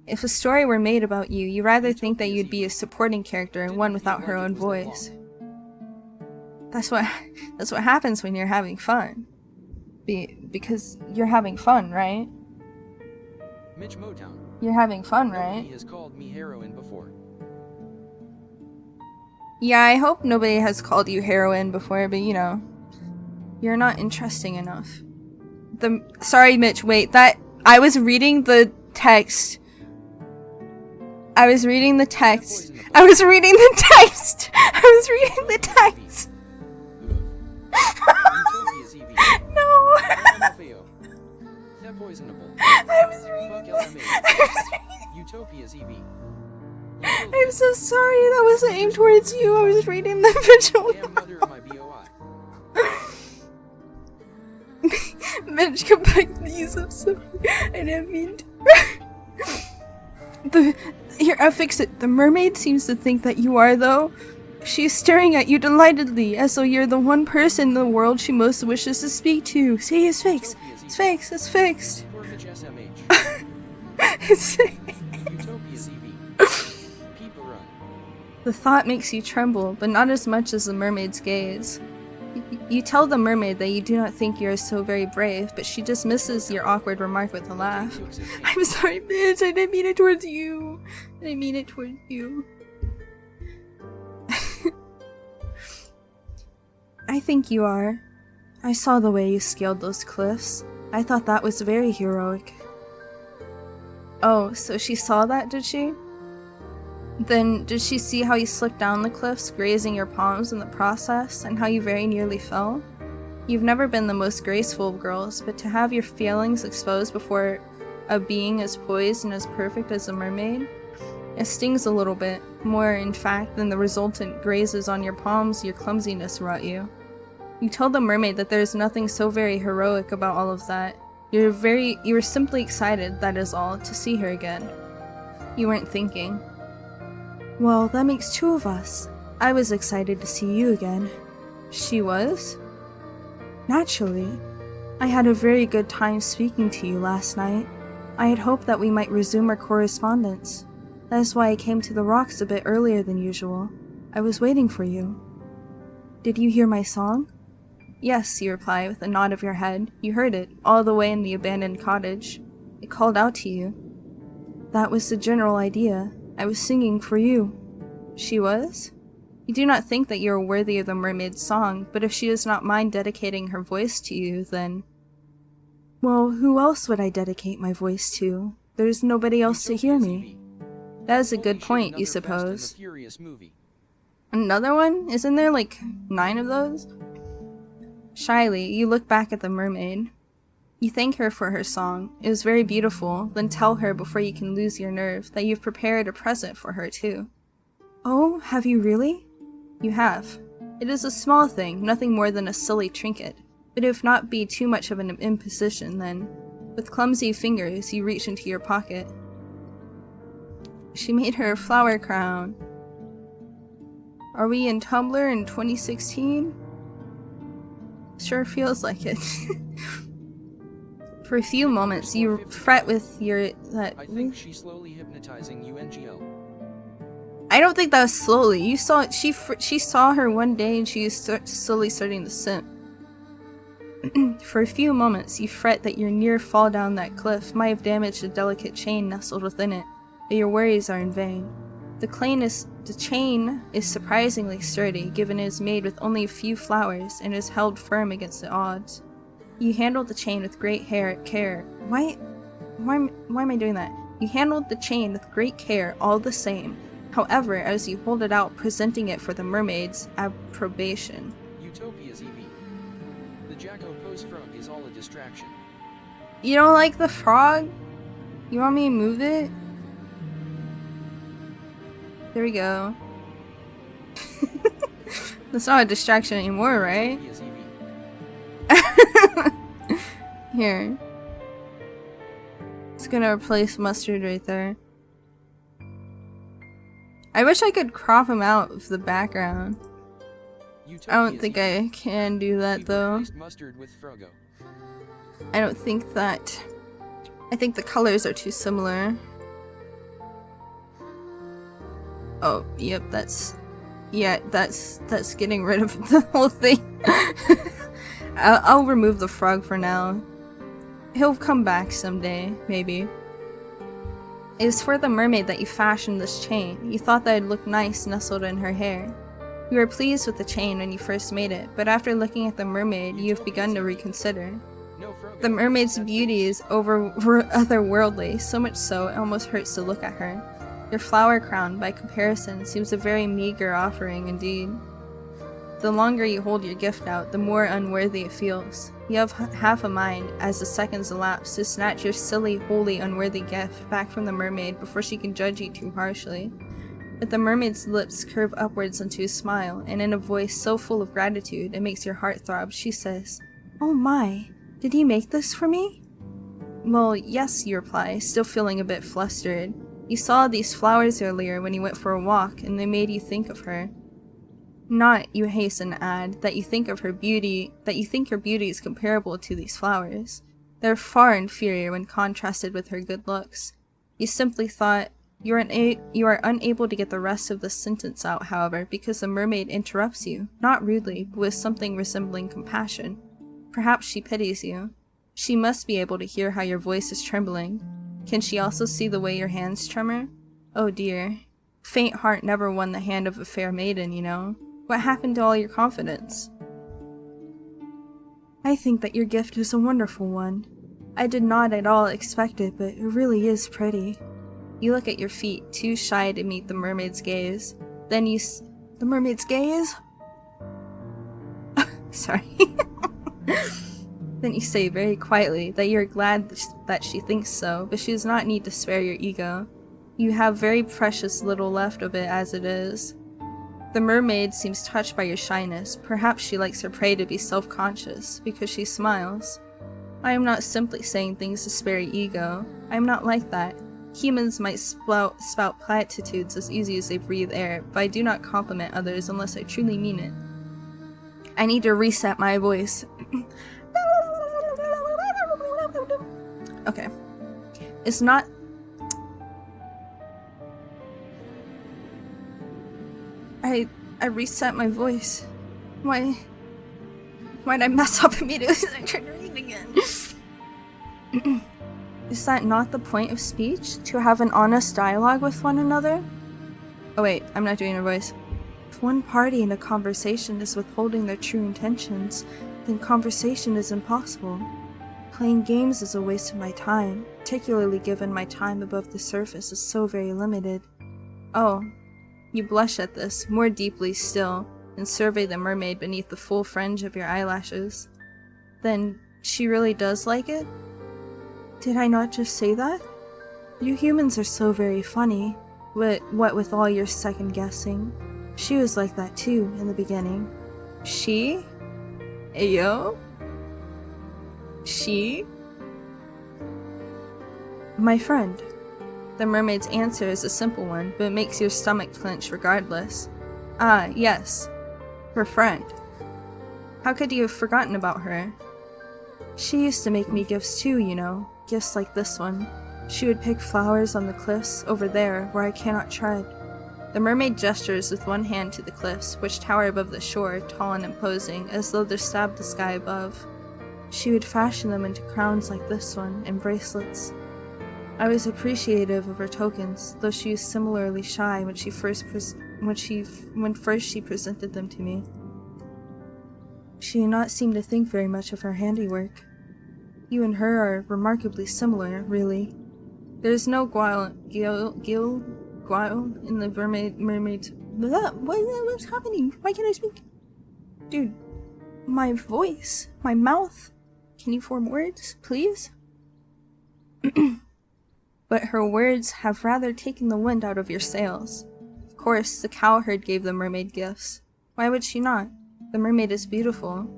If a story were made about you, you'd rather think that you'd be a supporting character and one without her own voice. That's what happens when you're having fun. Because you're having fun, right? Mitch Motown. You're having fun, Nobody right? has called me heroine before. Yeah, I hope nobody has called you heroine before, but you know, you're not interesting enough. Sorry, Mitch, wait, I was reading the text. I was reading the text. I was reading the text. I was reading the text. Utopia's Evie. No. LMFAO. That poisonable. I was reading Fuck the- LMA. I was reading- Utopia's Evie. I'm so sorry, that wasn't aimed towards you. I was reading the visual Damn mother of my BOI. Mitch, come back, please. I'm sorry. I didn't mean to. Here, I'll fix it. The mermaid seems to think that you are, though. She's staring at you delightedly, as though you're the one person in the world she most wishes to speak to. See, it's fixed. It's fixed. It's fixed. Poor Mitch SMH. It's Utopia's Evie. People run. The thought makes you tremble, but not as much as the mermaid's gaze. You tell the mermaid that you do not think you are so very brave, but she dismisses your awkward remark with a laugh. I'm sorry, bitch. I didn't mean it towards you. I didn't mean it towards you. I think you are. I saw the way you scaled those cliffs. I thought that was very heroic. Oh, so she saw that, did she? Then, did she see how you slipped down the cliffs, grazing your palms in the process, and how you very nearly fell? You've never been the most graceful of girls, but to have your feelings exposed before a being as poised and as perfect as a mermaid? It stings a little bit, more in fact than the resultant grazes on your palms your clumsiness wrought you. You told the mermaid that there is nothing so very heroic about all of that. You were simply excited, that is all, to see her again. You weren't thinking. Well, that makes 2 of us. I was excited to see you again. She was? Naturally. I had a very good time speaking to you last night. I had hoped that we might resume our correspondence. That is why I came to the rocks a bit earlier than usual. I was waiting for you. Did you hear my song? Yes, you reply with a nod of your head. You heard it, all the way in the abandoned cottage. It called out to you. That was the general idea. I was singing for you. She was? You do not think that you are worthy of the mermaid's song, but if she does not mind dedicating her voice to you, then... Well, who else would I dedicate my voice to? There's nobody else to hear me. That is a good point, you suppose. Another one? Isn't there like 9 of those? Shyly, you look back at the mermaid. You thank her for her song. It was very beautiful, then tell her before you can lose your nerve that you've prepared a present for her too. Oh, have you really? You have. It is a small thing, nothing more than a silly trinket, but if not be too much of an imposition, then, with clumsy fingers, you reach into your pocket. She made her a flower crown. Are we in Tumblr in 2016? Sure feels like it. For a few moments, you fret with your... I think she's slowly hypnotizing you, NGL. I don't think that was slowly. You saw she saw her one day and she is slowly starting to simp. For a few moments, you fret that your near fall down that cliff might have damaged the delicate chain nestled within it, but your worries are in vain. The chain is surprisingly sturdy, given it is made with only a few flowers and is held firm against the odds. You handle the chain with great care. Why am I doing that? You handled the chain with great care all the same. However, as you hold it out, presenting it for the mermaid's approbation. Utopia's EV. The Jacko Pose frog is all a distraction. You don't like the frog? You want me to move it? There we go. That's not a distraction anymore, right? Utopia's EV. Here. It's gonna replace Mustard right there. I wish I could crop him out of the background. I don't think I can do that though. Mustard with Frogo. I don't think that... I think the colors are too similar. Oh, yep, that's... Yeah, that's getting rid of the whole thing. I'll remove the frog for now. He'll come back someday, maybe. It is for the mermaid that you fashioned this chain. You thought that it'd look nice nestled in her hair. You were pleased with the chain when you first made it, but after looking at the mermaid, you have begun to reconsider. The mermaid's beauty is otherworldly, so much so it almost hurts to look at her. Your flower crown, by comparison, seems a very meager offering indeed. The longer you hold your gift out, the more unworthy it feels. You have half a mind, as the seconds elapse, to snatch your silly, wholly unworthy gift back from the mermaid before she can judge you too harshly. But the mermaid's lips curve upwards into a smile, and in a voice so full of gratitude it makes your heart throb, she says, "Oh my, did you make this for me?" "Well, yes," you reply, still feeling a bit flustered. "You saw these flowers earlier when you went for a walk, and they made you think of her." Not, you hasten to add, that you think her beauty is comparable to these flowers. They're far inferior when contrasted with her good looks. You simply thought, you are unable to get the rest of the sentence out, however, because the mermaid interrupts you, not rudely, but with something resembling compassion. Perhaps she pities you. She must be able to hear how your voice is trembling. Can she also see the way your hands tremor? Oh dear. Faint heart never won the hand of a fair maiden, you know. What happened to all your confidence? I think that your gift is a wonderful one. I did not at all expect it, but it really is pretty. You look at your feet, too shy to meet the mermaid's gaze. Then the mermaid's gaze? Sorry. Then you say very quietly that you're glad that she thinks so, but she does not need to spare your ego. You have very precious little left of it as it is. The mermaid seems touched by your shyness. Perhaps she likes her prey to be self-conscious, because she smiles. I am not simply saying things to spare your ego. I am not like that. Humans might spout platitudes as easy as they breathe air, but I do not compliment others unless I truly mean it. I need to reset my voice. Okay. It's not... I reset my voice. Why'd I mess up immediately as I tried to read again? Is that not the point of speech? To have an honest dialogue with one another? Oh wait, I'm not doing her voice. If one party in a conversation is withholding their true intentions, then conversation is impossible. Playing games is a waste of my time, particularly given my time above the surface is so very limited. Oh. You blush at this, more deeply still, and survey the mermaid beneath the full fringe of your eyelashes. Then, she really does like it? Did I not just say that? You humans are so very funny. What with all your second guessing? She was like that too, in the beginning. She? Ayo? She? My friend. The mermaid's answer is a simple one, but it makes your stomach clench regardless. Ah, yes. Her friend. How could you have forgotten about her? She used to make me gifts too, you know. Gifts like this one. She would pick flowers on the cliffs over there where I cannot tread. The mermaid gestures with one hand to the cliffs, which tower above the shore, tall and imposing, as though they stabbed the sky above. She would fashion them into crowns like this one, and bracelets. I was appreciative of her tokens, though she was similarly shy when first she presented them to me. She did not seem to think very much of her handiwork. You and her are remarkably similar, really. There's no guile in the mermaid's. What's happening? Why can't I speak? Dude, my voice, my mouth. Can you form words, please? But her words have rather taken the wind out of your sails. Of course, the cowherd gave the mermaid gifts. Why would she not? The mermaid is beautiful.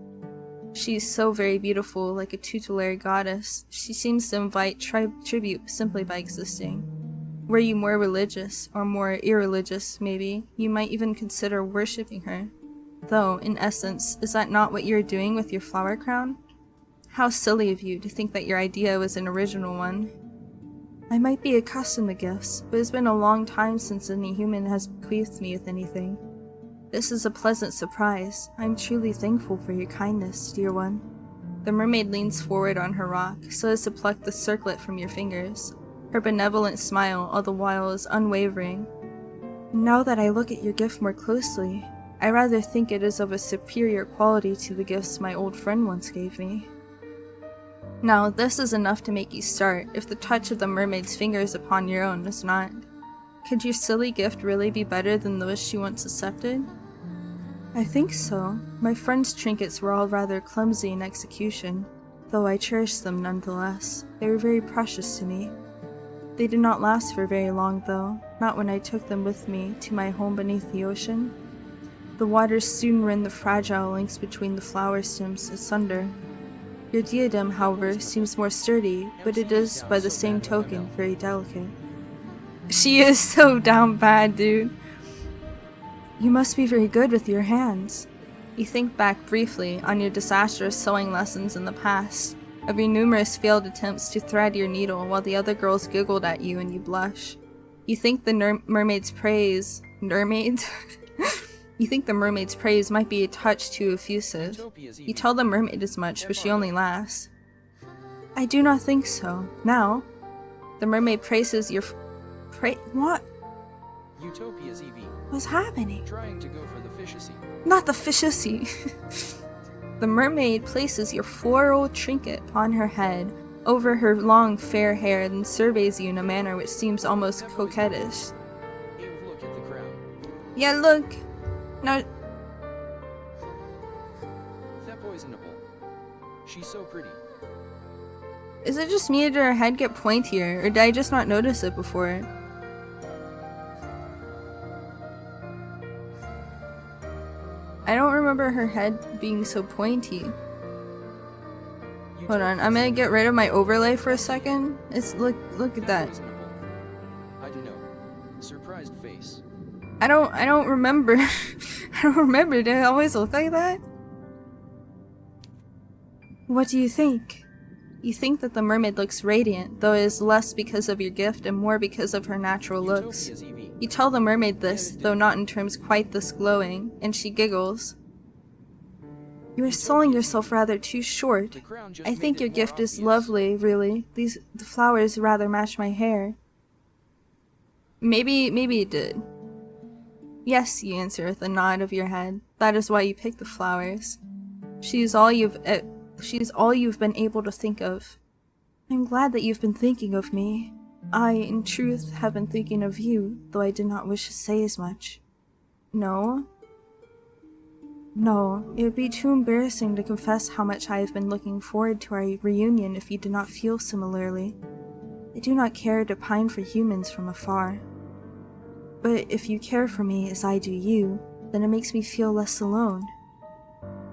She is so very beautiful, like a tutelary goddess. She seems to invite tribute simply by existing. Were you more religious, or more irreligious, maybe, you might even consider worshipping her. Though, in essence, is that not what you are doing with your flower crown? How silly of you to think that your idea was an original one. I might be accustomed to gifts, but it's been a long time since any human has bequeathed me with anything. This is a pleasant surprise. I'm truly thankful for your kindness, dear one. The mermaid leans forward on her rock, so as to pluck the circlet from your fingers. Her benevolent smile all the while is unwavering. Now that I look at your gift more closely, I rather think it is of a superior quality to the gifts my old friend once gave me. Now, this is enough to make you start, if the touch of the mermaid's fingers upon your own is not. Could your silly gift really be better than those she once accepted? I think so. My friend's trinkets were all rather clumsy in execution, though I cherished them nonetheless. They were very precious to me. They did not last for very long, though, not when I took them with me to my home beneath the ocean. The waters soon rend the fragile links between the flower stems asunder. Your diadem, however, seems more sturdy, but it is, by the same token, very delicate. She is so down bad, dude. You must be very good with your hands. You think back briefly on your disastrous sewing lessons in the past, of your numerous failed attempts to thread your needle while the other girls giggled at you and you blush. You think the mermaid's praise... Mermaid? You think the mermaid's praise might be a touch too effusive. You tell the mermaid as much, but she only laughs. I do not think so. Now, the mermaid praises your what? Utopia's EV. What's happening? Trying to go for the fishacy. Not the fishacy. The mermaid places your floral trinket upon her head, over her long fair hair, then surveys you in a manner which seems almost coquettish. Look at the crown. Yeah, look. No. That poisonable. She's so pretty. Is it just me or did her head get pointier, or did I just not notice it before? I don't remember her head being so pointy. Hold on, I'm gonna get rid of my overlay for a second. It's look at that. I don't know. Surprised face. I don't remember. I don't remember. Did it always look like that? What do you think? You think that the mermaid looks radiant, though it is less because of your gift and more because of her natural looks. You tell the mermaid this, though not in terms quite this glowing, and she giggles. You are selling yourself rather too short. I think your gift is lovely, really. The flowers rather match my hair. Maybe it did. Yes, you answer with a nod of your head. That is why you picked the flowers. She is all you've been able to think of. I'm glad that you've been thinking of me. I, in truth, have been thinking of you, though I did not wish to say as much. No? No, it would be too embarrassing to confess how much I have been looking forward to our reunion if you did not feel similarly. I do not care to pine for humans from afar. But if you care for me as I do you, then it makes me feel less alone.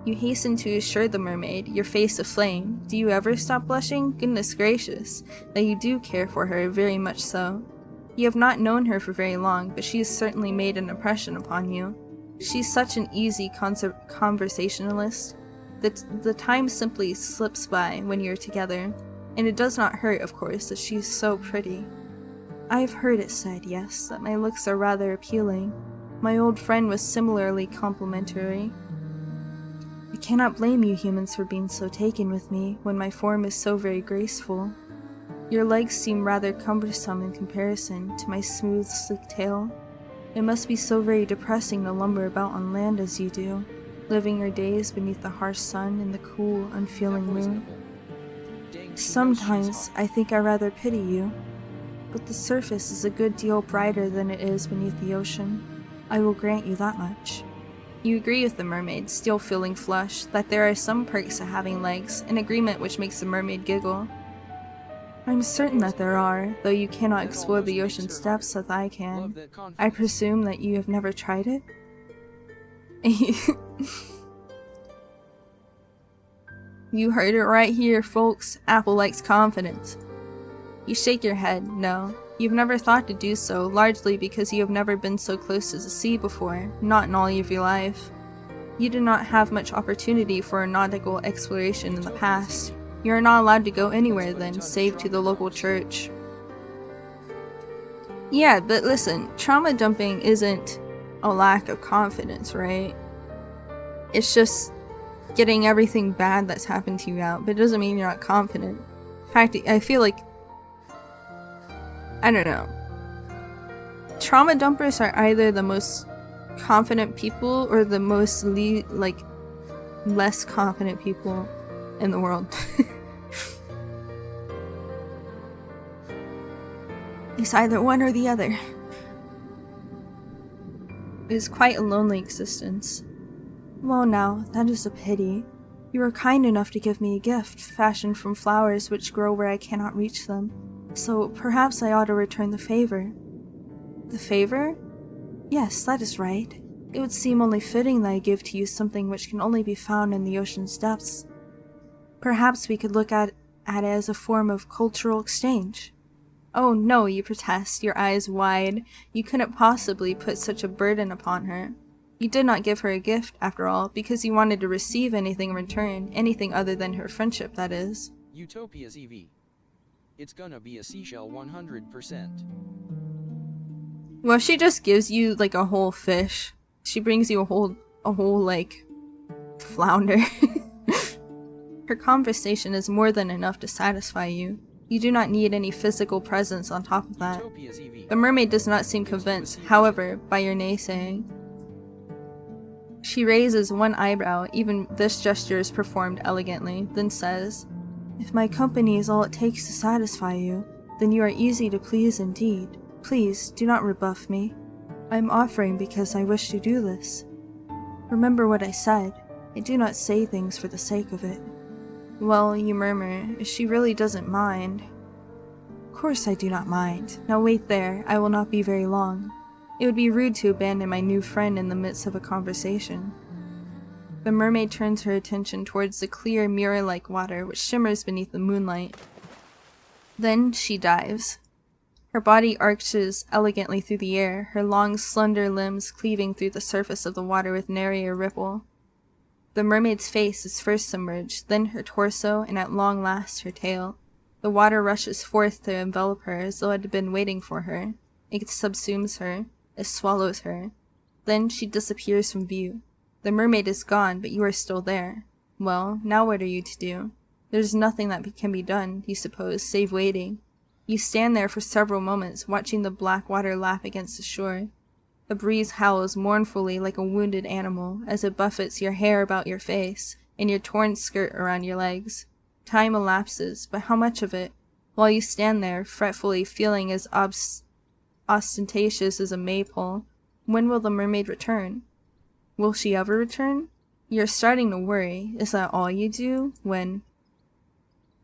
You hasten to assure the mermaid, your face aflame. Do you ever stop blushing? Goodness gracious, that you do care for her, very much so. You have not known her for very long, but she has certainly made an impression upon you. She's such an easy conversationalist that the time simply slips by when you're together, and it does not hurt, of course, that she's so pretty. I've heard it said, yes, that my looks are rather appealing. My old friend was similarly complimentary. I cannot blame you humans for being so taken with me when my form is so very graceful. Your legs seem rather cumbersome in comparison to my smooth, sleek tail. It must be so very depressing to lumber about on land as you do, living your days beneath the harsh sun and the cool, unfeeling moon. Sometimes I think I rather pity you, but the surface is a good deal brighter than it is beneath the ocean. I will grant you that much. You agree with the mermaid, still feeling flushed, that there are some perks to having legs, an agreement which makes the mermaid giggle. I'm certain that there are, though you cannot explore the ocean's depths as I can. I presume that you have never tried it? You heard it right here, folks. Apple likes confidence. You shake your head. No, you've never thought to do so, largely because you have never been so close to the sea before, not in all of your life. You do not have much opportunity for a nautical exploration in the past. You are not allowed to go anywhere then, save to the local church. Yeah, but listen, trauma dumping isn't a lack of confidence, right? It's just getting everything bad that's happened to you out, but it doesn't mean you're not confident. In fact, I feel like, I don't know. Trauma dumpers are either the most confident people or the most less confident people in the world. It's either one or the other. It is quite a lonely existence. Well now, that is a pity. You were kind enough to give me a gift, fashioned from flowers which grow where I cannot reach them. So perhaps I ought to return the favor. The favor? Yes, that is right. It would seem only fitting that I give to you something which can only be found in the ocean's depths. Perhaps we could look at it as a form of cultural exchange. Oh no, you protest, your eyes wide. You couldn't possibly put such a burden upon her. You did not give her a gift, after all, because you wanted to receive anything in return, anything other than her friendship, that is. Utopia's EV. It's gonna be a seashell 100%. Well, if she just gives you, like, a whole fish, she brings you a whole, like, flounder. Her conversation is more than enough to satisfy you. You do not need any physical presence on top of that. The mermaid does not seem convinced, however, by your naysaying. She raises one eyebrow, even this gesture is performed elegantly, then says, "If my company is all it takes to satisfy you, then you are easy to please indeed. Please, do not rebuff me. I am offering because I wish to do this. Remember what I said. I do not say things for the sake of it." Well, you murmur, if she really doesn't mind. Of course I do not mind. Now wait there, I will not be very long. It would be rude to abandon my new friend in the midst of a conversation. The mermaid turns her attention towards the clear, mirror-like water which shimmers beneath the moonlight. Then she dives. Her body arches elegantly through the air, her long, slender limbs cleaving through the surface of the water with nary a ripple. The mermaid's face is first submerged, then her torso, and at long last her tail. The water rushes forth to envelop her as though it had been waiting for her. It subsumes her. It swallows her. Then she disappears from view. The mermaid is gone, but you are still there. Well, now what are you to do? There's nothing that can be done, you suppose, save waiting. You stand there for several moments, watching the black water lap against the shore. A breeze howls mournfully like a wounded animal as it buffets your hair about your face and your torn skirt around your legs. Time elapses, but how much of it? While you stand there, fretfully feeling as ostentatious as a maypole, when will the mermaid return? Will she ever return? You're starting to worry. Is that all you do? When...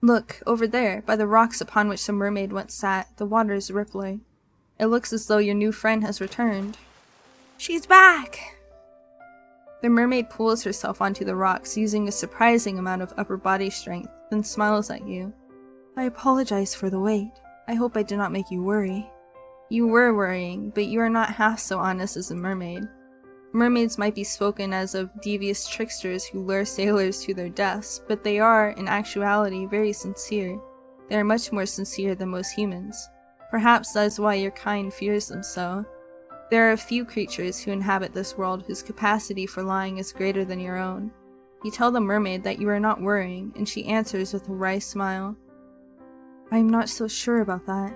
Look, over there, by the rocks upon which the mermaid once sat, the water is rippling. It looks as though your new friend has returned. She's back! The mermaid pulls herself onto the rocks using a surprising amount of upper body strength, then smiles at you. I apologize for the wait. I hope I did not make you worry. You were worrying, but you are not half so honest as a mermaid. Mermaids might be spoken as of devious tricksters who lure sailors to their deaths, but they are, in actuality, very sincere. They are much more sincere than most humans. Perhaps that is why your kind fears them so. There are a few creatures who inhabit this world whose capacity for lying is greater than your own. You tell the mermaid that you are not worrying, and she answers with a wry smile. I am not so sure about that.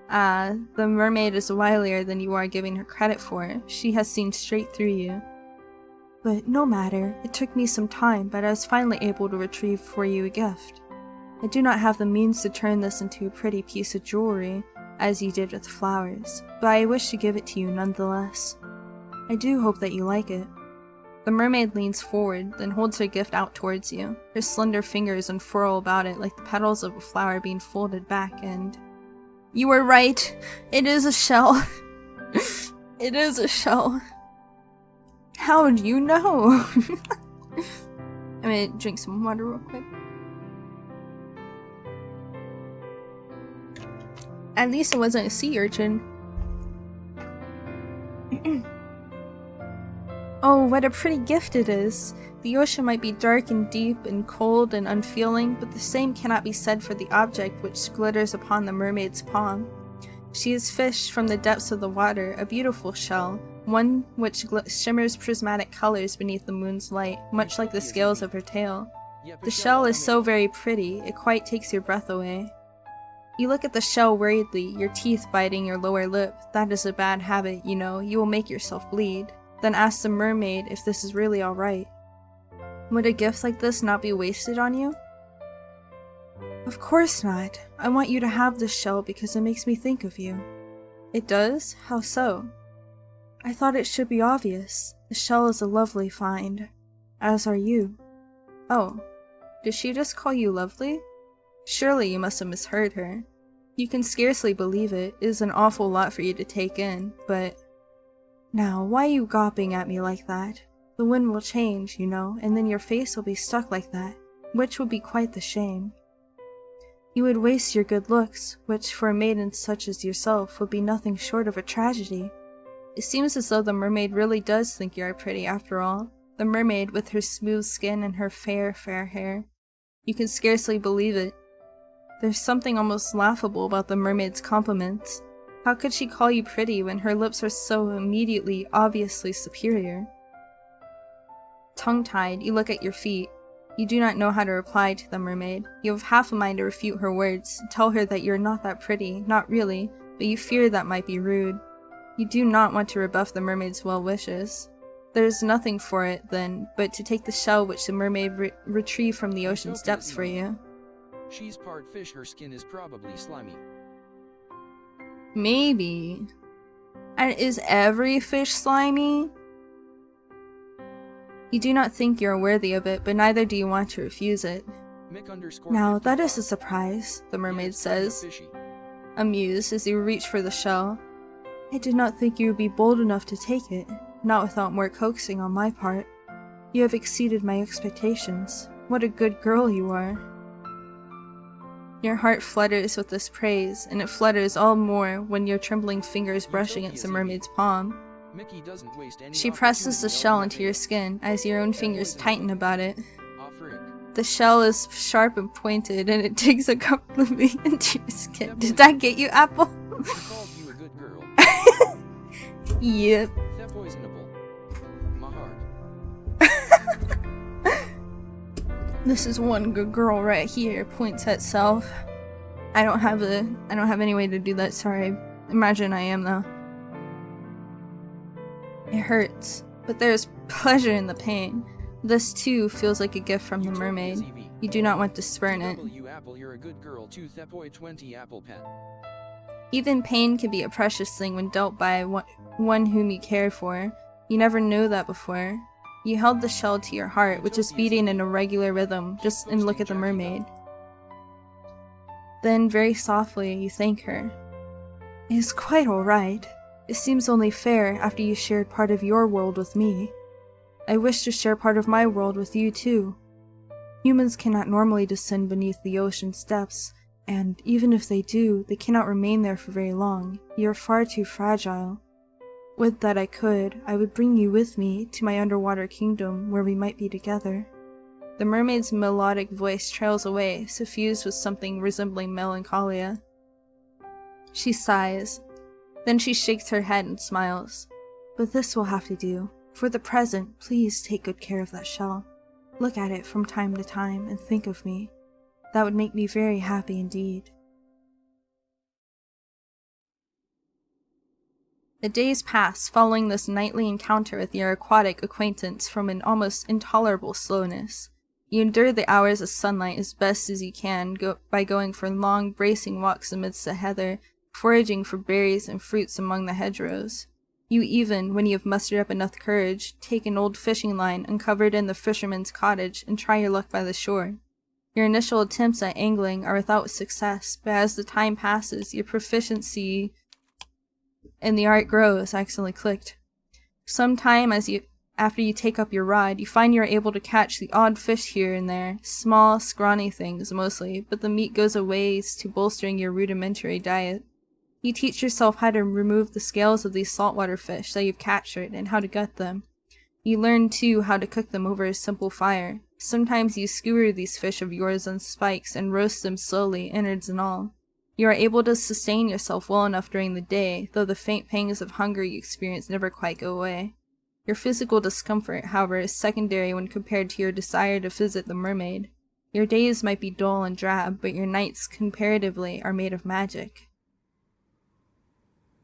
Ah, the mermaid is wilier than you are giving her credit for. She has seen straight through you. But no matter, it took me some time, but I was finally able to retrieve for you a gift. I do not have the means to turn this into a pretty piece of jewelry, as you did with flowers, but I wish to give it to you nonetheless. I do hope that you like it. The mermaid leans forward, then holds her gift out towards you. Her slender fingers unfurl about it like the petals of a flower being folded back, and... You were right! It is a shell! It is a shell. How do you know? I'm gonna drink some water real quick. At least it wasn't a sea urchin. Oh, what a pretty gift it is! The ocean might be dark and deep and cold and unfeeling, but the same cannot be said for the object which glitters upon the mermaid's palm. She is fished from the depths of the water, a beautiful shell, one which shimmers prismatic colors beneath the moon's light, much like the scales of her tail. The shell is so very pretty, it quite takes your breath away. You look at the shell worriedly, your teeth biting your lower lip. That is a bad habit, you know, you will make yourself bleed. Then ask the mermaid if this is really alright. Would a gift like this not be wasted on you? Of course not. I want you to have this shell because it makes me think of you. It does? How so? I thought it should be obvious. The shell is a lovely find. As are you. Oh. Did she just call you lovely? Surely you must have misheard her. You can scarcely believe it. It is an awful lot for you to take in, but... Now, why are you gawping at me like that? The wind will change, you know, and then your face will be stuck like that, which would be quite the shame. You would waste your good looks, which for a maiden such as yourself would be nothing short of a tragedy. It seems as though the mermaid really does think you are pretty after all. The mermaid with her smooth skin and her fair, fair hair. You can scarcely believe it. There's something almost laughable about the mermaid's compliments. How could she call you pretty when her lips are so immediately, obviously superior? Tongue-tied, you look at your feet. You do not know how to reply to the mermaid. You have half a mind to refute her words, tell her that you're not that pretty, not really, but you fear that might be rude. You do not want to rebuff the mermaid's well wishes. There is nothing for it, then, but to take the shell which the mermaid retrieved from the ocean's depths for you. She's part fish, her skin is probably slimy. Maybe. And is every fish slimy? You do not think you are worthy of it, but neither do you want to refuse it. Now, that is a surprise, the mermaid says, amused as you reach for the shell. I did not think you would be bold enough to take it, not without more coaxing on my part. You have exceeded my expectations. What a good girl you are. Your heart flutters with this praise, and it flutters all more when your trembling fingers brush against the mermaid's palm. She presses the shell into your skin as your own fingers tighten about it. The shell is sharp and pointed, and it digs uncomfortably into your skin. Did that get you, Apple? Yep. This is one good girl right here, points at self. I don't have any way to do that, sorry. Imagine I am though. It hurts, but there is pleasure in the pain. This too feels like a gift from the mermaid. You do not want to spurn it. Even pain can be a precious thing when dealt by one whom you care for. You never knew that before. You held the shell to your heart, which is beating in a regular rhythm, and look at the mermaid. Then, very softly, you thank her. It is quite alright. It seems only fair after you shared part of your world with me. I wish to share part of my world with you too. Humans cannot normally descend beneath the ocean's depths, and even if they do, they cannot remain there for very long. You are far too fragile. Would that I could, I would bring you with me to my underwater kingdom where we might be together. The mermaid's melodic voice trails away, suffused with something resembling melancholia. She sighs. Then she shakes her head and smiles. But this will have to do. For the present, please take good care of that shell. Look at it from time to time and think of me. That would make me very happy indeed. The days pass following this nightly encounter with your aquatic acquaintance from an almost intolerable slowness. You endure the hours of sunlight as best as you can by going for long, bracing walks amidst the heather, foraging for berries and fruits among the hedgerows. You even, when you have mustered up enough courage, take an old fishing line uncovered in the fisherman's cottage and try your luck by the shore. Your initial attempts at angling are without success, but as the time passes, your proficiency in the art grows. I accidentally clicked. Sometime after you take up your rod, you find you are able to catch the odd fish here and there, small, scrawny things mostly, but the meat goes a ways to bolstering your rudimentary diet. You teach yourself how to remove the scales of these saltwater fish that you've captured and how to gut them. You learn, too, how to cook them over a simple fire. Sometimes you skewer these fish of yours on spikes and roast them slowly, innards and all. You are able to sustain yourself well enough during the day, though the faint pangs of hunger you experience never quite go away. Your physical discomfort, however, is secondary when compared to your desire to visit the mermaid. Your days might be dull and drab, but your nights, comparatively, are made of magic.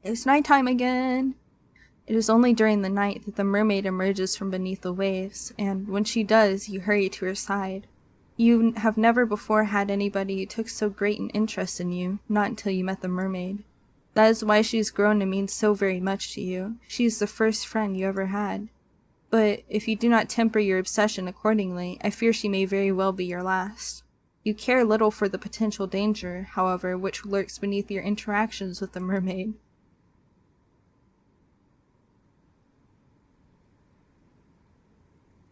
It's nighttime again! It is only during the night that the mermaid emerges from beneath the waves, and when she does, you hurry to her side. You have never before had anybody who took so great an interest in you, not until you met the mermaid. That is why she has grown to mean so very much to you. She is the first friend you ever had. But if you do not temper your obsession accordingly, I fear she may very well be your last. You care little for the potential danger, however, which lurks beneath your interactions with the mermaid.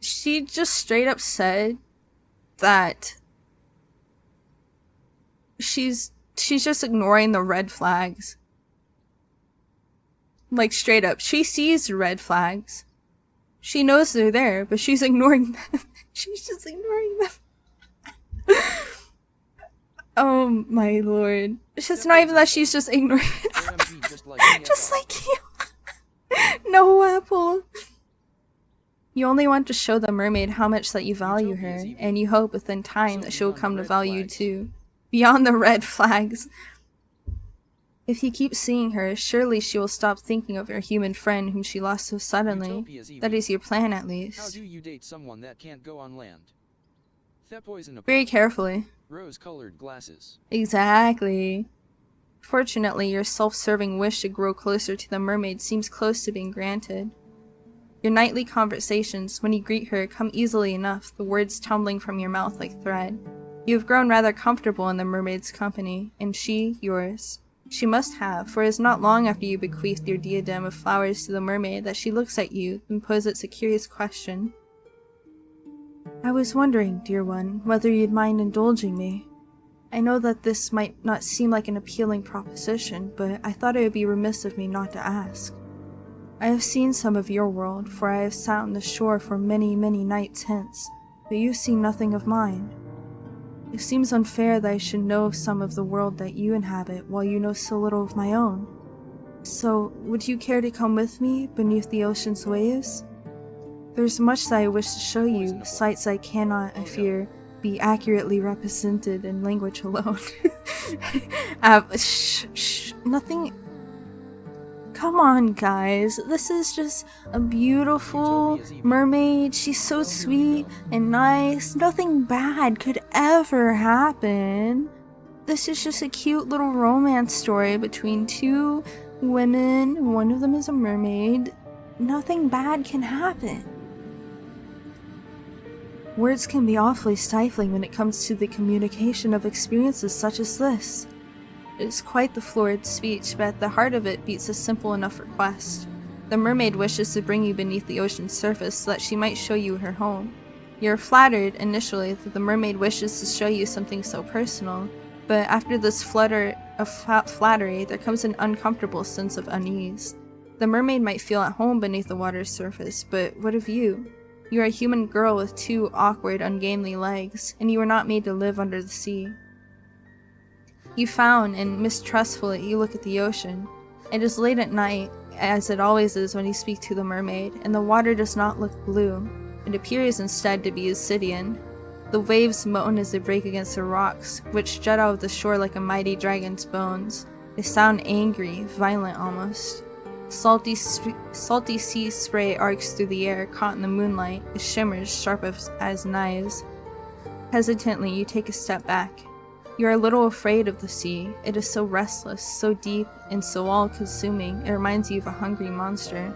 She just straight up said that she's just ignoring the red flags. Like, straight up. She sees red flags. She knows they're there, but she's ignoring them. She's just ignoring them. Oh my lord. It's just not even that she's just ignoring them. Just like you. No, Apple. You only want to show the mermaid how much that you value her, and you hope within time that she will come to value you too. Beyond the red flags. If you keep seeing her, surely she will stop thinking of your human friend whom she lost so suddenly. That is your plan, at least. How do you date someone that can't go on land? Very carefully. Rose-colored glasses. Exactly. Fortunately, your self-serving wish to grow closer to the mermaid seems close to being granted. Your nightly conversations, when you greet her, come easily enough, the words tumbling from your mouth like thread. You have grown rather comfortable in the mermaid's company, and she, yours. She must have, for it is not long after you bequeathed your diadem of flowers to the mermaid that she looks at you and posits a curious question. I was wondering, dear one, whether you'd mind indulging me. I know that this might not seem like an appealing proposition, but I thought it would be remiss of me not to ask. I have seen some of your world, for I have sat on the shore for many, many nights hence, but you see nothing of mine. It seems unfair that I should know some of the world that you inhabit, while you know so little of my own. So, would you care to come with me, beneath the ocean's waves? There's much that I wish to show you, sights I cannot, I fear, be accurately represented in language alone. Nothing... Come on, guys. This is just a beautiful mermaid. She's so sweet and nice. Nothing bad could ever happen. This is just a cute little romance story between two women. One of them is a mermaid. Nothing bad can happen. Words can be awfully stifling when it comes to the communication of experiences such as this. It is quite the florid speech, but at the heart of it beats a simple enough request. The mermaid wishes to bring you beneath the ocean's surface so that she might show you her home. You are flattered, initially, that the mermaid wishes to show you something so personal, but after this flutter of flattery, there comes an uncomfortable sense of unease. The mermaid might feel at home beneath the water's surface, but what of you? You are a human girl with two awkward, ungainly legs, and you were not made to live under the sea. You frown and mistrustfully you look at the ocean. It is late at night, as it always is when you speak to the mermaid, and the water does not look blue. It appears instead to be obsidian. The waves moan as they break against the rocks, which jut out of the shore like a mighty dragon's bones. They sound angry, violent almost. Salty sea spray arcs through the air, caught in the moonlight. It shimmers, sharp as knives. Hesitantly, you take a step back. You are a little afraid of the sea. It is so restless, so deep, and so all-consuming. It reminds you of a hungry monster.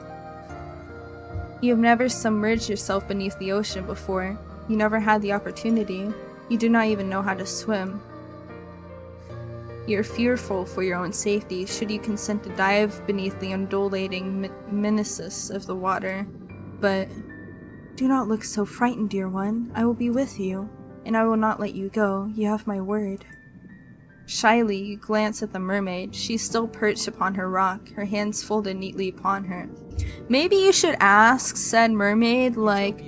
You have never submerged yourself beneath the ocean before. You never had the opportunity. You do not even know how to swim. You're fearful for your own safety should you consent to dive beneath the undulating menaces of the water. But do not look so frightened, dear one. I will be with you, and I will not let you go. You have my word. Shyly, you glance at the mermaid. She's still perched upon her rock, her hands folded neatly upon her. Maybe you should ask said mermaid, like,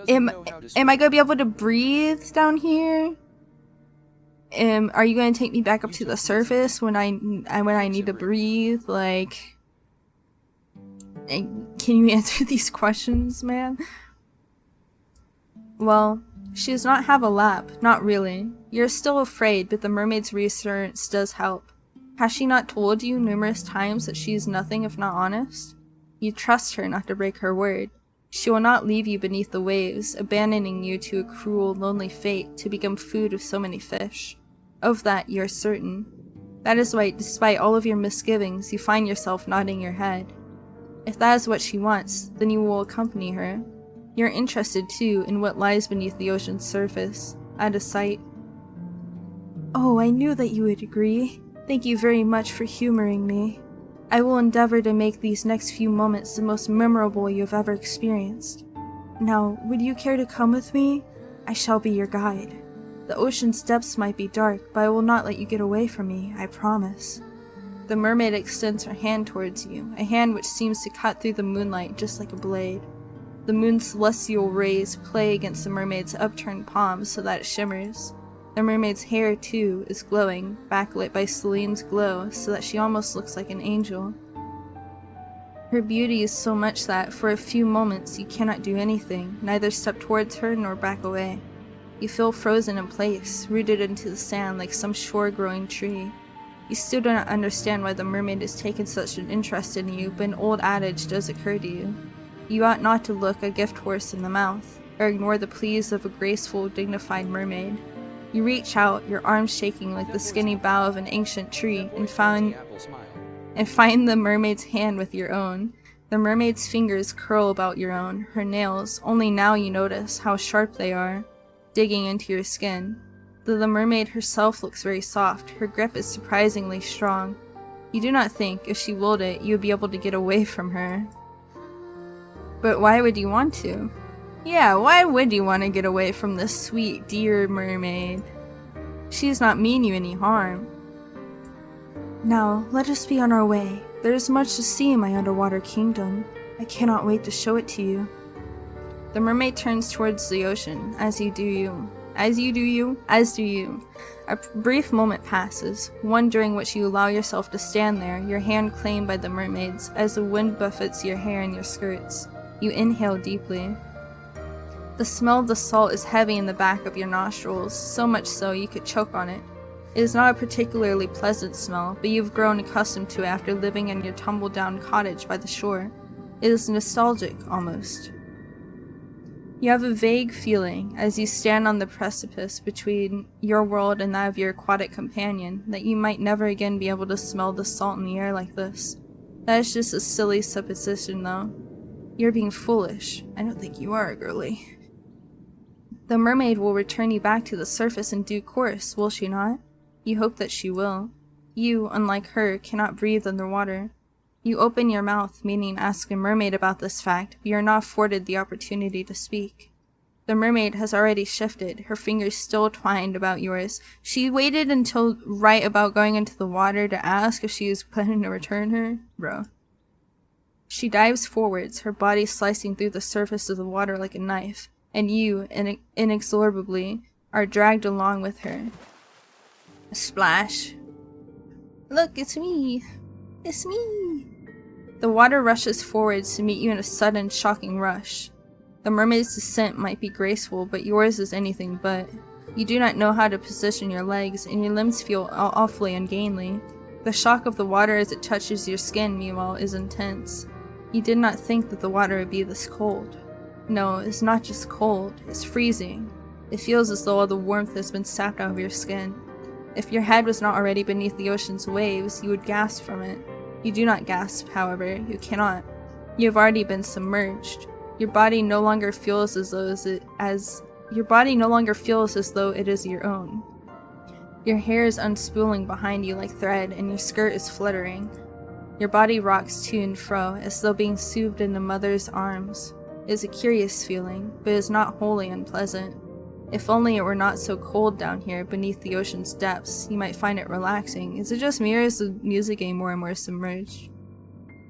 am I gonna be able to breathe down here? Are you gonna take me back up to the surface when I need to breathe? Like, can you answer these questions, man? Well, she does not have a lap, not really. You're still afraid, but the mermaid's reassurance does help. Has she not told you numerous times that she is nothing if not honest? You trust her not to break her word. She will not leave you beneath the waves, abandoning you to a cruel, lonely fate to become food of so many fish. Of that you are certain. That is why, despite all of your misgivings, you find yourself nodding your head. If that is what she wants, then you will accompany her. You're interested, too, in what lies beneath the ocean's surface, out of sight. Oh, I knew that you would agree. Thank you very much for humoring me. I will endeavor to make these next few moments the most memorable you have ever experienced. Now, would you care to come with me? I shall be your guide. The ocean's depths might be dark, but I will not let you get away from me, I promise. The mermaid extends her hand towards you, a hand which seems to cut through the moonlight just like a blade. The moon's celestial rays play against the mermaid's upturned palms so that it shimmers. The mermaid's hair, too, is glowing, backlit by Celine's glow so that she almost looks like an angel. Her beauty is so much that, for a few moments, you cannot do anything, neither step towards her nor back away. You feel frozen in place, rooted into the sand like some shore-growing tree. You still do not understand why the mermaid has taken such an interest in you, but an old adage does occur to you. You ought not to look a gift horse in the mouth, or ignore the pleas of a graceful, dignified mermaid. You reach out, your arms shaking like the skinny bough of an ancient tree, and find the mermaid's hand with your own. The mermaid's fingers curl about your own, her nails, only now you notice how sharp they are, digging into your skin. Though the mermaid herself looks very soft, her grip is surprisingly strong. You do not think, if she willed it, you would be able to get away from her. But why would you want to? Yeah, why would you want to get away from this sweet, dear mermaid? She does not mean you any harm. Now, let us be on our way. There is much to see in my underwater kingdom. I cannot wait to show it to you. The mermaid turns towards the ocean, as do you. A brief moment passes, one during which you allow yourself to stand there, your hand claimed by the mermaid's, as the wind buffets your hair and your skirts. You inhale deeply. The smell of the salt is heavy in the back of your nostrils, so much so you could choke on it. It is not a particularly pleasant smell, but you've grown accustomed to it after living in your tumble-down cottage by the shore. It is nostalgic, almost. You have a vague feeling, as you stand on the precipice between your world and that of your aquatic companion, that you might never again be able to smell the salt in the air like this. That is just a silly supposition, though. You're being foolish. I don't think you are, girlie. The mermaid will return you back to the surface in due course, will she not? You hope that she will. You, unlike her, cannot breathe underwater. You open your mouth, meaning ask a mermaid about this fact, but you are not afforded the opportunity to speak. The mermaid has already shifted, her fingers still twined about yours. She waited until right about going into the water to ask if she was planning to return her? Bro. She dives forwards, her body slicing through the surface of the water like a knife, and you, inexorably, are dragged along with her. A Splash. Look, it's me. It's me. The water rushes forwards to meet you in a sudden, shocking rush. The mermaid's descent might be graceful, but yours is anything but. You do not know how to position your legs, and your limbs feel awfully ungainly. The shock of the water as it touches your skin, meanwhile, is intense. You did not think that the water would be this cold. No, it's not just cold, it's freezing. It feels as though all the warmth has been sapped out of your skin. If your head was not already beneath the ocean's waves, you would gasp from it. You do not gasp, however, you cannot. You have already been submerged. Your body no longer feels as though it is your own. Your hair is unspooling behind you like thread, and your skirt is fluttering. Your body rocks to and fro, as though being soothed in a mother's arms. It is a curious feeling, but it is not wholly unpleasant. If only it were not so cold down here beneath the ocean's depths, you might find it relaxing. Is it just me, or is the music getting more and more submerged?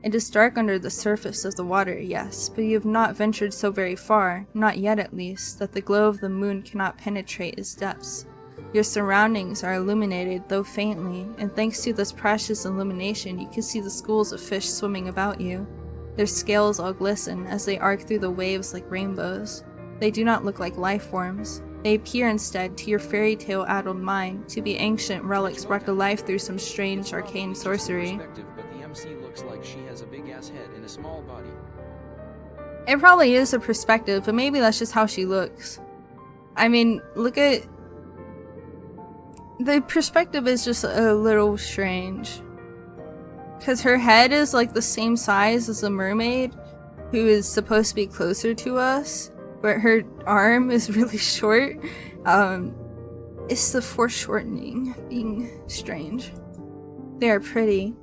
It is dark under the surface of the water, yes, but you have not ventured so very far, not yet at least, that the glow of the moon cannot penetrate its depths. Your surroundings are illuminated, though faintly, and thanks to this precious illumination, you can see the schools of fish swimming about you. Their scales all glisten as they arc through the waves like rainbows. They do not look like life forms. They appear instead, to your fairy tale-addled mind, to be ancient relics brought to life through some strange arcane sorcery. But the MC looks like she has a big-ass head and a small body. It probably is a perspective, but maybe that's just how she looks. I mean, look at... The perspective is just a little strange. Because her head is like the same size as the mermaid, who is supposed to be closer to us, but her arm is really short. It's the foreshortening being strange. They are pretty.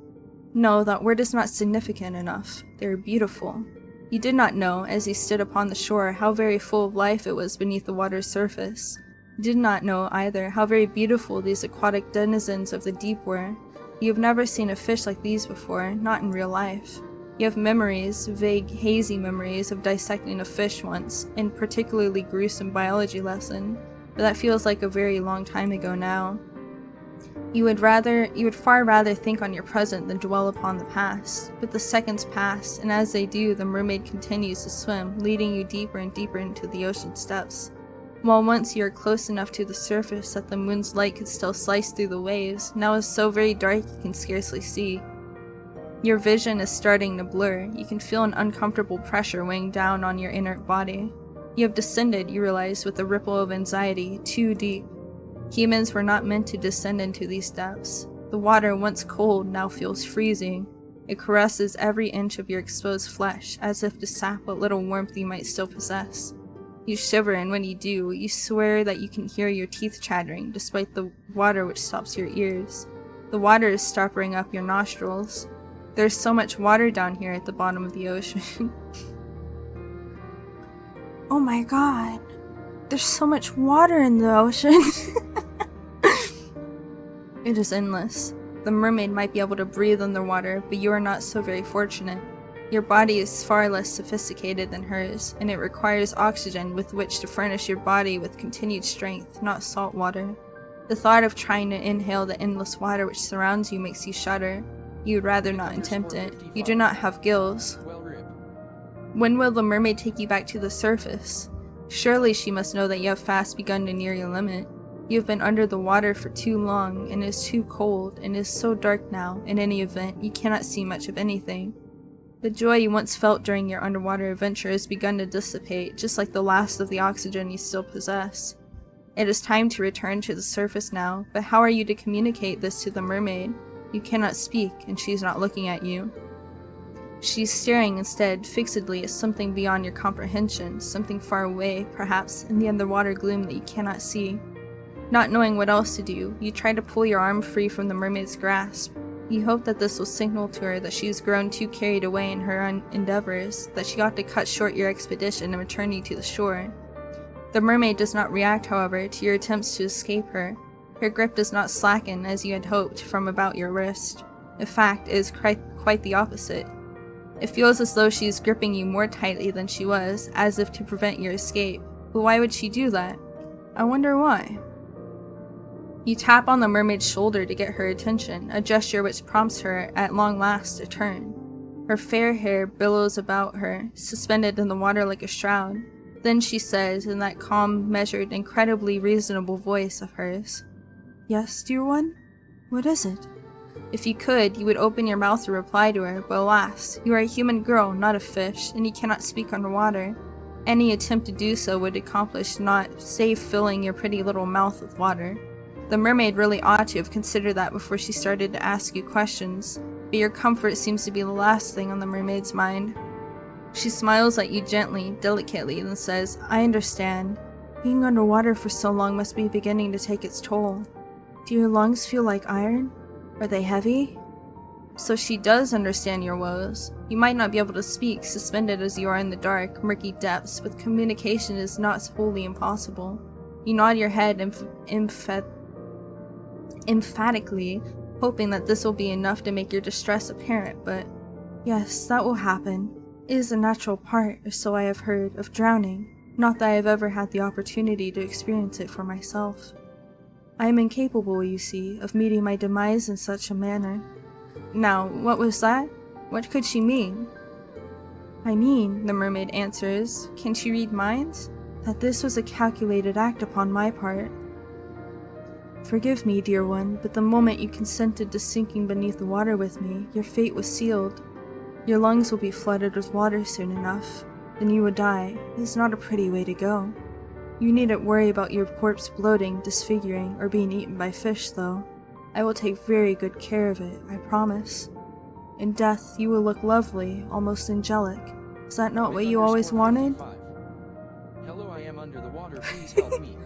No, that word is not significant enough. They are beautiful. You did not know, as you stood upon the shore, how very full of life it was beneath the water's surface. You did not know, either, how very beautiful these aquatic denizens of the deep were. You have never seen a fish like these before, not in real life. You have memories, vague, hazy memories of dissecting a fish once, in a particularly gruesome biology lesson, but that feels like a very long time ago now. You would far rather think on your present than dwell upon the past, but the seconds pass, and as they do, the mermaid continues to swim, leading you deeper and deeper into the ocean's depths. While once you are close enough to the surface that the moon's light could still slice through the waves, now it's so very dark you can scarcely see. Your vision is starting to blur. You can feel an uncomfortable pressure weighing down on your inert body. You have descended, you realize, with a ripple of anxiety, too deep. Humans were not meant to descend into these depths. The water, once cold, now feels freezing. It caresses every inch of your exposed flesh, as if to sap what little warmth you might still possess. You shiver, and when you do, you swear that you can hear your teeth chattering, despite the water which stops your ears. The water is stopping up your nostrils. There's so much water down here at the bottom of the ocean. Oh my god. There's so much water in the ocean. It is endless. The mermaid might be able to breathe underwater, but you are not so very fortunate. Your body is far less sophisticated than hers, and it requires oxygen with which to furnish your body with continued strength, not salt water. The thought of trying to inhale the endless water which surrounds you makes you shudder. You would rather not attempt it. You do not have gills. When will the mermaid take you back to the surface? Surely she must know that you have fast begun to near your limit. You have been under the water for too long, and it is too cold, and it is so dark now, in any event, you cannot see much of anything. The joy you once felt during your underwater adventure has begun to dissipate, just like the last of the oxygen you still possess. It is time to return to the surface now, but how are you to communicate this to the mermaid? You cannot speak, and she is not looking at you. She is staring instead, fixedly, at something beyond your comprehension, something far away, perhaps, in the underwater gloom that you cannot see. Not knowing what else to do, you try to pull your arm free from the mermaid's grasp. You hope that this will signal to her that she has grown too carried away in her endeavors, that she ought to cut short your expedition and return you to the shore. The mermaid does not react, however, to your attempts to escape her. Her grip does not slacken as you had hoped from about your wrist. In fact, it is quite the opposite. It feels as though she is gripping you more tightly than she was, as if to prevent your escape. But why would she do that? I wonder why. You tap on the mermaid's shoulder to get her attention, a gesture which prompts her at long last to turn. Her fair hair billows about her, suspended in the water like a shroud. Then she says, in that calm, measured, incredibly reasonable voice of hers, "Yes, dear one? What is it?" If you could, you would open your mouth to reply to her, but alas, you are a human girl, not a fish, and you cannot speak underwater. Any attempt to do so would accomplish naught save filling your pretty little mouth with water. The mermaid really ought to have considered that before she started to ask you questions, but your comfort seems to be the last thing on the mermaid's mind. She smiles at you gently, delicately, and says, "I understand. Being underwater for so long must be beginning to take its toll. Do your lungs feel like iron? Are they heavy?" So she does understand your woes. You might not be able to speak, suspended as you are in the dark, murky depths, but communication is not wholly impossible. You nod your head emphatically, hoping that this will be enough to make your distress apparent, but yes, that will happen. It is a natural part, or so I have heard, of drowning, not that I have ever had the opportunity to experience it for myself. I am incapable, you see, of meeting my demise in such a manner. Now, what was that? What could she mean? I mean, the mermaid answers, can she read minds? That this was a calculated act upon my part. Forgive me, dear one, but the moment you consented to sinking beneath the water with me, your fate was sealed. Your lungs will be flooded with water soon enough. Then you would die. It is not a pretty way to go. You needn't worry about your corpse bloating, disfiguring, or being eaten by fish, though. I will take very good care of it, I promise. In death, you will look lovely, almost angelic. Is that not what you always wanted? Hello, I am under the water, please help me.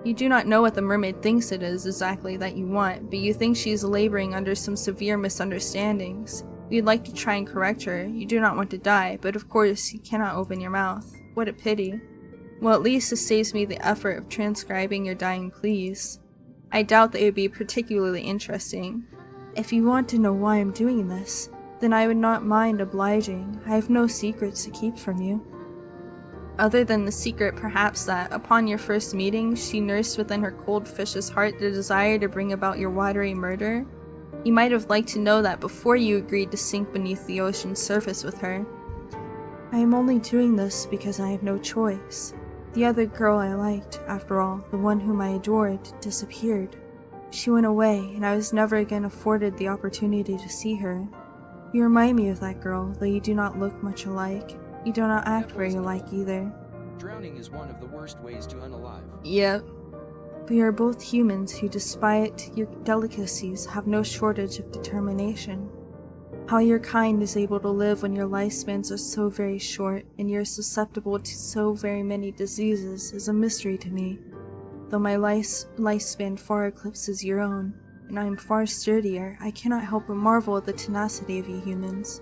You do not know what the mermaid thinks it is exactly that you want, but you think she is laboring under some severe misunderstandings. You'd like to try and correct her, you do not want to die, but of course you cannot open your mouth. What a pity. Well, at least this saves me the effort of transcribing your dying pleas. I doubt that it would be particularly interesting. If you want to know why I'm doing this, then I would not mind obliging. I have no secrets to keep from you. Other than the secret, perhaps, that, upon your first meeting, she nursed within her cold fish's heart the desire to bring about your watery murder. You might have liked to know that before you agreed to sink beneath the ocean's surface with her. I am only doing this because I have no choice. The other girl I liked, after all, the one whom I adored, disappeared. She went away, and I was never again afforded the opportunity to see her. You remind me of that girl, though you do not look much alike. You do not act very alike either. Drowning is one of the worst ways to unalive. Yep. We are both humans who, despite your delicacies, have no shortage of determination. How your kind is able to live when your lifespans are so very short and you're susceptible to so very many diseases is a mystery to me. Though my lifespan far eclipses your own, and I am far sturdier, I cannot help but marvel at the tenacity of you humans.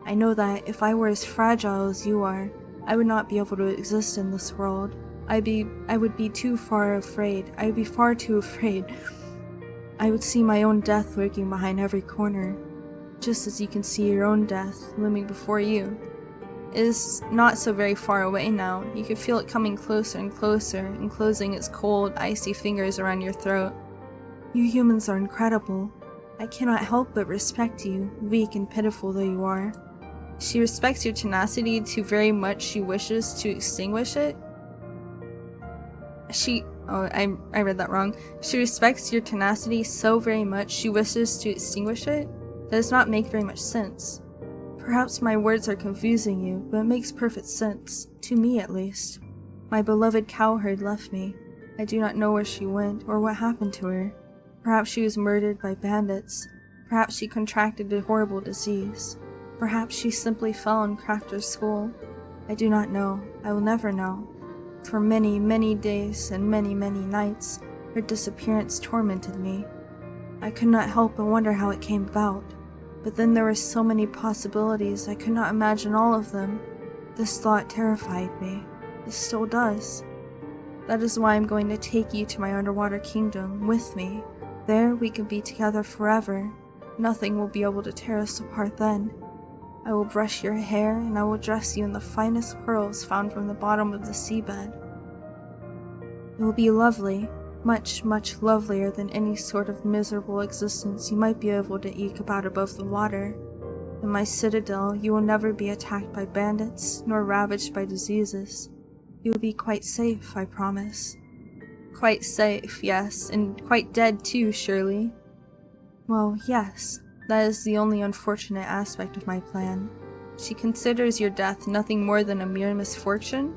I know that if I were as fragile as you are, I would not be able to exist in this world. I would be far too afraid. I would see my own death lurking behind every corner, just as you can see your own death looming before you. It is not so very far away now. You can feel it coming closer and closer, enclosing its cold, icy fingers around your throat. You humans are incredible. I cannot help but respect you, weak and pitiful though you are. She respects your tenacity too very much she wishes to extinguish it? I read that wrong. She respects your tenacity so very much she wishes to extinguish it? That does not make very much sense. Perhaps my words are confusing you, but it makes perfect sense, to me at least. My beloved cowherd left me. I do not know where she went, or what happened to her. Perhaps she was murdered by bandits. Perhaps she contracted a horrible disease. Perhaps she simply fell and cracked her skull. I do not know. I will never know. For many, many days and many, many nights, her disappearance tormented me. I could not help but wonder how it came about. But then there were so many possibilities, I could not imagine all of them. This thought terrified me. It still does. That is why I'm going to take you to my underwater kingdom with me. There we can be together forever. Nothing will be able to tear us apart then. I will brush your hair, and I will dress you in the finest pearls found from the bottom of the seabed. It will be lovely. Much, much lovelier than any sort of miserable existence you might be able to eke about above the water. In my citadel, you will never be attacked by bandits, nor ravaged by diseases. You will be quite safe, I promise. Quite safe, yes, and quite dead too, surely. Well, yes, that is the only unfortunate aspect of my plan. She considers your death nothing more than a mere misfortune?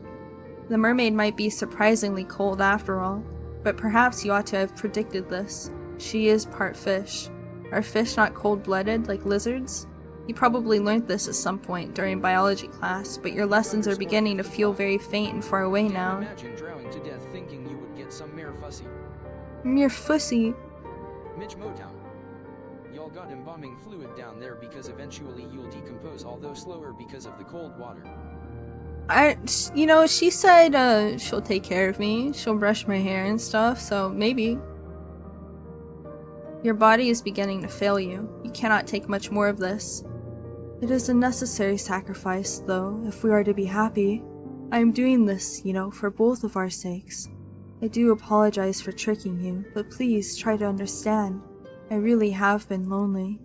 The mermaid might be surprisingly cold after all, but perhaps you ought to have predicted this. She is part fish. Are fish not cold-blooded like lizards? You probably learned this at some point during biology class, but your lessons are beginning to feel very faint and far away now. Imagine drowning to death thinking you would get some mere fussy. Mere fussy? Mitch Motown. Y'all got embalming fluid down there because eventually you'll decompose, although slower because of the cold water. She said, she'll take care of me, she'll brush my hair and stuff, so maybe. Your body is beginning to fail you. You cannot take much more of this. It is a necessary sacrifice, though, if we are to be happy. I am doing this, for both of our sakes. I do apologize for tricking you, but please try to understand. I really have been lonely.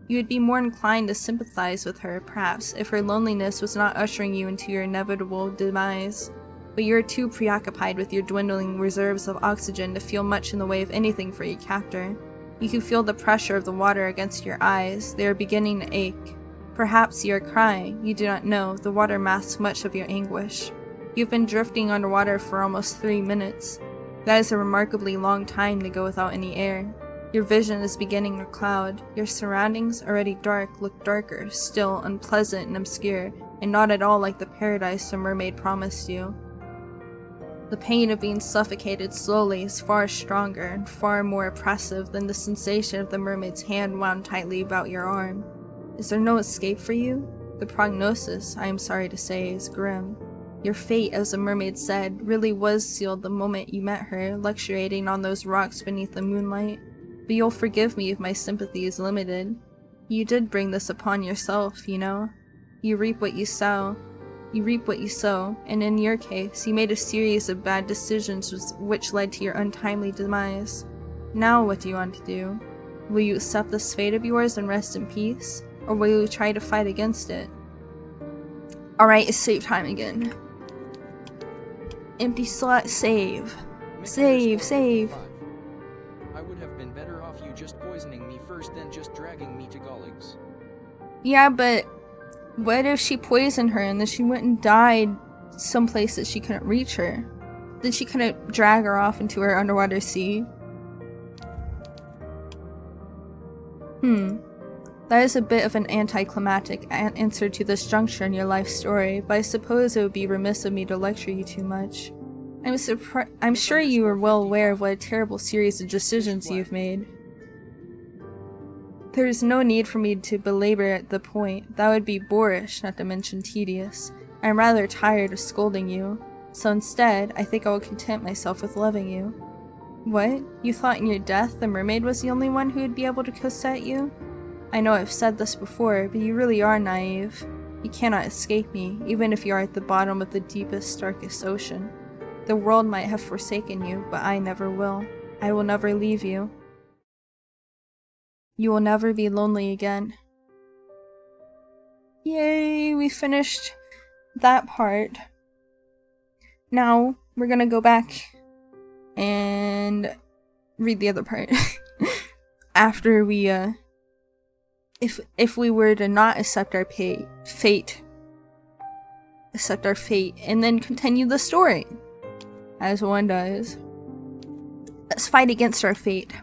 You would be more inclined to sympathize with her, perhaps, if her loneliness was not ushering you into your inevitable demise. But you are too preoccupied with your dwindling reserves of oxygen to feel much in the way of anything for your captor. You can feel the pressure of the water against your eyes. They are beginning to ache. Perhaps you are crying. You do not know. The water masks much of your anguish. You've been drifting underwater for almost 3 minutes. That is a remarkably long time to go without any air. Your vision is beginning to cloud. Your surroundings, already dark, look darker, still, unpleasant and obscure, and not at all like the paradise the mermaid promised you. The pain of being suffocated slowly is far stronger and far more oppressive than the sensation of the mermaid's hand wound tightly about your arm. Is there no escape for you? The prognosis, I am sorry to say, is grim. Your fate, as the mermaid said, really was sealed the moment you met her, luxuriating on those rocks beneath the moonlight. But you'll forgive me if my sympathy is limited. You did bring this upon yourself, You reap what you sow. And in your case, you made a series of bad decisions which led to your untimely demise. Now what do you want to do? Will you accept this fate of yours and rest in peace? Or will you try to fight against it? Alright, it's save time again. Empty slot, save. Save. I would have been better off you just poisoning me first than just dragging me to Gulligs. Yeah, but what if she poisoned her and then she went and died someplace that she couldn't reach her? Then she couldn't drag her off into her underwater sea? That is a bit of an anticlimactic answer to this juncture in your life story, but I suppose it would be remiss of me to lecture you too much. I'm sure you are well aware of what a terrible series of decisions you've made. There is no need for me to belabor the point. That would be boorish, not to mention tedious. I am rather tired of scolding you, so instead, I think I will content myself with loving you. What? You thought in your death the mermaid was the only one who would be able to coset you? I know I've said this before, but you really are naive. You cannot escape me, even if you are at the bottom of the deepest, darkest ocean. The world might have forsaken you, but I never will. I will never leave you. You will never be lonely again. Yay, we finished that part. Now, we're gonna go back and read the other part. After we, if we were to not accept our fate, and then continue the story, as one does. Let's fight against our fate.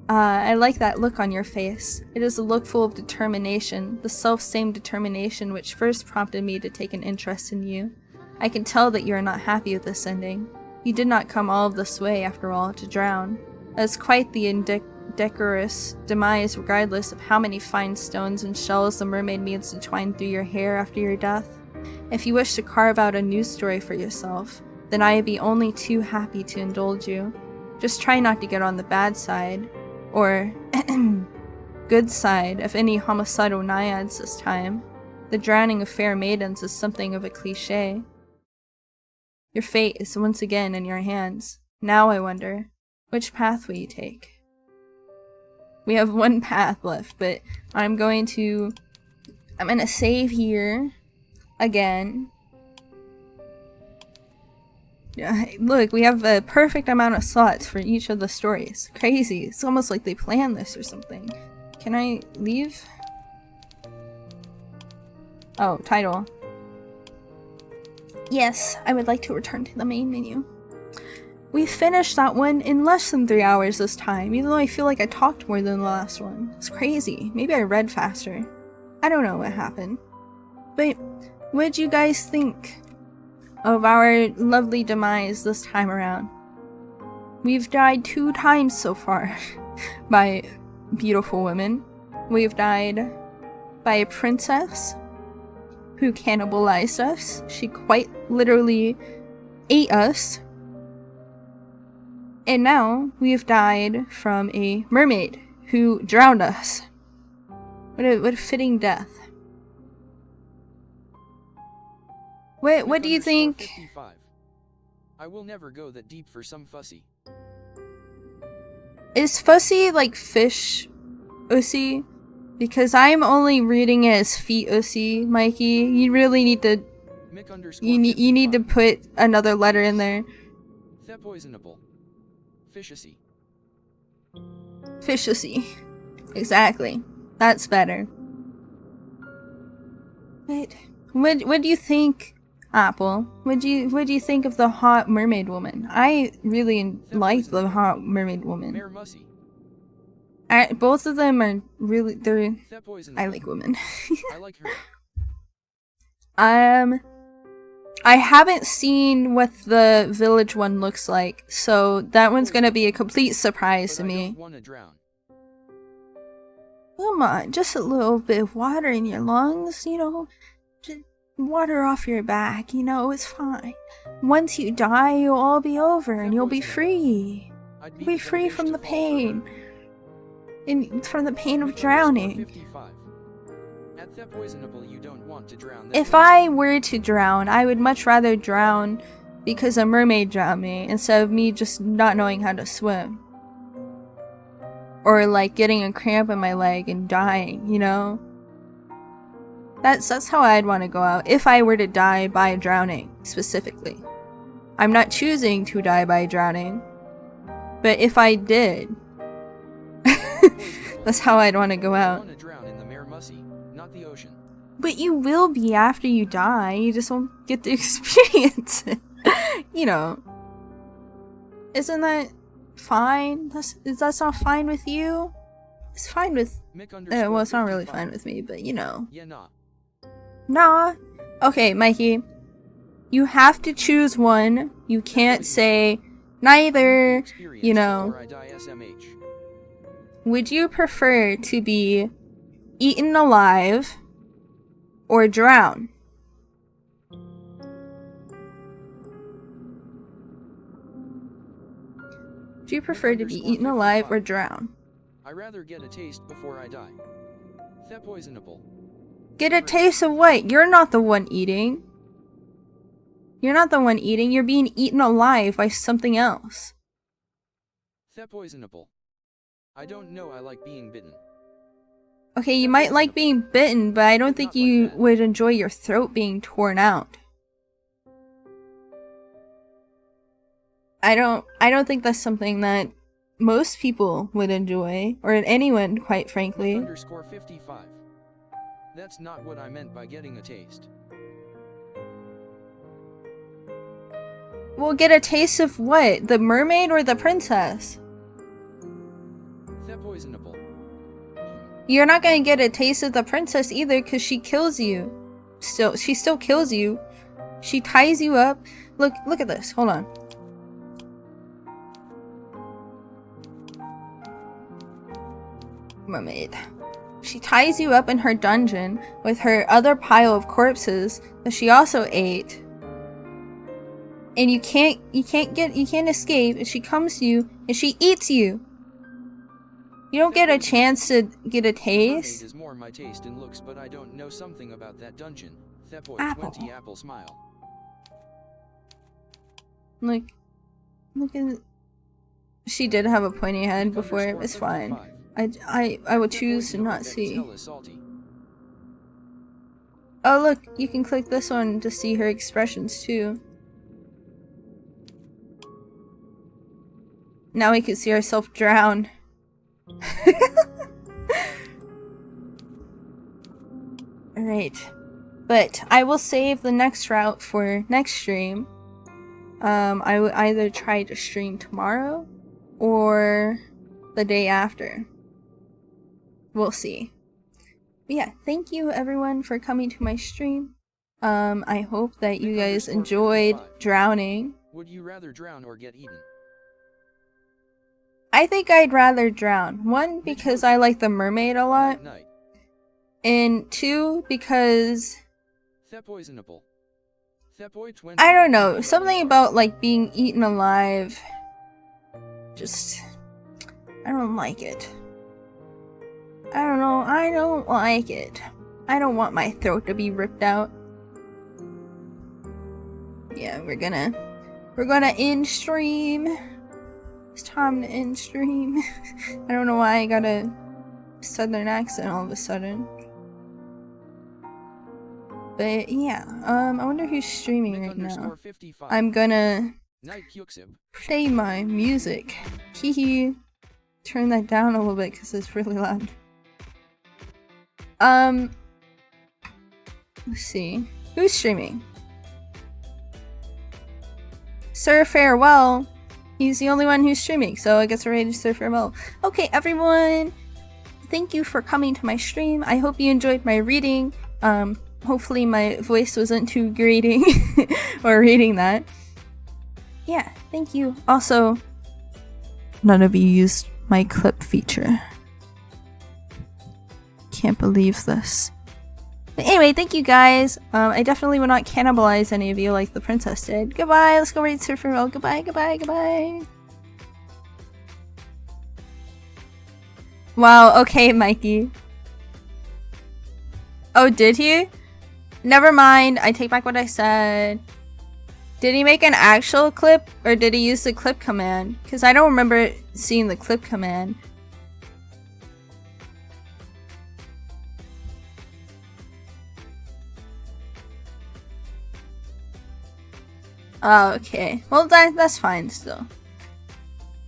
I like that look on your face. It is a look full of determination, the self-same determination which first prompted me to take an interest in you. I can tell that you are not happy with this ending. You did not come all of this way, after all, to drown. That's quite the indecorous demise regardless of how many fine stones and shells the mermaid means to twine through your hair after your death. If you wish to carve out a new story for yourself, then I would be only too happy to indulge you. Just try not to get on the bad side, or good side of any homicidal naiads this time. The drowning of fair maidens is something of a cliché. Your fate is once again in your hands. Now I wonder, which path will you take? We have one path left, but I'm gonna save here again. Yeah, look, we have a perfect amount of slots for each of the stories. Crazy. It's almost like they planned this or something. Can I leave? Oh, title. Yes, I would like to return to the main menu. We finished that one in less than 3 hours this time, even though I feel like I talked more than the last one. It's crazy. Maybe I read faster. I don't know what happened. But what'd you guys think of our lovely demise this time around? We've died 2 times so far by beautiful women. We've died by a princess who cannibalized us. She quite literally ate us. And now we've died from a mermaid who drowned us. What a fitting death. What do you think? 55. I will never go that deep for some fussy. Is fussy like fish ussy? Because I'm only reading it as feet ussy, Mikey. You really need to you need to put another letter in there. Poisonable. Fishy. Fishy. Exactly. That's better. Wait. What do you think, Apple? What do you think of the hot mermaid woman? I really like the hot mermaid woman. Both of them are really I like women. I like her. I haven't seen what the village one looks like, so that one's gonna be a complete surprise to me. Come on, just a little bit of water in your lungs, you know, just water off your back, you know, it's fine. Once you die, you'll all be over and you'll be free. You'll be free from the pain. And from the pain of drowning. If I were to drown, I would much rather drown because a mermaid drowned me instead of me just not knowing how to swim. Or like getting a cramp in my leg and dying, you know? That's how I'd want to go out if I were to die by drowning, specifically. I'm not choosing to die by drowning, but if I did, that's how I'd want to go out. But you will be after you die, you just won't get to experience it. You know. Isn't that fine? That's not fine with you? It's fine with... well, it's not really fine with me, but you know. Nah. Okay, Mikey. You have to choose one. You can't say neither, you know. Would you prefer to be eaten alive or drown? Do you prefer to be eaten alive or drown? I rather get a taste before I die. Poisonable. Get a taste of what? You're not the one eating. You're not the one eating. You're being eaten alive by something else. Poisonable. I don't know, I like being bitten. Okay, you might like being bitten, but I don't think you would enjoy your throat being torn out. I don't think that's something that most people would enjoy, or anyone, quite frankly. _55. That's not what I meant by getting a taste. We'll get a taste of what? The mermaid or the princess? Poisonable. You're not gonna get a taste of the princess either, because she kills you. She still kills you. She ties you up. Look at this. Hold on. Mermaid. She ties you up in her dungeon with her other pile of corpses that she also ate. And you can't escape, and she comes to you and she eats you. You don't get a chance to get a taste. Is more my taste in looks, but I don't know something about that dungeon. Apple. Apple smile. Look at She did have a pointy head before. It's fine. I will choose to not see. Oh look, you can click this one to see her expressions too. Now we can see ourselves drown. Alright. But I will save the next route for next stream. I will either try to stream tomorrow or the day after. We'll see. But yeah, thank you everyone for coming to my stream. I hope that you guys enjoyed drowning. Would you rather drown or get eaten? I think I'd rather drown. One, because I like the mermaid a lot. And two, because I don't know, something about like being eaten alive, just, I don't like it. I don't know, I don't like it. I don't want my throat to be ripped out. Yeah, we're gonna end stream. It's time to end stream. I don't know why I got a southern accent all of a sudden. But yeah, I wonder who's streaming right now. I'm gonna play my music. Hehe. Turn that down a little bit because it's really loud. Let's see. Who's streaming? Sir Farewell. He's the only one who's streaming, so I guess we're ready to Sir Farewell. Okay, everyone. Thank you for coming to my stream. I hope you enjoyed my reading. Hopefully my voice wasn't too grating or reading that. Yeah, thank you. Also, none of you used my clip feature. Can't believe this. But anyway, thank you guys. I definitely will not cannibalize any of you like the princess did. Goodbye, let's go raid Sir Farewell. Goodbye, goodbye, goodbye. Wow, okay, Mikey. Oh, did he? Never mind, I take back what I said. Did he make an actual clip, or did he use the clip command? Because I don't remember seeing the clip command. Oh, okay. Well, that's fine still.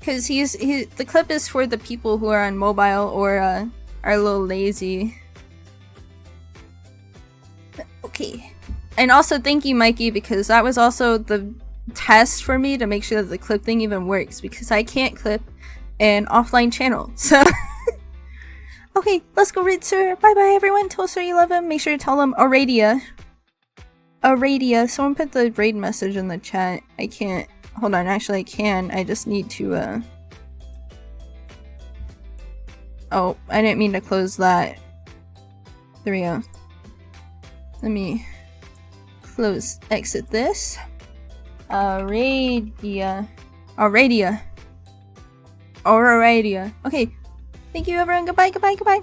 Because the clip is for the people who are on mobile or are a little lazy. Okay. And also thank you, Mikey, because that was also the test for me to make sure that the clip thing even works, because I can't clip an offline channel. So okay, let's go read Sir. Bye bye everyone. Tell Sir you love him. Make sure to tell him Aurelia. Aurelia. Someone put the raid message in the chat. I can't. Hold on, actually I can. I just need to oh, I didn't mean to close that. There we go. Let me exit this. Aurelia. Okay. Thank you everyone. Goodbye, goodbye, goodbye.